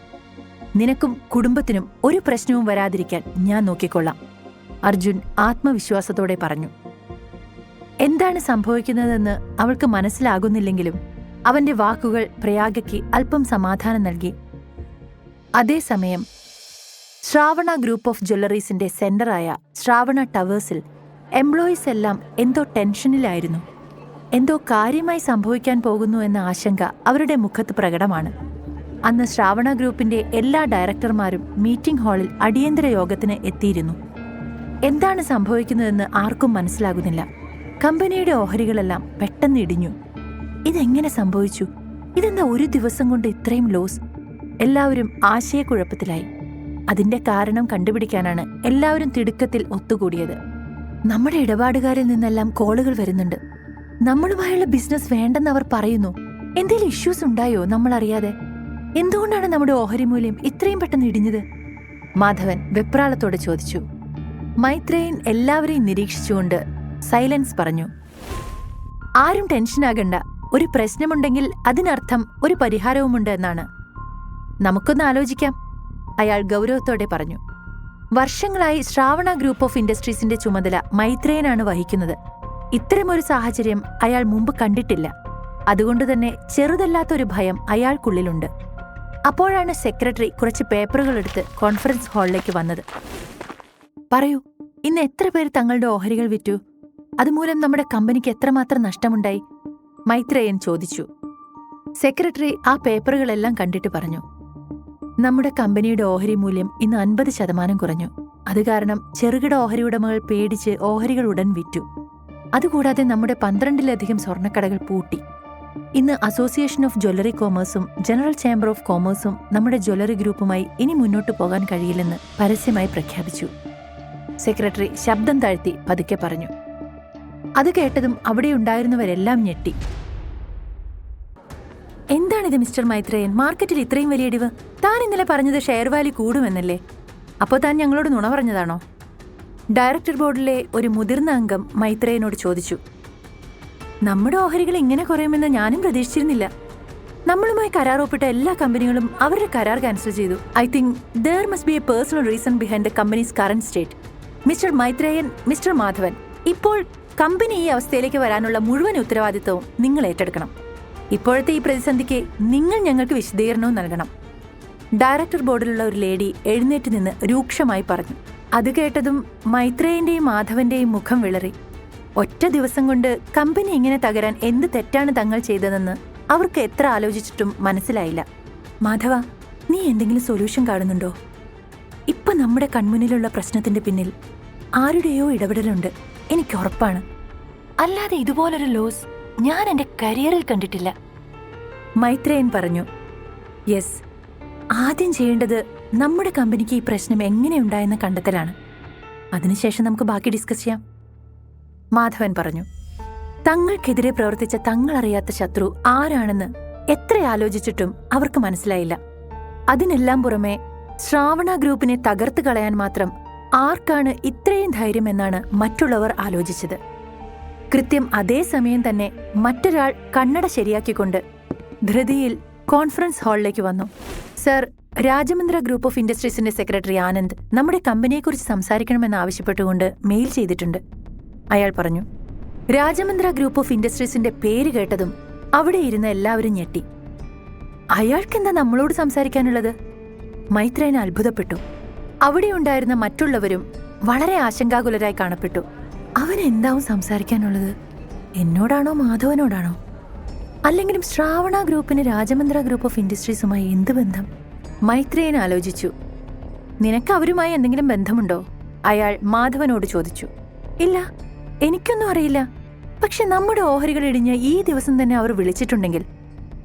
നിനക്കും കുടുംബത്തിനും ഒരു പ്രശ്നവും വരാതിരിക്കാൻ ഞാൻ നോക്കിക്കൊള്ളാം, അർജുൻ ആത്മവിശ്വാസത്തോടെ പറഞ്ഞു. എന്താണ് സംഭവിക്കുന്നതെന്ന് അവൾക്ക് മനസ്സിലാകുന്നില്ലെങ്കിലും അവന്റെ വാക്കുകൾ പ്രയാഗയ്ക്ക് അല്പം സമാധാനം നൽകി. അതേസമയം ശ്രാവണ ഗ്രൂപ്പ് ഓഫ് ജ്വല്ലറീസിന്റെ സെന്ററായ ശ്രാവണ ടവേഴ്സിൽ എംപ്ലോയീസ് എല്ലാം എന്തോ ടെൻഷനിലായിരുന്നു. എന്തോ കാര്യമായി സംഭവിക്കാൻ പോകുന്നു എന്ന ആശങ്ക അവരുടെ മുഖത്ത് പ്രകടമാണ്. അന്ന് ശ്രാവണ ഗ്രൂപ്പിന്റെ എല്ലാ ഡയറക്ടർമാരും മീറ്റിംഗ് ഹാളിൽ അടിയന്തര യോഗത്തിന് എത്തിയിരുന്നു. എന്താണ് സംഭവിക്കുന്നതെന്ന് ആർക്കും മനസ്സിലാകുന്നില്ല. കമ്പനിയുടെ ഓഹരികളെല്ലാം പെട്ടെന്ന് ഇടിഞ്ഞു. ഇതെങ്ങനെ സംഭവിച്ചു? ഇതെന്താ ഒരു ദിവസം കൊണ്ട് ഇത്രയും ലോസ്? എല്ലാവരും ആശയക്കുഴപ്പത്തിലായി. അതിന്റെ കാരണം കണ്ടുപിടിക്കാനാണ് എല്ലാവരും തിടുക്കത്തിൽ ഒത്തുകൂടിയത്. നമ്മുടെ ഇടപാടുകാരിൽ നിന്നെല്ലാം കോളുകൾ വരുന്നുണ്ട്. നമ്മളുമായുള്ള ബിസിനസ് വേണ്ടെന്ന് അവർ പറയുന്നു. എന്തെങ്കിലും ഇഷ്യൂസ് ഉണ്ടായോ നമ്മൾ അറിയാതെ? എന്തുകൊണ്ടാണ് നമ്മുടെ ഓഹരി മൂല്യം ഇത്രയും പെട്ടെന്ന് ഇടിഞ്ഞത്? മാധവൻ വെപ്രാളത്തോടെ ചോദിച്ചു. മൈത്രേയൻ എല്ലാവരെയും നിരീക്ഷിച്ചുകൊണ്ട് സൈലൻസ് പറഞ്ഞു. ആരും ടെൻഷനാകണ്ട. ഒരു പ്രശ്നമുണ്ടെങ്കിൽ അതിനർത്ഥം ഒരു പരിഹാരവുമുണ്ട് എന്നാണ്. നമുക്കൊന്ന് ആലോചിക്കാം, അയാൾ ഗൗരവത്തോടെ പറഞ്ഞു. വർഷങ്ങളായി ശ്രാവണ ഗ്രൂപ്പ് ഓഫ് ഇൻഡസ്ട്രീസിന്റെ ചുമതല മൈത്രേയനാണ് വഹിക്കുന്നത്. ഇത്തരമൊരു സാഹചര്യം അയാൾ മുമ്പ് കണ്ടിട്ടില്ല. അതുകൊണ്ടുതന്നെ ചെറുതല്ലാത്തൊരു ഭയം അയാൾക്കുള്ളിലുണ്ട്. അപ്പോഴാണ് സെക്രട്ടറി കുറച്ച് പേപ്പറുകൾ എടുത്ത് കോൺഫറൻസ് ഹാളിലേക്ക് വന്നത്. പറയൂ, ഇന്ന് എത്ര പേർ തങ്ങളുടെ ഓഹരികൾ വിറ്റു? അതുമൂലം നമ്മുടെ കമ്പനിക്ക് എത്രമാത്രം നഷ്ടമുണ്ടായി? മൈത്രേയൻ ചോദിച്ചു. സെക്രട്ടറി ആ പേപ്പറുകളെല്ലാം കണ്ടിട്ട് പറഞ്ഞു. നമ്മുടെ കമ്പനിയുടെ ഓഹരി മൂല്യം ഇന്ന് 50% കുറഞ്ഞു. അത് കാരണം ചെറുകിട ഓഹരി ഉടമകൾ പേടിച്ച് ഓഹരികൾ ഉടൻ വിറ്റു. അതുകൂടാതെ നമ്മുടെ 12-ലധികം സ്വർണ്ണക്കടകൾ പൂട്ടി. ഇന്ന് അസോസിയേഷൻ ഓഫ് ജ്വല്ലറി കോമേഴ്സും ജനറൽ ചേംബർ ഓഫ് കോമേഴ്സും നമ്മുടെ ജ്വല്ലറി ഗ്രൂപ്പുമായി ഇനി മുന്നോട്ടു പോകാൻ കഴിയില്ലെന്ന് പരസ്യമായി പ്രഖ്യാപിച്ചു. സെക്രട്ടറി ശബ്ദം താഴ്ത്തി പതുക്കെ പറഞ്ഞു. അത് കേട്ടതും അവിടെയുണ്ടായിരുന്നവരെല്ലാം ഞെട്ടി. എന്താണിത് മിസ്റ്റർ മൈത്രേയൻ? മാർക്കറ്റിൽ ഇത്രയും വലിയ ഇടിവ്? താൻ ഇന്നലെ പറഞ്ഞത് ഷെയർ വാല്യൂ കൂടുമെന്നല്ലേ? അപ്പോൾ താൻ ഞങ്ങളോട് നുണ പറഞ്ഞതാണോ? ഡയറക്ടർ ബോർഡിലെ ഒരു മുതിർന്ന അംഗം മൈത്രേയനോട് ചോദിച്ചു. നമ്മുടെ ഓഹരികൾ ഇങ്ങനെ കുറയുമെന്ന് ഞാനും പ്രതീക്ഷിച്ചിരുന്നില്ല. നമ്മളുമായി കരാർ ഒപ്പിട്ട എല്ലാ കമ്പനികളും അവരുടെ കരാർ ക്യാൻസൽ ചെയ്തു. I think there must be A personal reason behind the companies current state. Mister Maitreyan, mister Madhavan, ഇപ്പോൾ കമ്പനി ഈ അവസ്ഥയിലേക്ക് വരാനുള്ള മുഴുവൻ ഉത്തരവാദിത്വവും നിങ്ങൾ ഏറ്റെടുക്കണം. ഇപ്പോഴത്തെ ഈ പ്രതിസന്ധിക്ക് നിങ്ങൾ ഞങ്ങൾക്ക് വിശദീകരണവും നൽകണം. ഡയറക്ടർ ബോർഡിലുള്ള ഒരു ലേഡി എഴുന്നേറ്റ് നിന്ന് രൂക്ഷമായി പറഞ്ഞു. അത് കേട്ടതും മൈത്രേയന്റെയും മാധവന്റെയും മുഖം വിളറി. ഒറ്റ ദിവസം കൊണ്ട് കമ്പനി ഇങ്ങനെ തകരാൻ എന്ത് തെറ്റാണ് തങ്ങൾ ചെയ്തതെന്ന് അവർക്ക് എത്ര ആലോചിച്ചിട്ടും മനസ്സിലായില്ല. മാധവ, നീ എന്തെങ്കിലും സൊല്യൂഷൻ കാണുന്നുണ്ടോ? ഇപ്പൊ നമ്മുടെ കൺമുന്നിലുള്ള പ്രശ്നത്തിന്റെ പിന്നിൽ ആരുടെയോ ഇടപെടലുണ്ട്, എനിക്ക് ഉറപ്പാണ്. അല്ലാതെ ഇതുപോലൊരു ലോസ് ഞാൻ എന്റെ കരിയറിൽ കണ്ടിട്ടില്ല. മൈത്രേയൻ പറഞ്ഞു. യെസ്, ആദ്യം ചെയ്യേണ്ടത് നമ്മുടെ കമ്പനിക്ക് ഈ പ്രശ്നം എങ്ങനെയുണ്ടായെന്ന് കണ്ടെത്തലാണ്. അതിനുശേഷം നമുക്ക് ബാക്കി ഡിസ്കസ് ചെയ്യാം. മാധവൻ പറഞ്ഞു. തങ്ങൾക്കെതിരെ പ്രവർത്തിച്ച തങ്ങളറിയാത്ത ശത്രു ആരാണെന്ന് എത്ര ആലോചിച്ചിട്ടും അവർക്ക് മനസ്സിലായില്ല. അതിനെല്ലാം പുറമെ ശ്രാവണ ഗ്രൂപ്പിനെ തകർത്ത് കളയാൻ മാത്രം ആർക്കാണ് ഇത്രയും ധൈര്യം എന്നാണ് മറ്റുള്ളവർ ആലോചിച്ചത്. കൃത്യം അതേ സമയം തന്നെ മറ്റൊരാൾ കണ്ണട ശരിയാക്കിക്കൊണ്ട് ധൃതിയിൽ കോൺഫറൻസ് ഹാളിലേക്ക് വന്നു. സർ, രാജമന്ദ്ര ഗ്രൂപ്പ് ഓഫ് ഇൻഡസ്ട്രീസിന്റെ സെക്രട്ടറി ആനന്ദ് നമ്മുടെ കമ്പനിയെക്കുറിച്ച് സംസാരിക്കണമെന്ന് ആവശ്യപ്പെട്ടുകൊണ്ട് മെയിൽ ചെയ്തിട്ടുണ്ട്, അയാൾ പറഞ്ഞു. രാജമന്ദ്ര ഗ്രൂപ്പ് ഓഫ് ഇൻഡസ്ട്രീസിന്റെ പേര് കേട്ടതും അവിടെ ഇരുന്ന എല്ലാവരും ഞെട്ടി. അയാൾക്കെന്താ നമ്മളോട് സംസാരിക്കാനുള്ളത്? മൈത്രേയൻ അത്ഭുതപ്പെട്ടു. അവിടെ ഉണ്ടായിരുന്ന മറ്റുള്ളവരും വളരെ ആശങ്കാകുലരായി കാണപ്പെട്ടു. അവൻ എന്താവും സംസാരിക്കാനുള്ളത്? എന്നോടാണോ മാധവനോടാണോ? അല്ലെങ്കിലും ശ്രാവണ ഗ്രൂപ്പിന് രാജമന്ദ്ര ഗ്രൂപ്പ് ഓഫ് ഇൻഡസ്ട്രീസുമായി എന്ത് ബന്ധം? മൈത്രേയൻ ആലോചിച്ചു. നിനക്ക് അവരുമായി എന്തെങ്കിലും ബന്ധമുണ്ടോ? അയാൾ മാധവനോട് ചോദിച്ചു. ഇല്ല, എനിക്കൊന്നും അറിയില്ല. പക്ഷെ നമ്മുടെ ഓഹരികൾ ഇടിഞ്ഞ് ഈ ദിവസം തന്നെ അവർ വിളിച്ചിട്ടുണ്ടെങ്കിൽ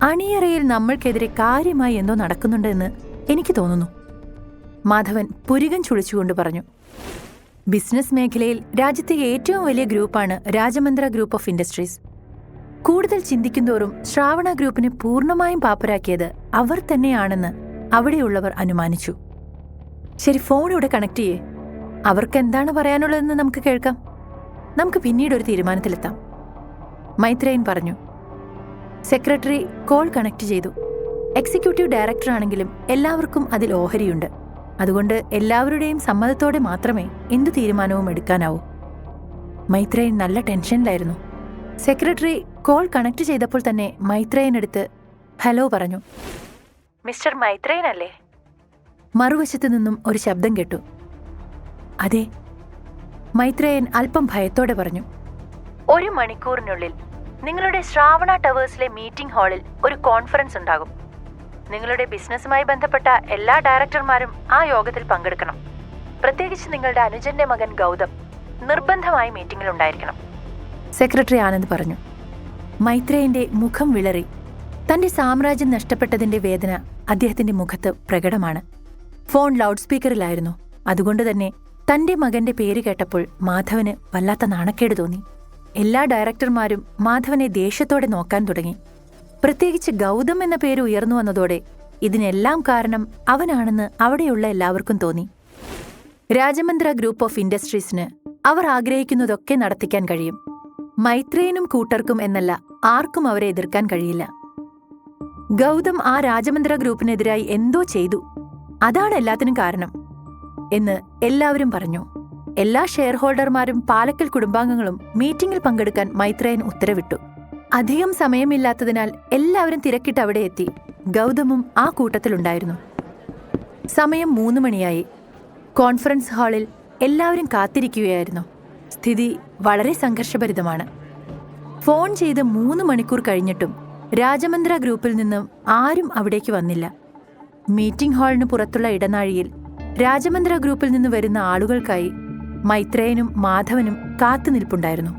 അണിയറയിൽ നമ്മൾക്കെതിരെ കാര്യമായി എന്തോ നടക്കുന്നുണ്ടെന്ന് എനിക്ക് തോന്നുന്നു. മാധവൻ പുരികം ചുളിച്ചുകൊണ്ട് പറഞ്ഞു. ബിസിനസ് മേഖലയിൽ രാജ്യത്തെ ഏറ്റവും വലിയ ഗ്രൂപ്പാണ് രാജമന്ദ്ര ഗ്രൂപ്പ് ഓഫ് ഇൻഡസ്ട്രീസ്. കൂടുതൽ ചിന്തിക്കുന്തോറും ശ്രാവണ ഗ്രൂപ്പിനെ പൂർണ്ണമായും പാപ്പരാക്കിയത് അവർ തന്നെയാണെന്ന് അവിടെയുള്ളവർ അനുമാനിച്ചു. ശരി, ഫോൺ ഇവിടെ കണക്ട് ചെയ്യേ. അവർക്ക് എന്താണ് പറയാനുള്ളതെന്ന് നമുക്ക് കേൾക്കാം. നമുക്ക് പിന്നീട് ഒരു തീരുമാനത്തിലെത്താം, മൈത്രേയൻ പറഞ്ഞു. സെക്രട്ടറി കോൾ കണക്ട് ചെയ്തു. എക്സിക്യൂട്ടീവ് ഡയറക്ടർ ആണെങ്കിലും എല്ലാവർക്കും അതിൽ ഓഹരിയുണ്ട്. അതുകൊണ്ട് എല്ലാവരുടെയും സമ്മതത്തോടെ മാത്രമേ എന്തു തീരുമാനവും എടുക്കാനാവൂ. മൈത്രേയൻ നല്ല ടെൻഷനിലായിരുന്നു. സെക്രട്ടറി കോൾ കണക്ട് ചെയ്തപ്പോൾ തന്നെ മൈത്രേയൻ എടുത്ത് ഹലോ പറഞ്ഞു. മിസ്റ്റർ മൈത്രേയൻ അല്ലേ? മറുവശത്തു നിന്നും ഒരു ശബ്ദം കേട്ടു. അതെ. മൈത്രേയൻ അല്പം ഭയത്തോടെ പറഞ്ഞു. 1 മണിക്കൂറിനുള്ളിൽ നിങ്ങളുടെ ശ്രാവണ ടവേഴ്സിലെ മീറ്റിംഗ് ഹാളിൽ ഒരു കോൺഫറൻസ് ഉണ്ടാകും. നിങ്ങളുടെ ബിസിനസ്സുമായി ബന്ധപ്പെട്ട എല്ലാ ഡയറക്ടർമാരും ആ യോഗത്തിൽ പങ്കെടുക്കണം. പ്രത്യേകിച്ച് നിങ്ങളുടെ അനുജന്റെ മകൻ ഗൗതം നിർബന്ധമായി മീറ്റിംഗിൽ ഉണ്ടായിരിക്കണം, സെക്രട്ടറി ആനന്ദ് പറഞ്ഞു. മൈത്രേയന്റെ മുഖം വിളറി. തന്റെ സാമ്രാജ്യം നഷ്ടപ്പെട്ടതിന്റെ വേദന അദ്ദേഹത്തിന്റെ മുഖത്ത് പ്രകടമാണ്. ഫോൺ ലൗഡ് സ്പീക്കറിലായിരുന്നു. അതുകൊണ്ട് തന്നെ തന്റെ മകന്റെ പേര് കേട്ടപ്പോൾ മാധവന് വല്ലാത്ത നാണക്കേട് തോന്നി. എല്ലാ ഡയറക്ടർമാരും മാധവനെ ദേഷ്യത്തോടെ നോക്കാൻ തുടങ്ങി. പ്രത്യേകിച്ച് ഗൗതം എന്ന പേര് ഉയർന്നു വന്നതോടെ ഇതിനെല്ലാം കാരണം അവനാണെന്ന് അവിടെയുള്ള എല്ലാവർക്കും തോന്നി. രാജമന്ദ്ര ഗ്രൂപ്പ് ഓഫ് ഇൻഡസ്ട്രീസിന് അവർ ആഗ്രഹിക്കുന്നതൊക്കെ നടത്തിക്കാൻ കഴിയും. മൈത്രേയനും കൂട്ടർക്കും എന്നല്ല, ആർക്കും അവരെ എതിർക്കാൻ കഴിയില്ല. ഗൗതം ആ രാജമന്ദ്ര ഗ്രൂപ്പിനെതിരായി എന്തോ ചെയ്തു, അതാണ് എല്ലാത്തിനും കാരണം എന്ന് എല്ലാവരും പറഞ്ഞു. എല്ലാ ഷെയർ ഹോൾഡർമാരും പാലക്കൽ കുടുംബാംഗങ്ങളും മീറ്റിംഗിൽ പങ്കെടുക്കാൻ മൈത്രേയൻ ഉത്തരവിട്ടു. അധികം സമയമില്ലാത്തതിനാൽ എല്ലാവരും തിരക്കിട്ട് അവിടെ എത്തി. ഗൗതമും ആ കൂട്ടത്തിലുണ്ടായിരുന്നു. സമയം 3 മണിയായി. കോൺഫറൻസ് ഹാളിൽ എല്ലാവരും കാത്തിരിക്കുകയായിരുന്നു. സ്ഥിതി വളരെ സംഘർഷഭരിതമാണ്. ഫോൺ ചെയ്ത് 3 മണിക്കൂർ കഴിഞ്ഞിട്ടും രാജമന്ദ്ര ഗ്രൂപ്പിൽ നിന്നും ആരും അവിടേക്ക് വന്നില്ല. മീറ്റിംഗ് ഹാളിന് പുറത്തുള്ള ഇടനാഴിയിൽ രാജമന്ദ്ര ഗ്രൂപ്പിൽ നിന്ന് വരുന്ന ആളുകൾക്കായി മൈത്രേയനും മാധവനും കാത്തുനിൽപ്പുണ്ടായിരുന്നു.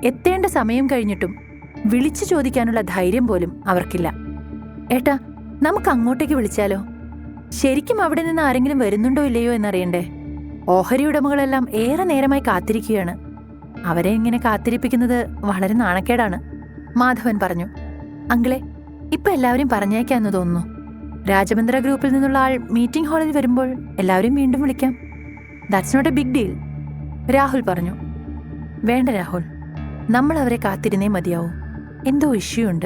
എത്തേണ്ട സമയം കഴിഞ്ഞിട്ടും വിളിച്ചു ചോദിക്കാനുള്ള ധൈര്യം പോലും അവർക്കില്ല. ഏട്ടാ, നമുക്ക് അങ്ങോട്ടേക്ക് വിളിച്ചാലോ? ശരിക്കും അവിടെ നിന്ന് ആരെങ്കിലും വരുന്നുണ്ടോ ഇല്ലയോ എന്നറിയണ്ടേ? ഓഹരി ഉടമകളെല്ലാം ഏറെ നേരമായി കാത്തിരിക്കുകയാണ്. അവരെ ഇങ്ങനെ കാത്തിരിപ്പിക്കുന്നത് വളരെ നാണക്കേടാണ്, മാധവൻ പറഞ്ഞു. അങ്കിളെ, ഇപ്പൊ എല്ലാവരും പറഞ്ഞേക്കാന്ന് തോന്നുന്നു. രാജമന്ദ്ര ഗ്രൂപ്പിൽ നിന്നുള്ള ആൾ മീറ്റിംഗ് ഹാളിൽ വരുമ്പോൾ എല്ലാവരും വീണ്ടും വിളിക്കാം. That's not a big deal, Rahul പറഞ്ഞു. വേണ്ട രാഹുൽ, നമ്മൾ അവരെ കാത്തിരുന്നേ മതിയാവൂ. എന്തോ ഇഷ്യൂ ഉണ്ട്,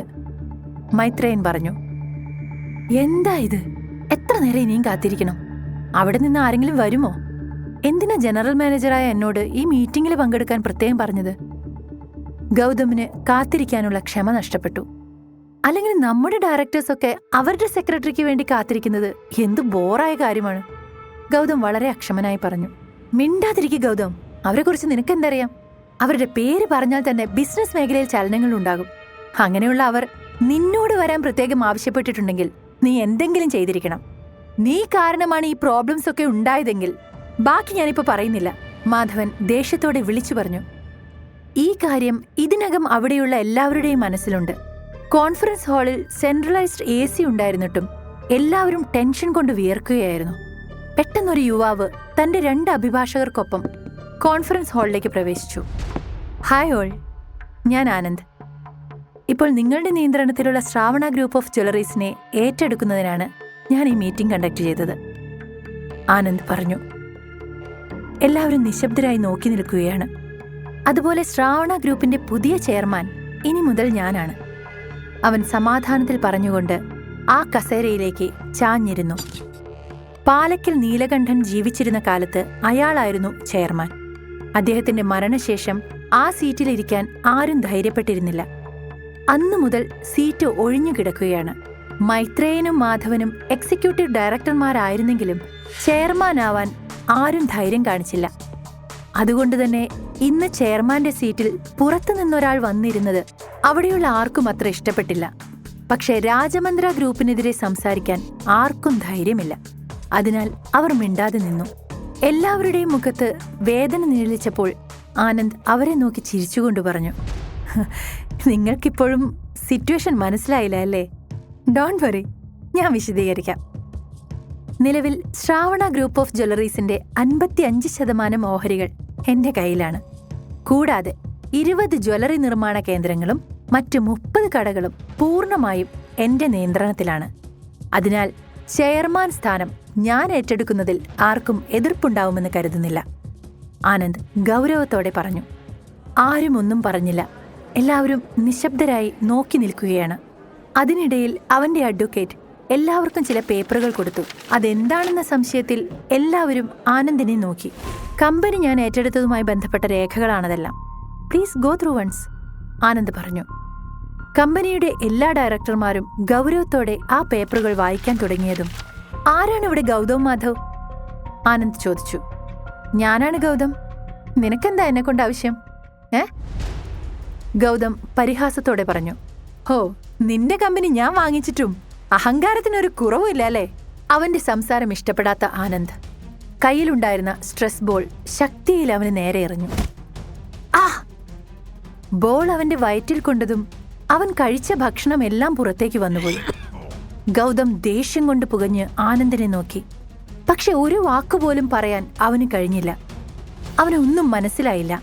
മൈത്രേയൻ പറഞ്ഞു. എന്താ ഇത്? എത്ര നേരം ഇനിയും കാത്തിരിക്കണം? അവിടെ നിന്ന് ആരെങ്കിലും വരുമോ? എന്തിനാ ജനറൽ മാനേജറായ എന്നോട് ഈ മീറ്റിംഗിൽ പങ്കെടുക്കാൻ പ്രത്യേകം പറഞ്ഞത്? ഗൗതമിന് കാത്തിരിക്കാനുള്ള ക്ഷമ നഷ്ടപ്പെട്ടു. അല്ലെങ്കിൽ നമ്മുടെ ഡയറക്ടേഴ്സൊക്കെ അവരുടെ സെക്രട്ടറിക്ക് വേണ്ടി കാത്തിരിക്കുന്നത് എന്ത് ബോറായ കാര്യമാണ്. ഗൗതം വളരെ അക്ഷമനായി പറഞ്ഞു. മിണ്ടാതിരിക്കുക ഗൗതം, അവരെക്കുറിച്ച് നിനക്കെന്തറിയാം? അവരുടെ പേര് പറഞ്ഞാൽ തന്നെ ബിസിനസ് മേഖലയിൽ ചലനങ്ങൾ ഉണ്ടാകും. അങ്ങനെയുള്ള അവർ നിന്നോട് വരാൻ പ്രത്യേകം ആവശ്യപ്പെട്ടിട്ടുണ്ടെങ്കിൽ നീ എന്തെങ്കിലും ചെയ്തിരിക്കണം. നീ കാരണമാണ് ഈ പ്രോബ്ലംസ് ഒക്കെ ഉണ്ടായതെങ്കിൽ ബാക്കി ഞാനിപ്പോ പറയുന്നില്ല, മാധവൻ ദേഷ്യത്തോടെ വിളിച്ചു പറഞ്ഞു. ഈ കാര്യം ഇതിനകം അവിടെയുള്ള എല്ലാവരുടെയും മനസ്സിലുണ്ട്. കോൺഫറൻസ് ഹാളിൽ സെൻട്രലൈസ്ഡ് AC ഉണ്ടായിരുന്നിട്ടും എല്ലാവരും ടെൻഷൻ കൊണ്ട് വിയർക്കുകയായിരുന്നു. പെട്ടെന്നൊരു യുവാവ് തന്റെ 2 അഭിഭാഷകർക്കൊപ്പം കോൺഫറൻസ് ഹാളിലേക്ക് പ്രവേശിച്ചു. ഹായ് ഓൾ, ഞാൻ ആനന്ദ്. ഇപ്പോൾ നിങ്ങളുടെ നിയന്ത്രണത്തിലുള്ള ശ്രാവണ ഗ്രൂപ്പ് ഓഫ് ജ്വല്ലറീസിനെ ഏറ്റെടുക്കുന്നതിനാണ് ഞാൻ ഈ മീറ്റിംഗ് കണ്ടക്ട് ചെയ്തത്, ആനന്ദ് പറഞ്ഞു. എല്ലാവരും നിശബ്ദരായി നോക്കി നിൽക്കുകയാണ്. അതുപോലെ ശ്രാവണ ഗ്രൂപ്പിന്റെ പുതിയ ചെയർമാൻ ഇനി മുതൽ ഞാനാണ്, അവൻ സമാധാനത്തിൽ പറഞ്ഞുകൊണ്ട് ആ കസേരയിലേക്ക് ചാഞ്ഞിരുന്നു. പാലക്കൽ നീലകണ്ഠൻ ജീവിച്ചിരുന്ന കാലത്ത് അയാളായിരുന്നു ചെയർമാൻ. അദ്ദേഹത്തിന്റെ മരണശേഷം ആ സീറ്റിലിരിക്കാൻ ആരും ധൈര്യപ്പെട്ടിരുന്നില്ല. അന്നു മുതൽ സീറ്റ് ഒഴിഞ്ഞു കിടക്കുകയാണ്. മൈത്രേയനും മാധവനും എക്സിക്യൂട്ടീവ് ഡയറക്ടർമാരായിരുന്നെങ്കിലും ചെയർമാനാവാൻ ആരും ധൈര്യം കാണിച്ചില്ല. അതുകൊണ്ടുതന്നെ ഇന്ന് ചെയർമാന്റെ സീറ്റിൽ പുറത്തുനിന്നൊരാൾ വന്നിരുന്നത് അവിടെയുള്ള ആർക്കും അത്ര ഇഷ്ടപ്പെട്ടില്ല. പക്ഷെ രാജമന്ദ്ര ഗ്രൂപ്പിനെതിരെ സംസാരിക്കാൻ ആർക്കും ധൈര്യമില്ല. അതിനാൽ അവർ മിണ്ടാതെ നിന്നു. എല്ലാവരുടെയും മുഖത്ത് വേദന നിഴലിച്ചപ്പോൾ ആനന്ദ് അവരെ നോക്കി ചിരിച്ചുകൊണ്ട് പറഞ്ഞു, നിങ്ങൾക്കിപ്പോഴും സിറ്റുവേഷൻ മനസ്സിലായില്ല അല്ലേ? ഡോണ്ട് വറി, ഞാൻ വിശദീകരിക്കാം. നിലവിൽ ശ്രാവണ ഗ്രൂപ്പ് ഓഫ് ജ്വല്ലറീസിന്റെ 55% ഓഹരികൾ എന്റെ കയ്യിലാണ്. കൂടാതെ 20 ജ്വല്ലറി നിർമ്മാണ കേന്ദ്രങ്ങളും മറ്റ് 30 കടകളും പൂർണ്ണമായും എന്റെ നിയന്ത്രണത്തിലാണ്. അതിനാൽ ചെയർമാൻ സ്ഥാനം ഞാൻ ഏറ്റെടുക്കുന്നതിൽ ആർക്കും എതിർപ്പുണ്ടാവുമെന്ന് കരുതുന്നില്ല. ആനന്ദ് ഗൗരവത്തോടെ പറഞ്ഞു. ആരും ഒന്നും പറഞ്ഞില്ല. എല്ലാവരും നിശബ്ദരായി നോക്കി നിൽക്കുകയാണ്. അതിനിടയിൽ അവന്റെ അഡ്വക്കേറ്റ് എല്ലാവർക്കും ചില പേപ്പറുകൾ കൊടുത്തു. അതെന്താണെന്ന സംശയത്തിൽ എല്ലാവരും ആനന്ദിനെ നോക്കി. കമ്പനി ഞാൻ ഏറ്റെടുത്തതുമായി ബന്ധപ്പെട്ട രേഖകളാണതെല്ലാം. Please go through once, Anand പറഞ്ഞു. കമ്പനിയുടെ എല്ലാ ഡയറക്ടർമാരും ഗൗരവത്തോടെ ആ പേപ്പറുകൾ വായിക്കാൻ തുടങ്ങിയതും ആരാണ് ഇവിടെ ഗൗതം മാധവ്? ആനന്ദ് ചോദിച്ചു. ഞാനാണ് ഗൗതം. നിനക്കെന്താ എന്നെക്കൊണ്ട് ആവശ്യം? ഗൗതം പരിഹാസത്തോടെ പറഞ്ഞു. ഹോ, നിന്റെ കമ്പനി ഞാൻ വാങ്ങിച്ചിട്ടും അഹങ്കാരത്തിനൊരു കുറവുമില്ല അല്ലേ? അവന്റെ സംസാരം ഇഷ്ടപ്പെടാത്ത ആനന്ദ് കയ്യിലുണ്ടായിരുന്ന സ്ട്രെസ് ബോൾ ശക്തിയിൽ അവന് നേരെ എറിഞ്ഞു. ആ! ബോൾ അവന്റെ വയറ്റിൽ കൊണ്ടതും അവൻ കഴിച്ച ഭക്ഷണം എല്ലാം പുറത്തേക്ക് വന്നുപോയി. ഗൗതം ദേഷ്യം കൊണ്ട് പുകഞ്ഞ് ആനന്ദിനെ നോക്കി. പക്ഷെ ഒരു വാക്കുപോലും പറയാൻ അവന് കഴിഞ്ഞില്ല. അവനൊന്നും മനസ്സിലായില്ല.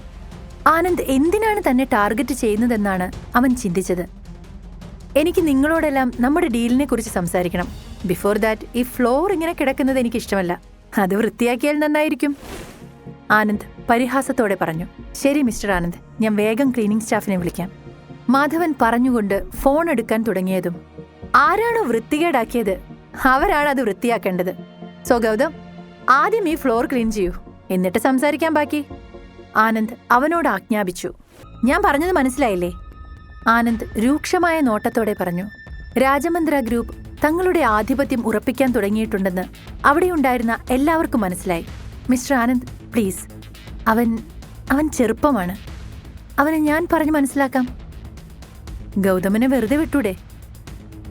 ആനന്ദ് എന്തിനാണ് തന്നെ ടാർഗറ്റ് ചെയ്യുന്നതെന്നാണ് അവൻ ചിന്തിച്ചത്. എനിക്ക് നിങ്ങളോടെല്ലാം നമ്മുടെ ഡീലിനെ കുറിച്ച് സംസാരിക്കണം. ബിഫോർ ദാറ്റ്, ഈ ഫ്ലോർ ഇങ്ങനെ കിടക്കുന്നത് എനിക്കിഷ്ടമല്ല. അത് വൃത്തിയാക്കിയാൽ നന്നായിരിക്കും, ആനന്ദ് പരിഹാസത്തോടെ പറഞ്ഞു. ശരി മിസ്റ്റർ ആനന്ദ്, ഞാൻ വേഗം ക്ലീനിംഗ് സ്റ്റാഫിനെ വിളിക്കാം. മാധവൻ പറഞ്ഞുകൊണ്ട് ഫോൺ എടുക്കാൻ തുടങ്ങിയതും ആരാണോ വൃത്തികേടാക്കിയത് അവരാണ് അത് വൃത്തിയാക്കേണ്ടത്. സോ ഗൗതം, ആദ്യം ഈ ഫ്ലോർ ക്ലീൻ ചെയ്യൂ, എന്നിട്ട് സംസാരിക്കാൻ ബാക്കി, ആനന്ദ് അവനോട് ആജ്ഞാപിച്ചു. ഞാൻ പറഞ്ഞത് മനസ്സിലായില്ലേ? ആനന്ദ് രൂക്ഷമായ നോട്ടത്തോടെ പറഞ്ഞു. രാജമന്ദ്ര ഗ്രൂപ്പ് തങ്ങളുടെ ആധിപത്യം ഉറപ്പിക്കാൻ തുടങ്ങിയിട്ടുണ്ടെന്ന് അവിടെയുണ്ടായിരുന്ന എല്ലാവർക്കും മനസ്സിലായി. മിസ്റ്റർ ആനന്ദ്, പ്ലീസ്, അവൻ ചെറുപ്പമാണ്. അവനെ ഞാൻ പറഞ്ഞു മനസ്സിലാക്കാം. ഗൗതമനെ വെറുതെ വിട്ടൂടെ?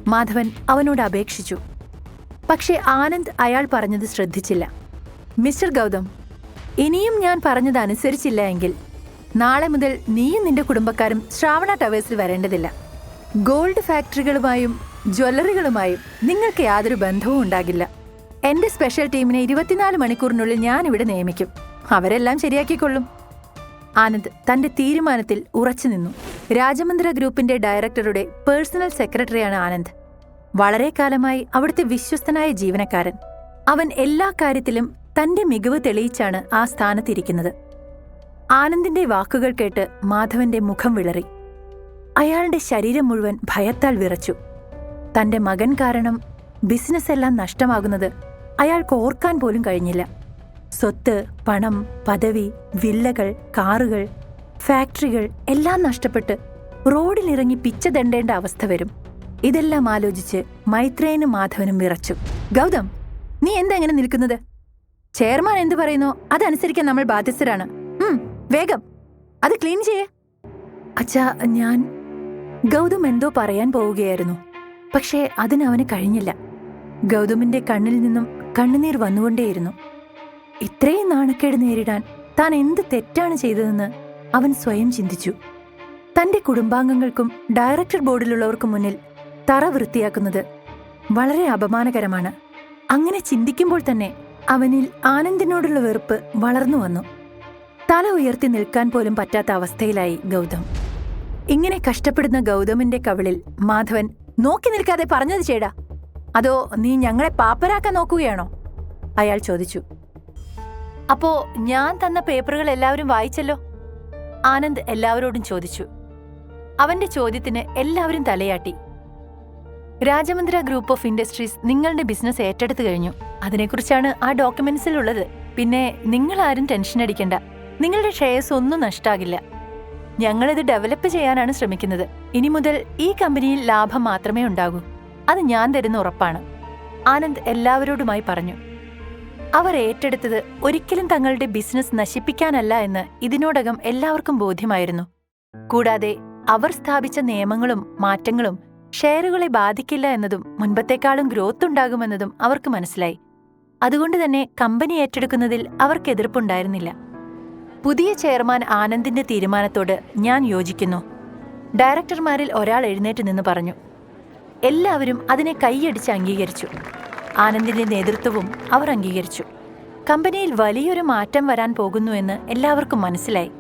മാധവൻ അവനോട് അപേക്ഷിച്ചു. പക്ഷേ ആനന്ദ് അയാൾ പറഞ്ഞത് ശ്രദ്ധിച്ചില്ല. മിസ്റ്റർ ഗൗതം, ഇനിയും ഞാൻ പറഞ്ഞത് അനുസരിച്ചില്ല എങ്കിൽ നാളെ മുതൽ നീയും നിന്റെ കുടുംബക്കാരും ശ്രാവണ ടവേഴ്സിൽ വരേണ്ടതില്ല. ഗോൾഡ് ഫാക്ടറികളുമായും ജ്വല്ലറികളുമായും നിങ്ങൾക്ക് യാതൊരു ബന്ധവും ഉണ്ടാകില്ല. എന്റെ സ്പെഷ്യൽ ടീമിനെ 24 മണിക്കൂറിനുള്ളിൽ ഞാൻ ഇവിടെ നിയമിക്കും. അവരെല്ലാം ശരിയാക്കിക്കൊള്ളും. ആനന്ദ് തന്റെ തീരുമാനത്തിൽ ഉറച്ചു നിന്നു. രാജമന്ദ്ര ഗ്രൂപ്പിന്റെ ഡയറക്ടറുടെ പേഴ്സണൽ സെക്രട്ടറിയാണ് ആനന്ദ്. വളരെ കാലമായി അവിടുത്തെ വിശ്വസ്തനായ ജീവനക്കാരൻ. അവൻ എല്ലാ കാര്യത്തിലും തന്റെ മികവ് തെളിയിച്ചാണ് ആ സ്ഥാനത്തിരിക്കുന്നത്. ആനന്ദിന്റെ വാക്കുകൾ കേട്ട് മാധവന്റെ മുഖം വിളറി. അയാളുടെ ശരീരം മുഴുവൻ ഭയത്താൽ വിറച്ചു. തന്റെ മകൻ കാരണം ബിസിനസ് എല്ലാം നഷ്ടമാകുന്നത് അയാൾക്ക് ഓർക്കാൻ പോലും കഴിഞ്ഞില്ല. സ്വത്ത്, പണം, പദവി, വില്ലകൾ, കാറുകൾ, ഫാക്ടറികൾ എല്ലാം നഷ്ടപ്പെട്ട് റോഡിലിറങ്ങി പിച്ച തെണ്ടേണ്ട അവസ്ഥ വരും. ഇതെല്ലാം ആലോചിച്ച് മൈത്രേയനും മാധവനും വിറച്ചു. ഗൗതം, നീ എന്താ എങ്ങനെ നിൽക്കുന്നത്? ചെയർമാൻ എന്ത് പറയുന്നോ അതനുസരിക്കാൻ നമ്മൾ ബാധ്യസ്ഥരാണ്. വേഗം അത് ക്ലീൻ ചെയ്യേ. അച്ഛാ, ഞാൻ... ഗൗതം എന്തോ പറയാൻ പോവുകയായിരുന്നു. പക്ഷേ അതിനവന് കഴിഞ്ഞില്ല. ഗൗതമിന്റെ കണ്ണിൽ നിന്നും കണ്ണുനീർ വന്നുകൊണ്ടേയിരുന്നു. ഇത്രയും നാണക്കേട് നേരിടാൻ താൻ എന്ത് തെറ്റാണ് ചെയ്തതെന്ന് അവൻ സ്വയം ചിന്തിച്ചു. തന്റെ കുടുംബാംഗങ്ങൾക്കും ഡയറക്ടർ ബോർഡിലുള്ളവർക്കും മുന്നിൽ തറ വൃത്തിയാക്കുന്നത് വളരെ അപമാനകരമാണ്. അങ്ങനെ ചിന്തിക്കുമ്പോൾ തന്നെ അവനിൽ ആനന്ദിനോടുള്ള വെറുപ്പ് വളർന്നു വന്നു. തല ഉയർത്തി നിൽക്കാൻ പോലും പറ്റാത്ത അവസ്ഥയിലായി ഗൗതം. ഇങ്ങനെ കഷ്ടപ്പെടുന്ന ഗൗതമിന്റെ കവിളിൽ മാധവൻ നോക്കി നിൽക്കാതെ പറഞ്ഞത് ചെയ്ടാ, അതോ നീ ഞങ്ങളെ പാപ്പരാക്കാൻ നോക്കുകയാണോ? അയാൾ ചോദിച്ചു. അപ്പോ ഞാൻ തന്ന പേപ്പറുകൾ എല്ലാവരും വായിച്ചല്ലോ? ആനന്ദ് എല്ലാവരോടും ചോദിച്ചു. അവന്റെ ചോദ്യത്തിന് എല്ലാവരും തലയാട്ടി. രാജമന്ദ്ര ഗ്രൂപ്പ് ഓഫ് ഇൻഡസ്ട്രീസ് നിങ്ങളുടെ ബിസിനസ് ഏറ്റെടുത്തു കഴിഞ്ഞു. അതിനെക്കുറിച്ചാണ് ആ ഡോക്യുമെന്റ്സിലുള്ളത്. പിന്നെ നിങ്ങൾ ആരും ടെൻഷൻ അടിക്കണ്ട. നിങ്ങളുടെ ഷെയർസ് ഒന്നും നഷ്ടാകില്ല. ഞങ്ങളിത് ഡെവലപ്പ് ചെയ്യാനാണ് ശ്രമിക്കുന്നത്. ഇനി മുതൽ ഈ കമ്പനിയിൽ ലാഭം മാത്രമേ ഉണ്ടാകൂ. അത് ഞാൻ തരുന്ന ഉറപ്പാണ്, ആനന്ദ് എല്ലാവരോടുമായി പറഞ്ഞു. അവർ ഏറ്റെടുത്തത് ഒരിക്കലും തങ്ങളുടെ ബിസിനസ് നശിപ്പിക്കാനല്ല എന്ന് ഇതിനോടകം എല്ലാവർക്കും ബോധ്യമായിരുന്നു. കൂടാതെ അവർ സ്ഥാപിച്ച നിയമങ്ങളും മാറ്റങ്ങളും ഷെയറുകളെ ബാധിക്കില്ല എന്നതും മുൻപത്തെക്കാളും ഗ്രോത്ത് ഉണ്ടാകുമെന്നതും അവർക്ക് മനസ്സിലായി. അതുകൊണ്ട് തന്നെ കമ്പനി ഏറ്റെടുക്കുന്നതിൽ അവർക്ക് എതിർപ്പുണ്ടായിരുന്നില്ല. പുതിയ ചെയർമാൻ ആനന്ദിന്റെ തീരുമാനത്തോട് ഞാൻ യോജിക്കുന്നു, ഡയറക്ടർമാരിൽ ഒരാൾ എഴുന്നേറ്റ് നിന്ന് പറഞ്ഞു. എല്ലാവരും അതിനെ കൈയടിച്ച് അംഗീകരിച്ചു. ആനന്ദിന്റെ നേതൃത്വവും അവർ അംഗീകരിച്ചു. കമ്പനിയിൽ വലിയൊരു മാറ്റം വരാൻ പോകുന്നുവെന്ന് എല്ലാവർക്കും മനസ്സിലായി.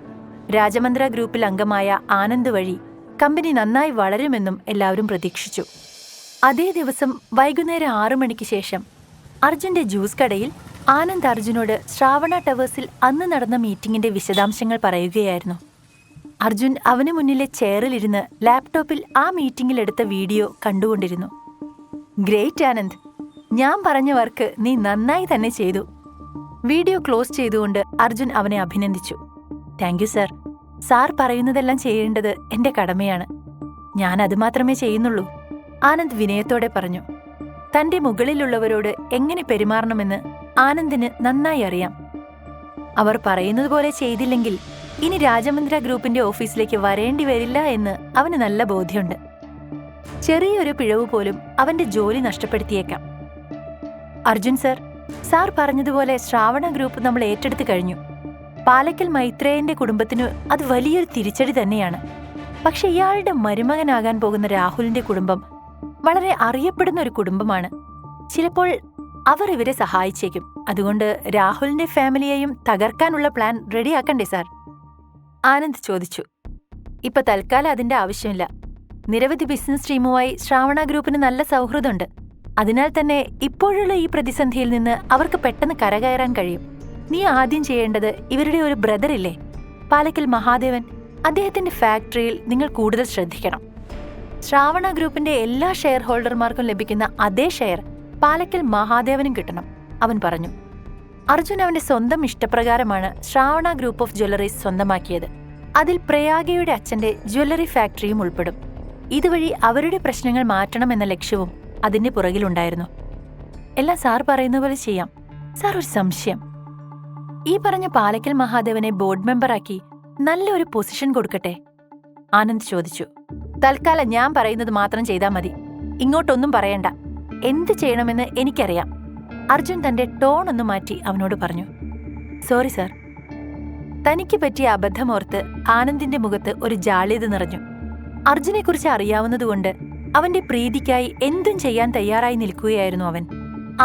രാജമന്ദ്ര ഗ്രൂപ്പിൽ അംഗമായ ആനന്ദ് വഴി കമ്പനി നന്നായി വളരുമെന്നും എല്ലാവരും പ്രതീക്ഷിച്ചു. അതേ ദിവസം വൈകുന്നേരം 6 മണിക്ക് ശേഷം അർജുന്റെ ജ്യൂസ് കടയിൽ ആനന്ദ് അർജുനോട് ശ്രാവണ ടവേഴ്സിൽ അന്ന് നടന്ന മീറ്റിംഗിന്റെ വിശദാംശങ്ങൾ പറയുകയായിരുന്നു. അർജുൻ അവന് മുന്നിലെ ചെയറിലിരുന്ന് ലാപ്ടോപ്പിൽ ആ മീറ്റിംഗിൽ എടുത്ത വീഡിയോ കണ്ടുകൊണ്ടിരുന്നു. ഗ്രേറ്റ് ആനന്ദ്, ഞാൻ പറഞ്ഞ വർക്ക് നീ നന്നായി തന്നെ ചെയ്തു. വീഡിയോ ക്ലോസ് ചെയ്തുകൊണ്ട് അർജുൻ അവനെ അഭിനന്ദിച്ചു. Thank you sir. സാർ പറയുന്നതെല്ലാം ചെയ്യേണ്ടത് എന്റെ കടമയാണ്. ഞാൻ അത് മാത്രമേ ചെയ്യുന്നുള്ളൂ, ആനന്ദ് വിനയത്തോടെ പറഞ്ഞു. തന്റെ മുകളിലുള്ളവരോട് എങ്ങനെ പെരുമാറണമെന്ന് ആനന്ദിന് നന്നായി അറിയാം. അവർ പറയുന്നത് പോലെ ചെയ്തില്ലെങ്കിൽ ഇനി രാജമന്ദ്ര ഗ്രൂപ്പിന്റെ ഓഫീസിലേക്ക് വരേണ്ടി വരില്ല എന്ന് അവന് നല്ല ബോധ്യമുണ്ട്. ചെറിയൊരു പിഴവ് പോലും അവന്റെ ജോലി നഷ്ടപ്പെടുത്തിയേക്കാം. അർജുൻ സർ, സാർ പറഞ്ഞതുപോലെ ശ്രാവണ ഗ്രൂപ്പ് നമ്മൾ ഏറ്റെടുത്തു കഴിഞ്ഞു. പാലക്കൽ മൈത്രേയന്റെ കുടുംബത്തിന് അത് വലിയൊരു തിരിച്ചടി തന്നെയാണ്. പക്ഷെ ഇയാളുടെ മരുമകനാകാൻ പോകുന്ന രാഹുലിന്റെ കുടുംബം വളരെ അറിയപ്പെടുന്ന ഒരു കുടുംബമാണ്. ചിലപ്പോൾ അവർ ഇവരെ സഹായിച്ചേക്കും. അതുകൊണ്ട് രാഹുലിന്റെ ഫാമിലിയെയും തകർക്കാനുള്ള പ്ലാൻ റെഡിയാക്കണ്ടേ സാർ? ആനന്ദ് ചോദിച്ചു. ഇപ്പൊ തൽക്കാലം അതിന്റെ ആവശ്യമില്ല. നിരവധി ബിസിനസ് ടീമുമായി ശ്രാവണ ഗ്രൂപ്പിന് നല്ല സൗഹൃദമുണ്ട്. അതിനാൽ തന്നെ ഇപ്പോഴുള്ള ഈ പ്രതിസന്ധിയിൽ നിന്ന് അവർക്ക് പെട്ടെന്ന് കരകയറാൻ കഴിയും. നീ ആദ്യം ചെയ്യേണ്ടത് ഇവരുടെ ഒരു ബ്രദർ ഇല്ലേ, പാലക്കൽ മഹാദേവൻ, അദ്ദേഹത്തിന്റെ ഫാക്ടറിയിൽ നിങ്ങൾ കൂടുതൽ ശ്രദ്ധിക്കണം. ശ്രാവണ ഗ്രൂപ്പിന്റെ എല്ലാ ഷെയർ ഹോൾഡർമാർക്കും ലഭിക്കുന്ന അതേ ഷെയർ പാലക്കൽ മഹാദേവനും കിട്ടണം, അവൻ പറഞ്ഞു. അർജുൻ അവന്റെ സ്വന്തം ഇഷ്ടപ്രകാരമാണ് ശ്രാവണ ഗ്രൂപ്പ് ഓഫ് ജ്വല്ലറീസ് സ്വന്തമാക്കിയത്. അതിൽ പ്രയാഗയുടെ അച്ഛന്റെ ജ്വല്ലറി ഫാക്ടറിയും ഉൾപ്പെടും. ഇതുവഴി അവരുടെ പ്രശ്നങ്ങൾ മാറ്റണമെന്ന ലക്ഷ്യവും അതിന്റെ പുറകിലുണ്ടായിരുന്നു. എല്ലാം സാർ പറയുന്ന പോലെ ചെയ്യാം. സാർ, ഒരു സംശയം. ഈ പറഞ്ഞ പാലക്കൽ മഹാദേവനെ ബോർഡ് മെമ്പറാക്കി നല്ലൊരു പൊസിഷൻ കൊടുക്കട്ടെ? ആനന്ദ് ചോദിച്ചു. തൽക്കാലം ഞാൻ പറയുന്നത് മാത്രം ചെയ്താൽ മതി. ഇങ്ങോട്ടൊന്നും പറയണ്ട. എന്ത് ചെയ്യണമെന്ന് എനിക്കറിയാം. അർജുൻ തന്റെ ടോൺ ഒന്ന് മാറ്റി അവനോട് പറഞ്ഞു. Sorry sir. തനിക്ക് പറ്റിയ അബദ്ധമോർത്ത് ആനന്ദിന്റെ മുഖത്ത് ഒരു ജാള്യത നിറഞ്ഞു. അർജുനെക്കുറിച്ച് അറിയാവുന്നതുകൊണ്ട് അവന്റെ പ്രീതിക്കായി എന്തും ചെയ്യാൻ തയ്യാറായി നിൽക്കുകയായിരുന്നു അവൻ.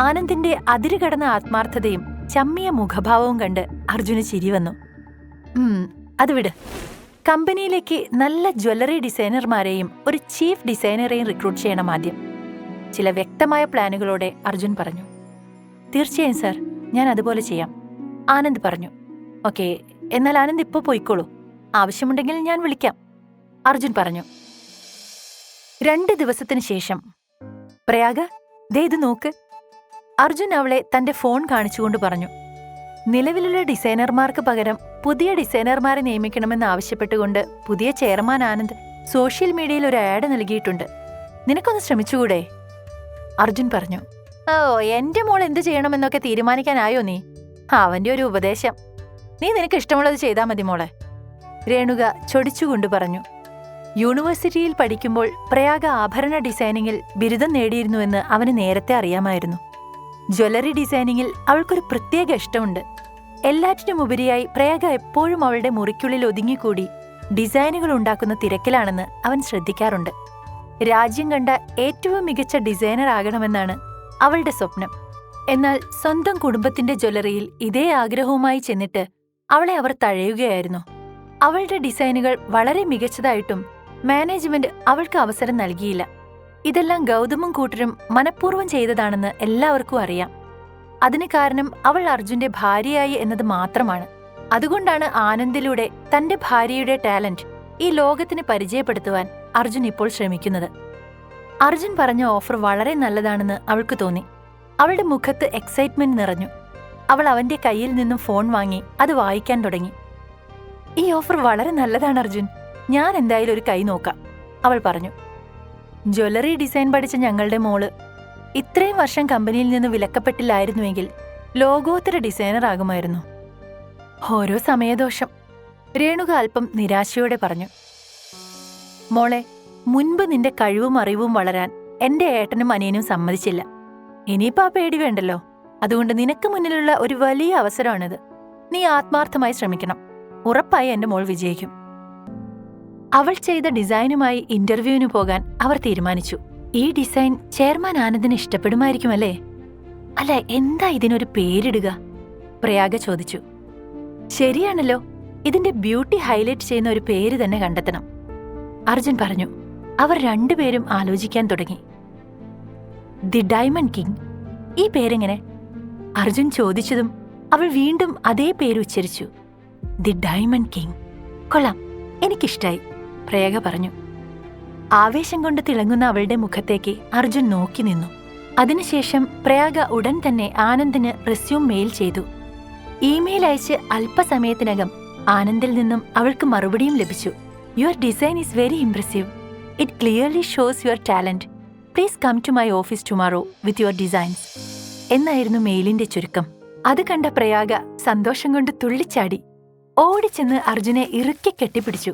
ആനന്ദിന്റെ അതിരുകടന്ന ആത്മാർത്ഥതയും ചമ്മിയ മുഖഭാവവും കണ്ട് അർജുന് ചിരി വന്നു. അത് വിട്. കമ്പനിയിലേക്ക് നല്ല ജ്വല്ലറി ഡിസൈനർമാരെയും ഒരു ചീഫ് ഡിസൈനറെയും റിക്രൂട്ട് ചെയ്യണം ആദ്യം. ചില വ്യക്തമായ പ്ലാനുകളോടെ അർജുൻ പറഞ്ഞു. തീർച്ചയായും സാർ, ഞാൻ അതുപോലെ ചെയ്യാം, ആനന്ദ് പറഞ്ഞു. ഓക്കെ, എന്നാൽ ആനന്ദ് ഇപ്പോൾ പോയിക്കോളൂ. ആവശ്യമുണ്ടെങ്കിൽ ഞാൻ വിളിക്കാം, അർജുൻ പറഞ്ഞു. 2 ദിവസത്തിന് ശേഷം. പ്രയാഗ, ദേ ഇത് നോക്ക്, അർജുൻ അവളെ തന്റെ ഫോൺ കാണിച്ചുകൊണ്ട് പറഞ്ഞു. നിലവിലുള്ള ഡിസൈനർമാർക്ക് പകരം പുതിയ ഡിസൈനർമാരെ നിയമിക്കണമെന്ന് ആവശ്യപ്പെട്ടുകൊണ്ട് പുതിയ ചെയർമാൻ ആനന്ദ് സോഷ്യൽ മീഡിയയിൽ ഒരു ആഡ് നൽകിയിട്ടുണ്ട്. നിനക്കൊന്ന് ശ്രമിച്ചുകൂടെ? അർജുൻ പറഞ്ഞു. ഓ, എന്റെ മോൾ എന്ത് ചെയ്യണമെന്നൊക്കെ തീരുമാനിക്കാനായോ നീ? അവന്റെ ഒരു ഉപദേശം. നീ നിനക്ക് ഇഷ്ടമുള്ളത് ചെയ്താൽ മതി മോളെ, രേണുക ചൊടിച്ചുകൊണ്ട് പറഞ്ഞു. യൂണിവേഴ്സിറ്റിയിൽ പഠിക്കുമ്പോൾ പ്രയാഗ ആഭരണ ഡിസൈനിങ്ങിൽ ബിരുദം നേടിയിരുന്നുവെന്ന് അവന് നേരത്തെ അറിയാമായിരുന്നു. ജ്വല്ലറി ഡിസൈനിങ്ങിൽ അവൾക്കൊരു പ്രത്യേക ഇഷ്ടമുണ്ട്. എല്ലാറ്റിനുമുപരിയായി പ്രയാഗ എപ്പോഴും അവളുടെ മുറിക്കുള്ളിൽ ഒതുങ്ങിക്കൂടി ഡിസൈനുകൾ ഉണ്ടാക്കുന്ന തിരക്കിലാണെന്ന് അവൻ ശ്രദ്ധിക്കാറുണ്ട്. രാജ്യം കണ്ട ഏറ്റവും മികച്ച ഡിസൈനർ ആകണമെന്നാണ് അവളുടെ സ്വപ്നം. എന്നാൽ സ്വന്തം കുടുംബത്തിന്റെ ജ്വല്ലറിയിൽ ഇതേ ആഗ്രഹവുമായി ചെന്നിട്ട് അവളെ അവർ തഴയുകയായിരുന്നു. അവളുടെ ഡിസൈനുകൾ വളരെ മികച്ചതായിട്ടും മാനേജ്മെന്റ് അവൾക്ക് അവസരം നൽകിയില്ല. ഇതെല്ലാം ഗൗതമും കൂട്ടരും മനഃപൂർവ്വം ചെയ്തതാണെന്ന് എല്ലാവർക്കും അറിയാം. അതിന് കാരണം അവൾ അർജുന്റെ ഭാര്യയായി എന്നത് മാത്രമാണ്. അതുകൊണ്ടാണ് ആനന്ദിലൂടെ തന്റെ ഭാര്യയുടെ ടാലന്റ് ഈ ലോകത്തിന് പരിചയപ്പെടുത്തുവാൻ അർജുൻ ഇപ്പോൾ ശ്രമിക്കുന്നത്. അർജുൻ പറഞ്ഞ ഓഫർ വളരെ നല്ലതാണെന്ന് അവൾക്ക് തോന്നി. അവളുടെ മുഖത്ത് എക്സൈറ്റ്മെന്റ് നിറഞ്ഞു. അവൾ അവന്റെ കയ്യിൽ നിന്നും ഫോൺ വാങ്ങി അത് വായിക്കാൻ തുടങ്ങി. ഈ ഓഫർ വളരെ നല്ലതാണ് അർജുൻ. ഞാൻ എന്തായാലും ഒരു കൈ നോക്കാം, അവൾ പറഞ്ഞു. ജ്വല്ലറി ഡിസൈൻ പഠിച്ച ഞങ്ങളുടെ മോള് ഇത്രയും വർഷം കമ്പനിയിൽ നിന്ന് വിലക്കപ്പെട്ടില്ലായിരുന്നുവെങ്കിൽ ലോകോത്തര ഡിസൈനർ ആകുമായിരുന്നു. ഓരോ സമയദോഷം, രേണുക അല്പം നിരാശയോടെ പറഞ്ഞു. മോളെ, മുൻപ് നിന്റെ കഴിവും അറിവും വളരാൻ എന്റെ ഏട്ടനും അനിയനും സമ്മതിച്ചില്ല. ഇനിയിപ്പോ ആ പേടി വേണ്ടല്ലോ. അതുകൊണ്ട് നിനക്ക് മുന്നിലുള്ള ഒരു വലിയ അവസരമാണിത്. നീ ആത്മാർത്ഥമായി ശ്രമിക്കണം. ഉറപ്പായി എന്റെ മോൾ വിജയിക്കും. അവൾ ചെയ്ത ഡിസൈനുമായി ഇന്റർവ്യൂവിന് പോകാൻ അവർ തീരുമാനിച്ചു. ഈ ഡിസൈൻ ചെയർമാൻ ആനന്ദിന് ഇഷ്ടപ്പെടുമായിരിക്കുമല്ലേ? അല്ല, എന്താ ഇതിനൊരു പേരിടുക? പ്രയാഗ ചോദിച്ചു. ശരിയാണല്ലോ, ഇതിന്റെ ബ്യൂട്ടി ഹൈലൈറ്റ് ചെയ്യുന്ന ഒരു പേര് തന്നെ കണ്ടെത്തണം, അർജുൻ പറഞ്ഞു. അവർ രണ്ടുപേരും ആലോചിക്കാൻ തുടങ്ങി. ദി ഡയമണ്ട് കിങ്, ഈ പേരെങ്ങനെ? അർജുൻ ചോദിച്ചതും അവൾ വീണ്ടും അതേ പേര് ഉച്ചരിച്ചു. The diamond king. കൊള്ളാം, എനിക്കിഷ്ടായി, പ്രയാഗ പറഞ്ഞു. ആവേശം കൊണ്ട് തിളങ്ങുന്ന അവളുടെ മുഖത്തേക്ക് അർജുൻ നോക്കി നിന്നു. അതിനുശേഷം പ്രയാഗ ഉടൻ തന്നെ ആനന്ദിന് റെസ്യൂം മെയിൽ ചെയ്തു. ഇമെയിൽ അയച്ച് അല്പസമയത്തിനകം ആനന്ദിൽ നിന്നും അവൾക്ക് മറുപടിയും ലഭിച്ചു. Your design is very impressive. It clearly shows your talent. Please come to my office tomorrow with your designs എന്നായിരുന്നു മെയിലിന്റെ ചുരുക്കം. അത് കണ്ട പ്രയാഗ സന്തോഷം കൊണ്ട് തുള്ളിച്ചാടി. ഓടിച്ചെന്ന് അർജുനെ ഇറുക്കി കെട്ടിപ്പിടിച്ചു.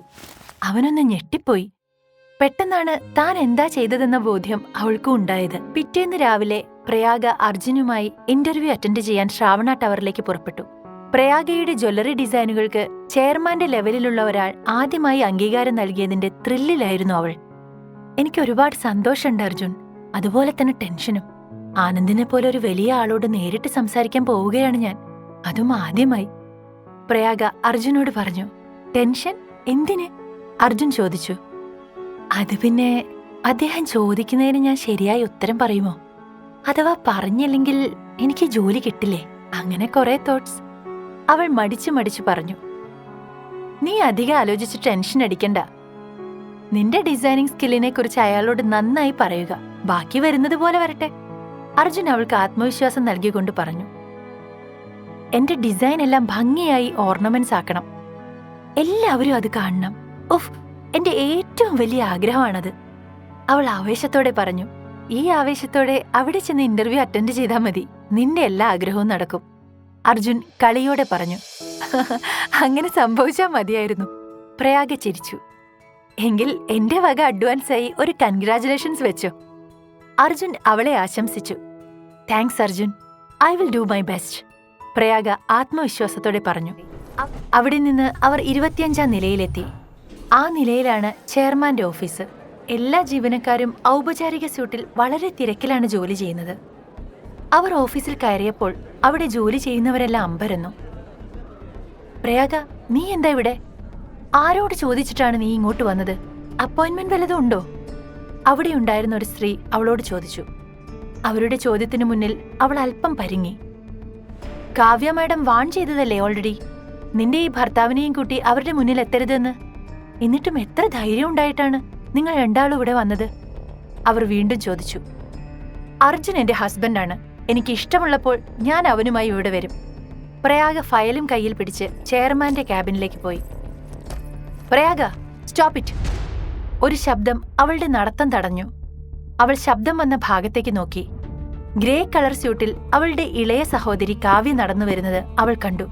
അവനൊന്ന് ഞെട്ടിപ്പോയി. പെട്ടെന്നാണ് താൻ എന്താ ചെയ്തതെന്ന ബോധ്യം അവൾക്കും ഉണ്ടായത്. പിറ്റേന്ന് രാവിലെ പ്രയാഗ അർജുനുമായി ഇന്റർവ്യൂ അറ്റൻഡ് ചെയ്യാൻ ശ്രാവണ ടവറിലേക്ക് പുറപ്പെട്ടു. പ്രയാഗയുടെ ജ്വല്ലറി ഡിസൈനുകൾക്ക് ചെയർമാന്റെ ലെവലിലുള്ള ഒരാൾ ആദ്യമായി അംഗീകാരം നൽകിയതിന്റെ ത്രില്ലിലായിരുന്നു അവൾ. എനിക്ക് ഒരുപാട് സന്തോഷമുണ്ട് അർജുൻ, അതുപോലെ തന്നെ ടെൻഷനും. ആനന്ദിനെ പോലെ ഒരു വലിയ ആളോട് നേരിട്ട് സംസാരിക്കാൻ പോവുകയാണ് ഞാൻ, അതും ആദ്യമായി, പ്രയാഗ അർജുനോട് പറഞ്ഞു. ടെൻഷൻ എന്തിന്? അർജുൻ ചോദിച്ചു. അത് പിന്നെ, അദ്ദേഹം ചോദിക്കുന്നതിന് ഞാൻ ശരിയായ ഉത്തരം പറയുമോ? അഥവാ പറഞ്ഞില്ലെങ്കിൽ എനിക്ക് ജോലി കിട്ടില്ലേ? അങ്ങനെ കുറെ തോട്ട്സ്, അവൾ മടിച്ചു പറഞ്ഞു. നീ അധികം ആലോചിച്ച് ടെൻഷൻ അടിക്കണ്ട. നിന്റെ ഡിസൈനിങ് സ്കില്ലിനെ കുറിച്ച് അയാളോട് നന്നായി പറയുക, ബാക്കി വരുന്നത് പോലെ വരട്ടെ, അർജുൻ അവൾക്ക് ആത്മവിശ്വാസം നൽകിക്കൊണ്ട് പറഞ്ഞു. എന്റെ ഡിസൈൻ എല്ലാം ഭംഗിയായി ഓർണമെന്റ്സ് ആക്കണം, എല്ലാവരും അത് കാണണം. ഉഫ്, എന്റെ ഏറ്റവും വലിയ ആഗ്രഹമാണത്, അവൾ ആവേശത്തോടെ പറഞ്ഞു. ഈ ആവേശത്തോടെ അവിടെ ചെന്ന് ഇന്റർവ്യൂ അറ്റൻഡ് ചെയ്താൽ മതി, നിന്റെ എല്ലാ ആഗ്രഹവും നടക്കും, അർജുൻ കളിയോടെ പറഞ്ഞു. അങ്ങനെ സംഭവിച്ചാൽ മതിയായിരുന്നു, പ്രയാഗ ചിരിച്ചു. എങ്കിൽ എന്റെ വക അഡ്വാൻസായി ഒരു കൺഗ്രാറ്റുലേഷൻസ് വെച്ചോ, അർജുൻ അവളെ ആശംസിച്ചു. Thanks Arjun, I will do my best, Prayaga ആത്മവിശ്വാസത്തോടെ പറഞ്ഞു. അവിടെ നിന്ന് അവർ 25-ാം നിലയിലെത്തി. ആ നിലയിലാണ് ചെയർമാന്റെ ഓഫീസ്. എല്ലാ ജീവനക്കാരും ഔപചാരിക സ്യൂട്ടിൽ വളരെ തിരക്കിലാണ് ജോലി ചെയ്യുന്നത്. അവർ ഓഫീസിൽ കയറിയപ്പോൾ അവിടെ ജോലി ചെയ്യുന്നവരെല്ലാം അമ്പരന്നു. പ്രയാഗ, നീ എന്താ ഇവിടെ? ആരോട് ചോദിച്ചിട്ടാണ് നീ ഇങ്ങോട്ട് വന്നത്? അപ്പോയിന്റ്മെന്റ് വല്ലതും ഉണ്ടോ? അവിടെ ഉണ്ടായിരുന്ന ഒരു സ്ത്രീ അവളോട് ചോദിച്ചു. അവരുടെ ചോദ്യത്തിനു മുന്നിൽ അവൾ അല്പം പരിങ്ങി. കാവ്യ മാഡം വാൺ ചെയ്തതല്ലേ ഓൾറെഡി, നിന്റെ ഈ ഭർത്താവിനെയും കൂട്ടി അവരുടെ മുന്നിൽ എത്തരുതെന്ന്. എന്നിട്ടും എത്ര ധൈര്യം ഉണ്ടായിട്ടാണ് നിങ്ങൾ രണ്ടാളും ഇവിടെ വന്നത്? അവർ വീണ്ടും ചോദിച്ചു. അർജുൻ എന്റെ ഹസ്ബൻഡാണ്, എനിക്ക് ഇഷ്ടമുള്ളപ്പോൾ ഞാൻ അവനുമായി ഇവിടെ വരും. പ്രയാഗ ഫയലും കയ്യിൽ പിടിച്ച് ചെയർമാന്റെ ക്യാബിനിലേക്ക് പോയി. Prayaga, stop it! ഒരു ശബ്ദം അവളുടെ നടത്തം തടഞ്ഞു. അവൾ ശബ്ദം വന്ന ഭാഗത്തേക്ക് നോക്കി. ഗ്രേ കളർ സ്യൂട്ടിൽ അവളുടെ ഇളയ സഹോദരി കാവ്യ നടന്നു വരുന്നത് അവൾ കണ്ടു.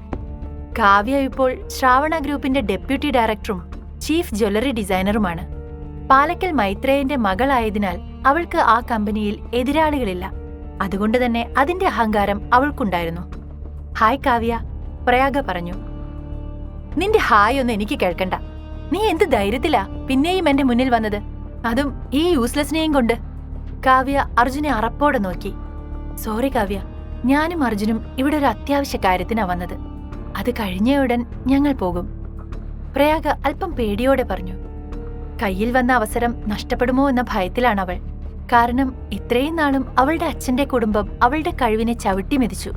കാവ്യ ഇപ്പോൾ ശ്രാവണ ഗ്രൂപ്പിന്റെ ഡെപ്യൂട്ടി ഡയറക്ടറും ചീഫ് ജ്വല്ലറി ഡിസൈനറുമാണ്. പാലക്കൽ മൈത്രേയന്റെ മകളായതിനാൽ അവൾക്ക് ആ കമ്പനിയിൽ എതിരാളികളില്ല. അതുകൊണ്ട് തന്നെ അതിന്റെ അഹങ്കാരം അവൾക്കുണ്ടായിരുന്നു. ഹായ് കാവ്യ, പ്രയാഗ പറഞ്ഞു. നിന്റെ ഹായ് ഒന്നും എനിക്ക് കേൾക്കണ്ട. നീ എന്ത് ധൈര്യത്തിലാ പിന്നെയും എന്റെ മുന്നിൽ വന്നത്, അതും ഈ യൂസ്ലെസ്സിനെയും കൊണ്ട്? കാവ്യ അർജുനെ അറപ്പോടെ നോക്കി. സോറി കാവ്യ, ഞാനും അർജുനും ഇവിടെ ഒരു അത്യാവശ്യ കാര്യത്തിനാ വന്നത്. അത് കഴിഞ്ഞ ഉടൻ ഞങ്ങൾ പോകും, പ്രയാഗ അല്പം പേടിയോടെ പറഞ്ഞു. കയ്യിൽ വന്ന അവസരം നഷ്ടപ്പെടുമോ എന്ന ഭയത്തിലാണവൾ. കാരണം ഇത്രയും നാളും അവളുടെ അച്ഛന്റെ കുടുംബം അവളുടെ കഴിവിനെ ചവിട്ടി മെതിച്ചു.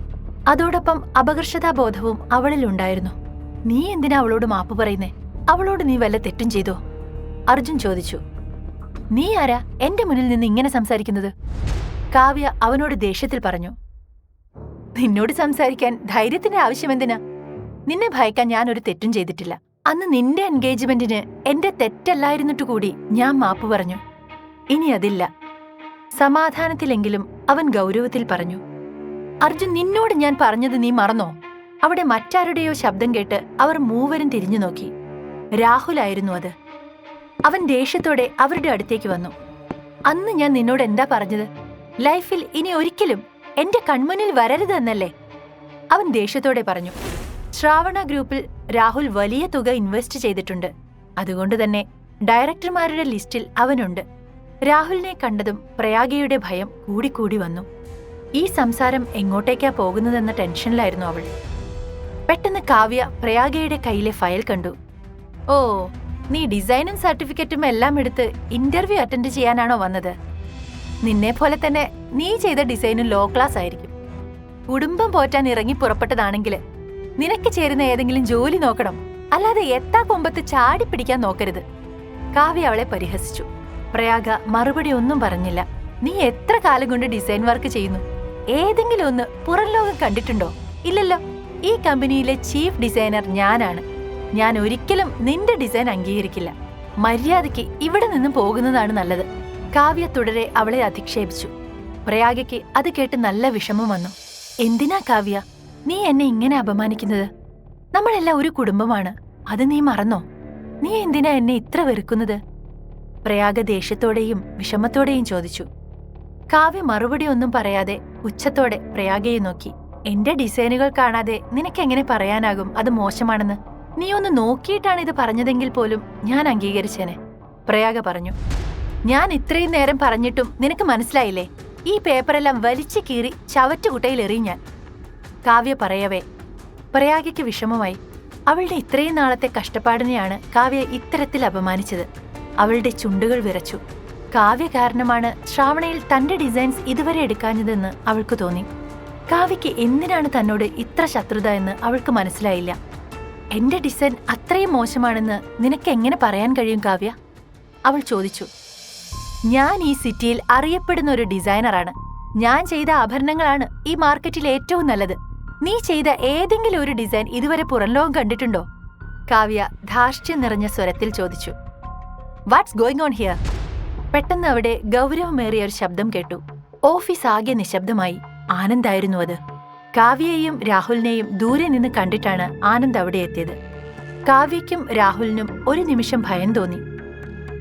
അതോടൊപ്പം അപകർഷതാബോധവും അവളിലുണ്ടായിരുന്നു. നീ എന്തിനാ അവളോട് മാപ്പ് പറയുന്നേ? അവളോട് നീ വല്ല തെറ്റും ചെയ്തോ? അർജുൻ ചോദിച്ചു. നീ ആരാ എന്റെ മുന്നിൽ നിന്ന് ഇങ്ങനെ സംസാരിക്കുന്നത്? കാവ്യ അവനോട് ദേഷ്യത്തിൽ പറഞ്ഞു. നിന്നോട് സംസാരിക്കാൻ ധൈര്യത്തിന്റെ ആവശ്യമെന്തിനാ? നിന്നെ ഭയക്കാൻ ഞാൻ ഒരു തെറ്റും ചെയ്തിട്ടില്ല. അന്ന് നിന്റെ എൻഗേജ്മെന്റിന് എന്റെ തെറ്റല്ലായിരുന്നിട്ട് കൂടി ഞാൻ മാപ്പ് പറഞ്ഞു. ഇനി അതില്ല. സമാധാനത്തിലെങ്കിലും അവൻ ഗൗരവത്തിൽ പറഞ്ഞു. അർജുൻ, നിന്നോട് ഞാൻ പറഞ്ഞത് നീ മറന്നോ? അവിടെ മറ്റാരുടെയോ ശബ്ദം കേട്ട് അവർ മൂവരും തിരിഞ്ഞു നോക്കി. രാഹുലായിരുന്നു അത്. അവൻ ദേഷ്യത്തോടെ അവരുടെ അടുത്തേക്ക് വന്നു. അന്ന് ഞാൻ നിന്നോട് എന്താ പറഞ്ഞത്? ലൈഫിൽ ഇനി ഒരിക്കലും എന്റെ കൺമുന്നിൽ വരരുതെന്നല്ലേ? അവൻ ദേഷ്യത്തോടെ പറഞ്ഞു. ശ്രാവണ ഗ്രൂപ്പിൽ രാഹുൽ വലിയ തുക ഇൻവെസ്റ്റ് ചെയ്തിട്ടുണ്ട്. അതുകൊണ്ട് തന്നെ ഡയറക്ടർമാരുടെ ലിസ്റ്റിൽ അവനുണ്ട്. രാഹുലിനെ കണ്ടതും പ്രയാഗയുടെ ഭയം കൂടിക്കൂടി വന്നു. ഈ സംസാരം എങ്ങോട്ടേക്കാ പോകുന്നതെന്ന ടെൻഷനിലായിരുന്നു അവൾ. പെട്ടെന്ന് കാവ്യ പ്രയാഗയുടെ കയ്യിലെ ഫയൽ കണ്ടു. ഓ, നീ ഡിസൈനും സർട്ടിഫിക്കറ്റും എല്ലാം എടുത്ത് ഇന്റർവ്യൂ അറ്റൻഡ് ചെയ്യാനാണോ വന്നത്? നിന്നെ പോലെ തന്നെ നീ ചെയ്ത ഡിസൈനും ലോ ക്ലാസ് ആയിരിക്കും. കുടുംബം പോറ്റാൻ ഇറങ്ങി പുറപ്പെട്ടതാണെങ്കിൽ നിനക്ക് ചേരുന്ന ഏതെങ്കിലും ജോലി നോക്കണം, അല്ലാതെ എത്താ കൊമ്പത്ത് ചാടിപ്പിടിക്കാൻ നോക്കരുത്. കാവ്യ അവളെ പരിഹസിച്ചു. പ്രയാഗ മറുപടി ഒന്നും പറഞ്ഞില്ല. നീ എത്ര കാലം കൊണ്ട് ഡിസൈൻ വർക്ക് ചെയ്യുന്നു? ഏതെങ്കിലും ഒന്ന് പുറം ലോകം കണ്ടിട്ടുണ്ടോ? ഇല്ലല്ലോ. ഈ കമ്പനിയിലെ ചീഫ് ഡിസൈനർ ഞാനാണ്. ഞാൻ ഒരിക്കലും നിന്റെ ഡിസൈൻ അംഗീകരിക്കില്ല. മര്യാദയ്ക്ക് ഇവിടെ നിന്നും പോകുന്നതാണ് നല്ലത്. കാവ്യ തുടരെ അവളെ അധിക്ഷേപിച്ചു. പ്രയാഗയ്ക്ക് അത് കേട്ട് നല്ല വിഷമം വന്നു. എന്തിനാ കാവ്യ നീ എന്നെ ഇങ്ങനെ അപമാനിക്കുന്നത്? നമ്മളെല്ലാം ഒരു കുടുംബമാണ്. അത് നീ മറന്നോ? നീ എന്തിനാ എന്നെ ഇത്ര വെറുക്കുന്നത്? പ്രയാഗ ദേഷ്യത്തോടെയും വിഷമത്തോടെയും ചോദിച്ചു. കാവ്യ മറുപടി ഒന്നും പറയാതെ ഉച്ചത്തോടെ പ്രയാഗയെ നോക്കി. എന്റെ ഡിസൈനുകൾ കാണാതെ നിനക്കെങ്ങനെ പറയാനാകും അത് മോശമാണെന്ന്? നീ ഒന്ന് നോക്കിയിട്ടാണ് ഇത് പറഞ്ഞതെങ്കിൽ പോലും ഞാൻ അംഗീകരിച്ചേനെ, പ്രയാഗ പറഞ്ഞു. ഞാൻ ഇത്രയും നേരം പറഞ്ഞിട്ടും നിനക്ക് മനസ്സിലായില്ലേ? ഈ പേപ്പറെല്ലാം വലിച്ചു കീറി ചവറ്റുകുട്ടയിൽ എറിഞ്ഞാൻ, കാവ്യ പറയവേ പ്രയാഗയ്ക്ക് വിഷമമായി. അവളുടെ ഇത്രയും നാളത്തെ കഷ്ടപ്പാടിനെയാണ് കാവ്യ ഇത്തരത്തിൽ അപമാനിച്ചത്. അവളുടെ ചുണ്ടുകൾ വിറച്ചു. കാവ്യ കാരണമാണ് ശ്രാവണയിൽ തന്റെ ഡിസൈൻസ് ഇതുവരെ എടുക്കാഞ്ഞതെന്ന് അവൾക്ക് തോന്നി. കാവ്യയ്ക്ക് എന്തിനാണ് തന്നോട് ഇത്ര ശത്രുത എന്ന് അവൾക്ക് മനസ്സിലായില്ല. എന്റെ ഡിസൈൻ അത്രയും മോശമാണെന്ന് നിനക്ക് എങ്ങനെ പറയാൻ കഴിയും കാവ്യ? അവൾ ചോദിച്ചു. ഞാൻ ഈ സിറ്റിയിൽ അറിയപ്പെടുന്ന ഒരു ഡിസൈനറാണ്. ഞാൻ ചെയ്ത ആഭരണങ്ങളാണ് ഈ മാർക്കറ്റിൽ ഏറ്റവും നല്ലത്. നീ ചെയ്ത ഏതെങ്കിലും ഒരു ഡിസൈൻ ഇതുവരെ പുറംലോകം കണ്ടിട്ടുണ്ടോ? കാവ്യ ധാർഷ്ട്യം നിറഞ്ഞ സ്വരത്തിൽ ചോദിച്ചു. What's going on here? പെട്ടെന്ന് അവിടെ ഗൗരവമേറിയ ഒരു ശബ്ദം കേട്ടു. ഓഫീസ് ആകെ നിശബ്ദമായി. ആനന്ദായിരുന്നു അത്. കാവ്യയെയും രാഹുലിനെയും ദൂരെ നിന്ന് കണ്ടിട്ടാണ് ആനന്ദ് അവിടെ എത്തിയത്. കാവ്യയ്ക്കും രാഹുലിനും ഒരു നിമിഷം ഭയം തോന്നി.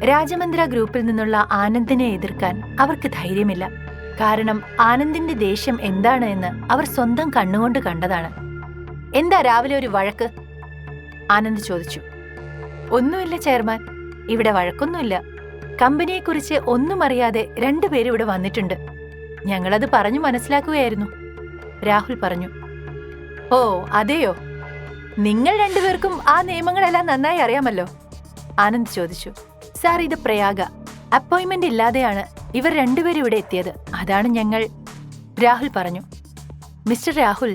രാജമന്ദ്ര ഗ്രൂപ്പിൽ നിന്നുള്ള ആനന്ദിനെ എതിർക്കാൻ അവർക്ക് ധൈര്യമില്ല. കാരണം ആനന്ദിന്റെ ദേഷ്യം എന്താണ് എന്ന് അവർ സ്വന്തം കണ്ണുകൊണ്ട് കണ്ടതാണ്. എന്താ രാവിലെ ഒരു വഴക്ക്? ആനന്ദ് ചോദിച്ചു. ഒന്നുമില്ല ചെയർമാൻ, ഇവിടെ വഴക്കൊന്നുമില്ല. കമ്പനിയെക്കുറിച്ച് ഒന്നും അറിയാതെ രണ്ടുപേരും ഇവിടെ വന്നിട്ടുണ്ട്. ഞങ്ങളത് പറഞ്ഞു മനസ്സിലാക്കുകയായിരുന്നു, രാഹുൽ പറഞ്ഞു. ഓ അതെയോ? നിങ്ങൾ രണ്ടുപേർക്കും ആ നിയമങ്ങളെല്ലാം നന്നായി അറിയാമല്ലോ, ആനന്ദ് ചോദിച്ചു. സാർ, ഇത് പ്രയാഗ. അപ്പോയിന്റ്മെന്റ് ഇല്ലാതെയാണ് ഇവർ രണ്ടുപേരും ഇവിടെ എത്തിയത്. അതാണ് ഞങ്ങൾ, രാഹുൽ പറഞ്ഞു. മിസ്റ്റർ രാഹുൽ,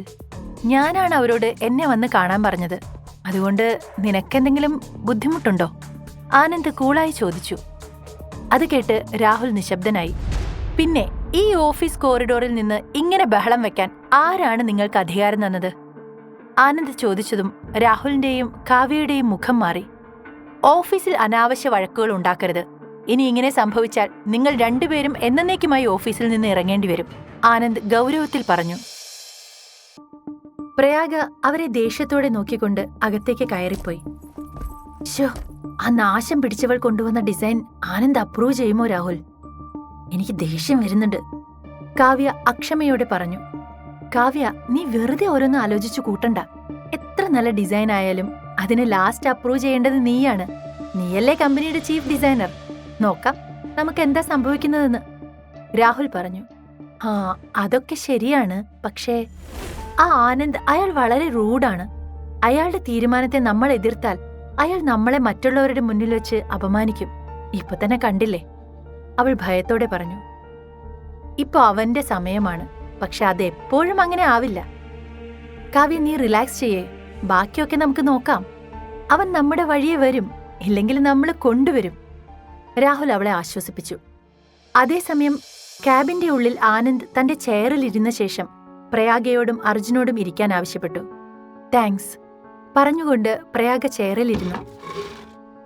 ഞാനാണ് അവരോട് എന്നെ വന്ന് കാണാൻ പറഞ്ഞത്. അതുകൊണ്ട് നിനക്കെന്തെങ്കിലും ബുദ്ധിമുട്ടുണ്ടോ? ആനന്ദ് കൂളായി ചോദിച്ചു. അത് കേട്ട് രാഹുൽ നിശബ്ദനായി. പിന്നെ ഈ ഓഫീസ് കോറിഡോറിൽ നിന്ന് ഇങ്ങനെ ബഹളം വെക്കാൻ ആരാണ് നിങ്ങൾക്ക് അധികാരം തന്നത്? ആനന്ദ് ചോദിച്ചതും രാഹുലിന്റെയും കാവ്യയുടെയും മുഖം മാറി. ഓഫീസിൽ അനാവശ്യ വഴക്കുകൾ ഉണ്ടാക്കരുത്. ഇനി ഇങ്ങനെ സംഭവിച്ചാൽ നിങ്ങൾ രണ്ടുപേരും എന്നേക്കുമായി ഓഫീസിൽ നിന്ന് ഇറങ്ങേണ്ടി വരും, ആനന്ദ് ഗൗരവത്തിൽ പറഞ്ഞു. പ്രയാഗ അവരെ ദേഷ്യത്തോടെ നോക്കിക്കൊണ്ട് അകത്തേക്ക് കയറിപ്പോയി. ശോ, ആ നാശം പിടിച്ചവൾ കൊണ്ടുവന്ന ഡിസൈൻ ആനന്ദ് അപ്രൂവ് ചെയ്യുമോ രാഹുൽ? എനിക്ക് ദേഷ്യം വരുന്നുണ്ട്, കാവ്യ അക്ഷമയോടെ പറഞ്ഞു. കാവ്യ, നീ വെറുതെ ഓരോന്ന് ആലോചിച്ചു കൂട്ടണ്ട. എത്ര നല്ല ഡിസൈൻ ആയാലും അതിന് ലാസ്റ്റ് അപ്രൂവ് ചെയ്യേണ്ടത് നീയാണ്. നീയല്ലേ കമ്പനിയുടെ ചീഫ് ഡിസൈനർ. നോക്കാം നമുക്ക് എന്താ സംഭവിക്കുന്നതെന്ന്, രാഹുൽ പറഞ്ഞു. ആ അതൊക്കെ ശരിയാണ്, പക്ഷേ ആ ആനന്ദ്, അയാൾ വളരെ റൂഡാണ്. അയാളുടെ തീരുമാനത്തെ നമ്മൾ എതിർത്താൽ അയാൾ നമ്മളെ മറ്റുള്ളവരുടെ മുന്നിൽ വെച്ച് അപമാനിക്കും. ഇപ്പൊ തന്നെ കണ്ടില്ലേ, അവൾ ഭയത്തോടെ പറഞ്ഞു. ഇപ്പൊ അവന്റെ സമയമാണ്, പക്ഷെ അതെപ്പോഴും അങ്ങനെ ആവില്ല. കാവ്യ, നീ റിലാക്സ് ചെയ്യേ. ബാക്കിയൊക്കെ നമുക്ക് നോക്കാം. അവൻ നമ്മുടെ വഴിയെ വരും, ഇല്ലെങ്കിൽ നമ്മൾ കൊണ്ടുവരും, രാഹുൽ അവളെ ആശ്വസിപ്പിച്ചു. അതേസമയം ക്യാബിന്റെ ഉള്ളിൽ ആനന്ദ് തന്റെ ചെയറിൽ ഇരുന്ന ശേഷം പ്രയാഗയോടും അർജുനോടും ഇരിക്കാൻ ആവശ്യപ്പെട്ടു. താങ്ക്സ്, പറഞ്ഞുകൊണ്ട് പ്രയാഗ ചെയറിലിരുന്നു.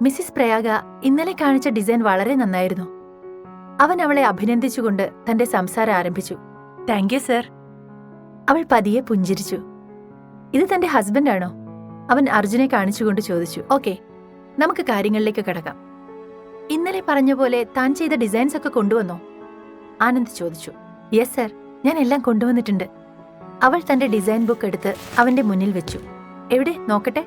മിസ്സിസ് പ്രയാഗ ഇന്നലെ കാണിച്ച ഡിസൈൻ വളരെ നന്നായിരുന്നു. അവൻ അവളെ അഭിനന്ദിച്ചുകൊണ്ട് തന്റെ സംസാരം ആരംഭിച്ചു. Thank you sir. അവൾ പതിയെ പുഞ്ചിരിച്ചു. ഇത് തന്റെ ഹസ്ബൻഡാണോ? അവൻ അർജുനെ കാണിച്ചുകൊണ്ട് ചോദിച്ചു. ഓക്കെ, നമുക്ക് കാര്യങ്ങളിലേക്ക് കടക്കാം. ഇന്നലെ പറഞ്ഞ പോലെ താൻ ചെയ്ത ഡിസൈൻസ് ഒക്കെ കൊണ്ടുവന്നോ? ആനന്ദ് ചോദിച്ചു. യെസ് സർ, ഞാൻ എല്ലാം കൊണ്ടുവന്നിട്ടുണ്ട്. അവൾ തന്റെ ഡിസൈൻ ബുക്ക് എടുത്ത് അവന്റെ മുന്നിൽ വെച്ചു. എവിടെ നോക്കട്ടെ?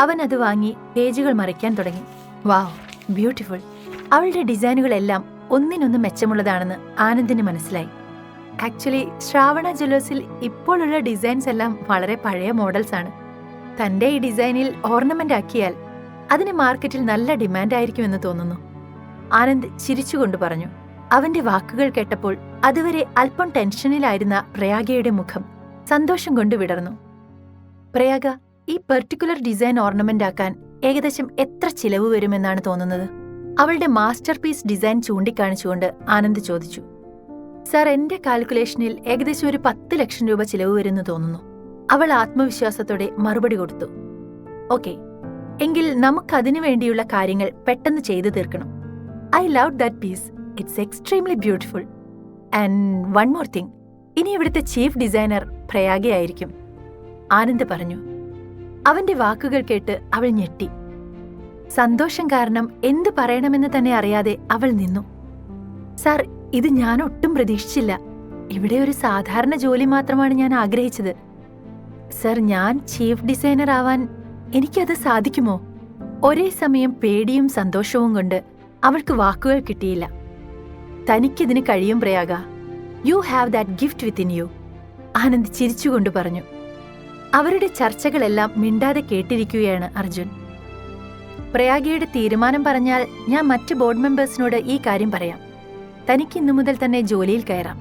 അവൻ അത് വാങ്ങി പേജുകൾ മറിക്കാൻ തുടങ്ങി. വാവ്, ബ്യൂട്ടിഫുൾ. അവളുടെ ഡിസൈനുകളെല്ലാം ഒന്നിനൊന്ന് മെച്ചമുള്ളതാണെന്ന് ആനന്ദിന് മനസ്സിലായി. ആക്ച്വലി ശ്രാവണ ജ്വല്ലേഴ്സിൽ ഇപ്പോഴുള്ള ഡിസൈൻസ് എല്ലാം വളരെ പഴയ മോഡൽസ് ആണ്. തന്റെ ഈ ഡിസൈനിൽ ഓർണമെന്റ് ആക്കിയാൽ അതിന് മാർക്കറ്റിൽ നല്ല ഡിമാൻഡ് ആയിരിക്കുമെന്ന് തോന്നുന്നു. ആനന്ദ് ചിരിച്ചുകൊണ്ട് പറഞ്ഞു. അവന്റെ വാക്കുകൾ കേട്ടപ്പോൾ അതുവരെ അല്പം ടെൻഷനിലായിരുന്ന പ്രയാഗയുടെ മുഖം സന്തോഷം കൊണ്ട് വിടർന്നു. പ്രയാഗ, ഈ പെർട്ടിക്കുലർ ഡിസൈൻ ഓർണമെന്റ് ആക്കാൻ ഏകദേശം എത്ര ചിലവ് വരുമെന്നാണ് തോന്നുന്നത്? അവളുടെ മാസ്റ്റർ പീസ് ഡിസൈൻ ചൂണ്ടിക്കാണിച്ചുകൊണ്ട് ആനന്ദ് ചോദിച്ചു. സർ, എന്റെ കാൽക്കുലേഷനിൽ ഏകദേശം ഒരു 10 ലക്ഷം രൂപ ചിലവ് വരുമെന്ന് തോന്നുന്നു. അവൾ ആത്മവിശ്വാസത്തോടെ മറുപടി കൊടുത്തു. ഓക്കെ, എങ്കിൽ നമുക്കതിനു വേണ്ടിയുള്ള കാര്യങ്ങൾ പെട്ടെന്ന് ചെയ്തു തീർക്കണം. I love that piece. It's extremely beautiful. And one more thing, ഇനി ഇവിടുത്തെ ചീഫ് ഡിസൈനർ പ്രയാഗയായിരിക്കും, ആനന്ദ് പറഞ്ഞു. അവന്റെ വാക്കുകൾ കേട്ട് അവൾ ഞെട്ടി. സന്തോഷം കാരണം എന്ത് പറയണമെന്ന് തന്നെ അറിയാതെ അവൾ നിന്നു. സാർ, ഇത് ഞാൻ ഒട്ടും പ്രതീക്ഷിച്ചില്ല. ഇവിടെ ഒരു സാധാരണ ജോലി മാത്രമാണ് ഞാൻ ആഗ്രഹിച്ചത്. സർ, ഞാൻ ചീഫ് ഡിസൈനർ ആവാൻ എനിക്കത് സാധിക്കുമോ? ഒരേ സമയം പേടിയും സന്തോഷവും കൊണ്ട് അവൾക്ക് വാക്കുകൾ കിട്ടിയില്ല. തനിക്കിതിന് കഴിയും Prayaga. You have that gift within you, Anand ചിരിച്ചുകൊണ്ട് പറഞ്ഞു. അവരുടെ ചർച്ചകളെല്ലാം മിണ്ടാതെ കേട്ടിരിക്കുകയാണ് അർജുൻ. പ്രയാഗയുടെ തീരുമാനം പറഞ്ഞാൽ ഞാൻ മറ്റ് ബോർഡ് മെമ്പേഴ്സിനോട് ഈ കാര്യം പറയാം. തനിക്ക് ഇന്നു മുതൽ തന്നെ ജോലിയിൽ കയറാം.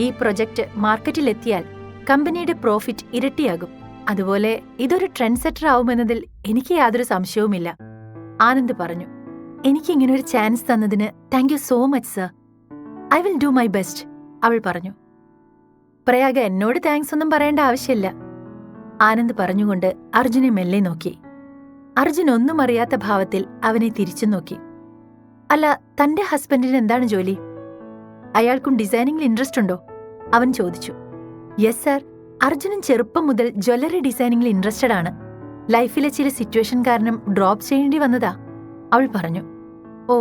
ഈ പ്രൊജക്ട് മാർക്കറ്റിലെത്തിയാൽ കമ്പനിയുടെ പ്രോഫിറ്റ് ഇരട്ടിയാകും. അതുപോലെ ഇതൊരു ട്രെൻഡ് സെറ്റർ ആവുമെന്നതിൽ എനിക്ക് യാതൊരു സംശയവുമില്ല, ആനന്ദ് പറഞ്ഞു. എനിക്കിങ്ങനെ ഒരു ചാൻസ് തന്നതിന് thank you so much sir. I will do my best, അവൾ പറഞ്ഞു. പ്രയാഗ, എന്നോട് താങ്ക്സ് ഒന്നും പറയേണ്ട ആവശ്യമില്ല, ആനന്ദ് പറഞ്ഞുകൊണ്ട് അർജുനെ മെല്ലെ നോക്കി. അർജുൻ ഒന്നും അറിയാത്ത ഭാവത്തിൽ അവനെ തിരിച്ചു നോക്കി. അല്ല, തന്റെ ഹസ്ബൻഡിന് എന്താണ് ജോലി? അയാൾക്കും ഡിസൈനിങ്ങിൽ ഇൻട്രസ്റ്റ് ഉണ്ടോ? അവൻ ചോദിച്ചു. യെസ് സർ, അർജുനൻ ചെറുപ്പം മുതൽ ജ്വല്ലറി ഡിസൈനിങ്ങിൽ ഇൻട്രസ്റ്റഡ് ആണ്. ലൈഫിലെ ചില സിറ്റുവേഷൻ കാരണം ഡ്രോപ്പ് ചെയ്യേണ്ടി വന്നതാ, അവൾ പറഞ്ഞു. ഓ,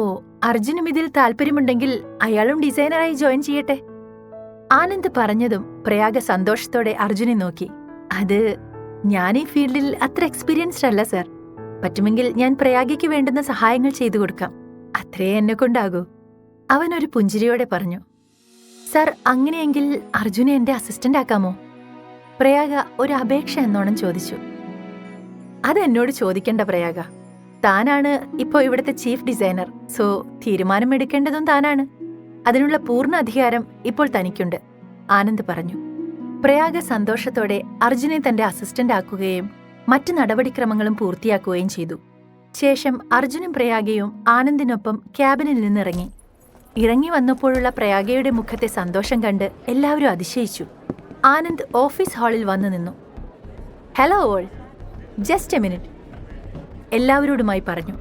അർജുനും ഇതിൽ താല്പര്യമുണ്ടെങ്കിൽ അയാളും ഡിസൈനറായി ജോയിൻ ചെയ്യട്ടെ, ആനന്ദ് പറഞ്ഞതും പ്രയാഗ സന്തോഷത്തോടെ അർജുനെ നോക്കി. അത് ഞാൻ ഈ ഫീൽഡിൽ അത്ര എക്സ്പീരിയൻസ്ഡ് അല്ല സർ. പറ്റുമെങ്കിൽ ഞാൻ പ്രയാഗയ്ക്ക് വേണ്ടുന്ന സഹായങ്ങൾ ചെയ്തു കൊടുക്കാം, അത്രേ എന്നെ കൊണ്ടാകൂ, അവൻ ഒരു പുഞ്ചിരിയോടെ പറഞ്ഞു. സർ, അങ്ങനെയെങ്കിൽ അർജുനെ എന്റെ അസിസ്റ്റന്റ് ആക്കാമോ? പ്രയാഗ ഒരു അപേക്ഷ എന്നോണം ചോദിച്ചു. അതെന്നോട് ചോദിക്കേണ്ട പ്രയാഗ. താനാണ് ഇപ്പോ ഇവിടുത്തെ ചീഫ് ഡിസൈനർ. സോ തീരുമാനമെടുക്കേണ്ടതും താനാണ്. അതിനുള്ള പൂർണ്ണ അധികാരം ഇപ്പോൾ തനിക്കുണ്ട്, ആനന്ദ് പറഞ്ഞു. പ്രയാഗ സന്തോഷത്തോടെ അർജുനെ തന്റെ അസിസ്റ്റന്റ് ആക്കുകയും മറ്റു നടപടിക്രമങ്ങളും പൂർത്തിയാക്കുകയും ചെയ്തു. ശേഷം അർജുനും പ്രയാഗയും ആനന്ദിനൊപ്പം ക്യാബിനിൽ നിന്നിറങ്ങി. ഇറങ്ങി വന്നപ്പോഴുള്ള പ്രയാഗയുടെ മുഖത്തെ സന്തോഷം കണ്ട് എല്ലാവരും അതിശയിച്ചു. ആനന്ദ് ഓഫീസ് ഹാളിൽ വന്നു നിന്നു. Hello all, just a minute, എല്ലാവരോടുമായി പറഞ്ഞു.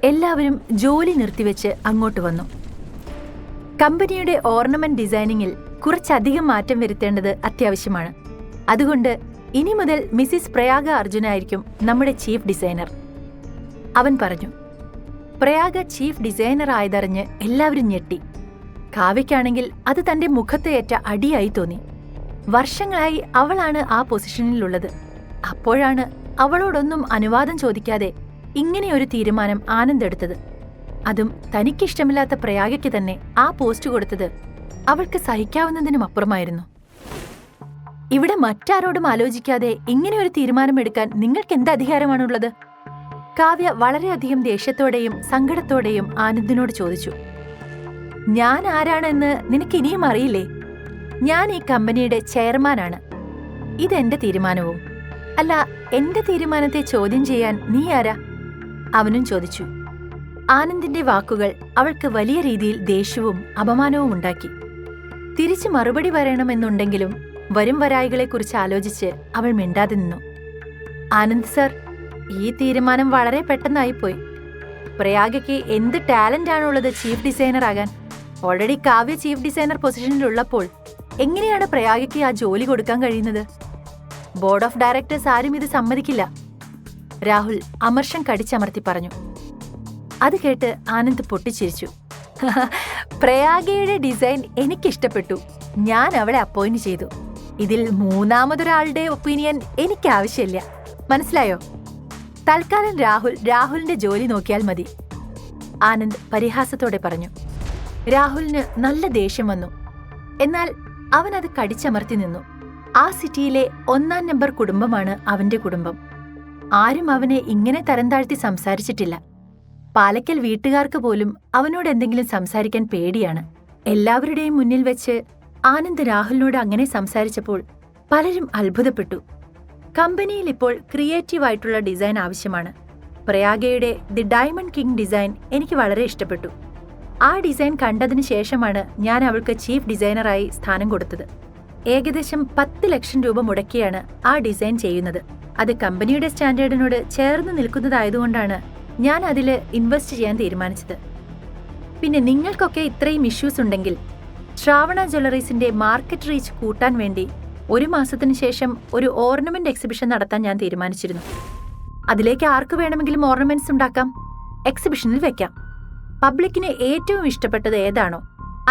എല്ലാവരും ജോലി നിർത്തിവെച്ച് അങ്ങോട്ട് വന്നു. കമ്പനിയുടെ ഓർണമെന്റ് ഡിസൈനിങ്ങിൽ കുറച്ചധികം മാറ്റം വരുത്തേണ്ടത് അത്യാവശ്യമാണ്. അതുകൊണ്ട് ഇനി മുതൽ മിസ്സിസ് പ്രയാഗ അർജുനായിരിക്കും നമ്മുടെ ചീഫ് ഡിസൈനർ, അവൻ പറഞ്ഞു. പ്രയാഗ ചീഫ് ഡിസൈനർ ആയതറിഞ്ഞ് എല്ലാവരും ഞെട്ടി. കാവ്യയ്ക്കാണെങ്കിൽ അത് തന്റെ മുഖത്ത് ഏറ്റ അടിയായി തോന്നി. വർഷങ്ങളായി അവളാണ് ആ പൊസിഷനിലുള്ളത്. അപ്പോഴാണ് അവളോടൊന്നും അനുവാദം ചോദിക്കാതെ ഇങ്ങനെയൊരു തീരുമാനം ആനന്ദ് എടുത്തത്. അതും തനിക്കിഷ്ടമില്ലാത്ത പ്രയാഗയ്ക്ക് തന്നെ ആ പോസ്റ്റ് കൊടുത്തത് അവൾക്ക് സഹിക്കാവുന്നതിനും അപ്പുറമായിരുന്നു. ഇവിടെ മറ്റാരോടും ആലോചിക്കാതെ ഇങ്ങനെയൊരു തീരുമാനമെടുക്കാൻ നിങ്ങൾക്ക് എന്ത് അധികാരമാണുള്ളത്? കാവ്യ വളരെയധികം ദേഷ്യത്തോടെയും സങ്കടത്തോടെയും ആനന്ദിനോട് ചോദിച്ചു. ഞാൻ ആരാണെന്ന് നിനക്ക് ഇനിയും അറിയില്ലേ? ഞാൻ ഈ കമ്പനിയുടെ ചെയർമാനാണ്. ഇതെന്റെ തീരുമാനവും. അല്ല, എന്റെ തീരുമാനത്തെ ചോദ്യം ചെയ്യാൻ നീ ആരാ? അവനും ചോദിച്ചു. ആനന്ദിന്റെ വാക്കുകൾ അവൾക്ക് വലിയ രീതിയിൽ ദേഷ്യവും അപമാനവും ഉണ്ടാക്കി. തിരിച്ചു മറുപടി പറയണമെന്നുണ്ടെങ്കിലും വരും വരായികളെക്കുറിച്ച് ആലോചിച്ച് അവൾ മിണ്ടാതെ നിന്നു. ആനന്ദ് സർ, ഈ തീരുമാനം വളരെ പെട്ടെന്നായിപ്പോയി. പ്രയാഗയ്ക്ക് എന്ത് ടാലന്റ് ആണുള്ളത് ചീഫ് ഡിസൈനർ ആകാൻ? ഓൾറെഡി കാവ്യ ചീഫ് ഡിസൈനർ പൊസിഷനിലുള്ളപ്പോൾ എങ്ങനെയാണ് പ്രയാഗയ്ക്ക് ആ ജോലി കൊടുക്കാൻ കഴിയുന്നത്? ബോർഡ് ഓഫ് ഡയറക്ടേഴ്സ് ആരും ഇത് സമ്മതിക്കില്ല. രാഹുൽ അമർഷം കടിച്ചമർത്തി പറഞ്ഞു. അത് കേട്ട് ആനന്ദ് പൊട്ടിച്ചിരിച്ചു. പ്രയാഗയുടെ ഡിസൈൻ എനിക്കിഷ്ടപ്പെട്ടു. ഞാൻ അവളെ അപ്പോയിന്റ് ചെയ്തു. ഇതിൽ മൂന്നാമതൊരാളുടെ ഒപ്പീനിയൻ എനിക്ക് ആവശ്യമില്ല. മനസ്സിലായോ? തൽക്കാലം രാഹുലിന്റെ ജോലി നോക്കിയാൽ മതി. ആനന്ദ് പരിഹാസത്തോടെ പറഞ്ഞു. രാഹുലിന് നല്ല ദേഷ്യം വന്നു. എന്നാൽ അവൻ അത് കടിച്ചമർത്തി നിന്നു. ആ സിറ്റിയിലെ 1-ാം നമ്പർ കുടുംബമാണ് അവന്റെ കുടുംബം. ആരും അവനെ ഇങ്ങനെ തരം താഴ്ത്തി സംസാരിച്ചിട്ടില്ല. പാലക്കൽ വീട്ടുകാർക്ക് പോലും അവനോട് എന്തെങ്കിലും സംസാരിക്കാൻ പേടിയാണ്. എല്ലാവരുടെയും മുന്നിൽ വെച്ച് ആനന്ദ് രാഹുലിനോട് അങ്ങനെ സംസാരിച്ചപ്പോൾ പലരും അത്ഭുതപ്പെട്ടു. കമ്പനിയിൽ ഇപ്പോൾ ക്രിയേറ്റീവായിട്ടുള്ള ഡിസൈൻ ആവശ്യമാണ്. പ്രയാഗയുടെ ദി ഡയമണ്ട് കിങ് ഡിസൈൻ എനിക്ക് വളരെ ഇഷ്ടപ്പെട്ടു. ആ ഡിസൈൻ കണ്ടതിന് ശേഷമാണ് ഞാൻ അവൾക്ക് ചീഫ് ഡിസൈനറായി സ്ഥാനം കൊടുത്തത്. ഏകദേശം 10 ലക്ഷം രൂപ മുടക്കിയാണ് ആ ഡിസൈൻ ചെയ്യുന്നത്. അത് കമ്പനിയുടെ സ്റ്റാൻഡേർഡിനോട് ചേർന്ന് നിൽക്കുന്നതായതുകൊണ്ടാണ് ഞാൻ അതിൽ ഇൻവെസ്റ്റ് ചെയ്യാൻ തീരുമാനിച്ചത്. പിന്നെ നിങ്ങൾക്കൊക്കെ ഇത്രയും ഇഷ്യൂസ് ഉണ്ടെങ്കിൽ ശ്രാവണ ജ്വല്ലറീസിന്റെ മാർക്കറ്റ് റീച്ച് കൂട്ടാൻ വേണ്ടി 1 മാസത്തിന് ശേഷം ഒരു ഓർണമെന്റ് എക്സിബിഷൻ നടത്താൻ ഞാൻ തീരുമാനിച്ചിരുന്നു. അതിലേക്ക് ആർക്ക് വേണമെങ്കിലും ഓർണമെന്റ്സ് ഉണ്ടാക്കാം, എക്സിബിഷനിൽ വെക്കാം. പബ്ലിക്കിന് ഏറ്റവും ഇഷ്ടപ്പെട്ടത് ഏതാണോ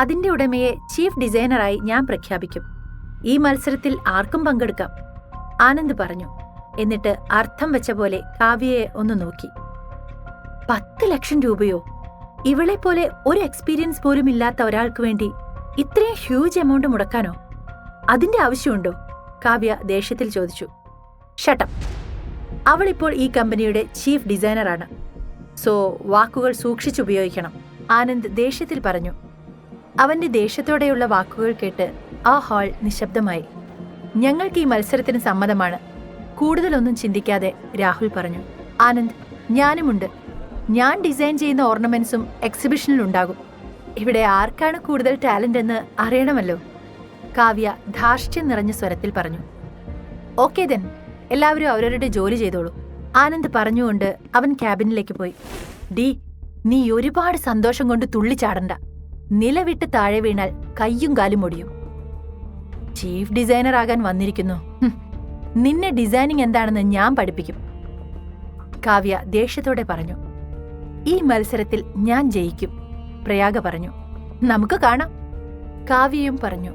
അതിന്റെ ഉടമയെ ചീഫ് ഡിസൈനറായി ഞാൻ പ്രഖ്യാപിക്കും. ഈ മത്സരത്തിൽ ആർക്കും പങ്കെടുക്കാം, ആനന്ദ് പറഞ്ഞു. എന്നിട്ട് അർത്ഥം വെച്ച പോലെ കാവ്യയെ ഒന്ന് നോക്കി. 10 ലക്ഷം രൂപയോ? ഇവളെ പോലെ ഒരു എക്സ്പീരിയൻസ് പോലും ഇല്ലാത്ത ഒരാൾക്ക് വേണ്ടി ഇത്രയും ഹ്യൂജ് എമൗണ്ട് മുടക്കാനോ? അതിന്റെ ആവശ്യമുണ്ടോ? കാവ്യ ദേഷ്യത്തിൽ ചോദിച്ചു. ഷട്ടപ്പ്. അവളിപ്പോൾ ഈ കമ്പനിയുടെ ചീഫ് ഡിസൈനറാണ്. സോ വാക്കുകൾ സൂക്ഷിച്ചുപയോഗിക്കണം, ആനന്ദ് ദേഷ്യത്തിൽ പറഞ്ഞു. അവന്റെ ദേഷ്യത്തോടെയുള്ള വാക്കുകൾ കേട്ട് ആ ഹാൾ നിശബ്ദമായി. ഞങ്ങൾക്ക് ഈ മത്സരത്തിന് സമ്മതമാണ്, കൂടുതലൊന്നും ചിന്തിക്കാതെ രാഹുൽ പറഞ്ഞു. ആനന്ദ്, ഞാനുമുണ്ട്. ഞാൻ ഡിസൈൻ ചെയ്യുന്ന ഓർണമെന്റ്സും എക്സിബിഷനിലുണ്ടാകും. ഇവിടെ ആർക്കാണ് കൂടുതൽ ടാലന്റ് എന്ന് അറിയണമല്ലോ, കാവ്യ ധാർഷ്ട്യം നിറഞ്ഞ സ്വരത്തിൽ പറഞ്ഞു. ഓക്കെ ദെൻ, എല്ലാവരും അവരവരുടെ ജോലി ചെയ്തോളൂ, ആനന്ദ് പറഞ്ഞുകൊണ്ട് അവൻ ക്യാബിനിലേക്ക് പോയി. ഡി, നീ ഒരുപാട് സന്തോഷം കൊണ്ട് തുള്ളിച്ചാടണ്ട. നിലവിട്ട് താഴെ വീണാൽ കയ്യും കാലും ഒടിയും. ചീഫ് ഡിസൈനർ ആകാൻ വന്നിരിക്കുന്നു. നിന്നെ ഡിസൈനിങ് എന്താണെന്ന് ഞാൻ പഠിപ്പിക്കും, കാവ്യ ദേഷ്യത്തോടെ പറഞ്ഞു. ഈ മത്സരത്തിൽ ഞാൻ ജയിക്കും, പ്രയാഗ പറഞ്ഞു. നമുക്ക് കാണാം, കാവ്യയും പറഞ്ഞു.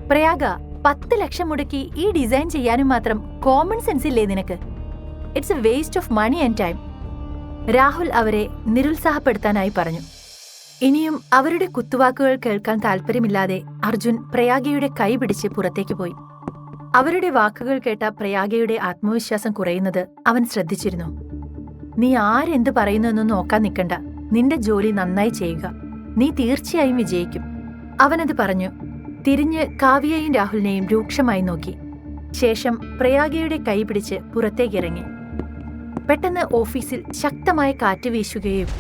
പ്രയാഗ, 10 ലക്ഷം മുടക്കി ഈ ഡിസൈൻ ചെയ്യാനും മാത്രം കോമൺ സെൻസ് ഇല്ലേ നിനക്ക്? It's a waste of money and time, Rahul അവരെ നിരുത്സാഹപ്പെടുത്താനായി പറഞ്ഞു. ഇനിയും അവരുടെ കുത്തുവാക്കുകൾ കേൾക്കാൻ താല്പര്യമില്ലാതെ അർജുൻ പ്രയാഗയുടെ കൈ പിടിച്ച് പുറത്തേക്ക് പോയി. അവരുടെ വാക്കുകൾ കേട്ട പ്രയാഗയുടെ ആത്മവിശ്വാസം കുറയുന്നത് അവൻ ശ്രദ്ധിച്ചിരുന്നു. നീ ആരെന്ത് പറയുന്നു എന്ന് നോക്കാൻ നിൽക്കണ്ട, നിന്റെ ജോലി നന്നായി ചെയ്യുക, നീ തീർച്ചയായും വിജയിക്കും, അവനത് പറഞ്ഞു. തിരിഞ്ഞ് കാവ്യയെയും രാഹുലിനെയും രൂക്ഷമായി നോക്കി. ശേഷം പ്രയാഗയുടെ കൈ പിടിച്ച് പുറത്തേക്കിറങ്ങി. പെട്ടെന്ന് ഓഫീസിൽ ശക്തമായ കാറ്റ് വീശുകയും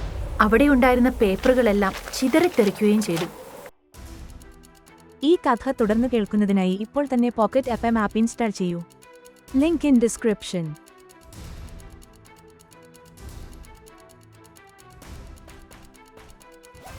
അവിടെയുണ്ടായിരുന്ന പേപ്പറുകളെല്ലാം ചിതറിത്തെറിക്കുകയും ചെയ്തു. ഈ കഥ തുടർന്ന് കേൾക്കുന്നതിനായി ഇപ്പോൾ തന്നെ പോക്കറ്റ് FM ആപ്പ് ഇൻസ്റ്റാൾ ചെയ്യൂ. Link in description.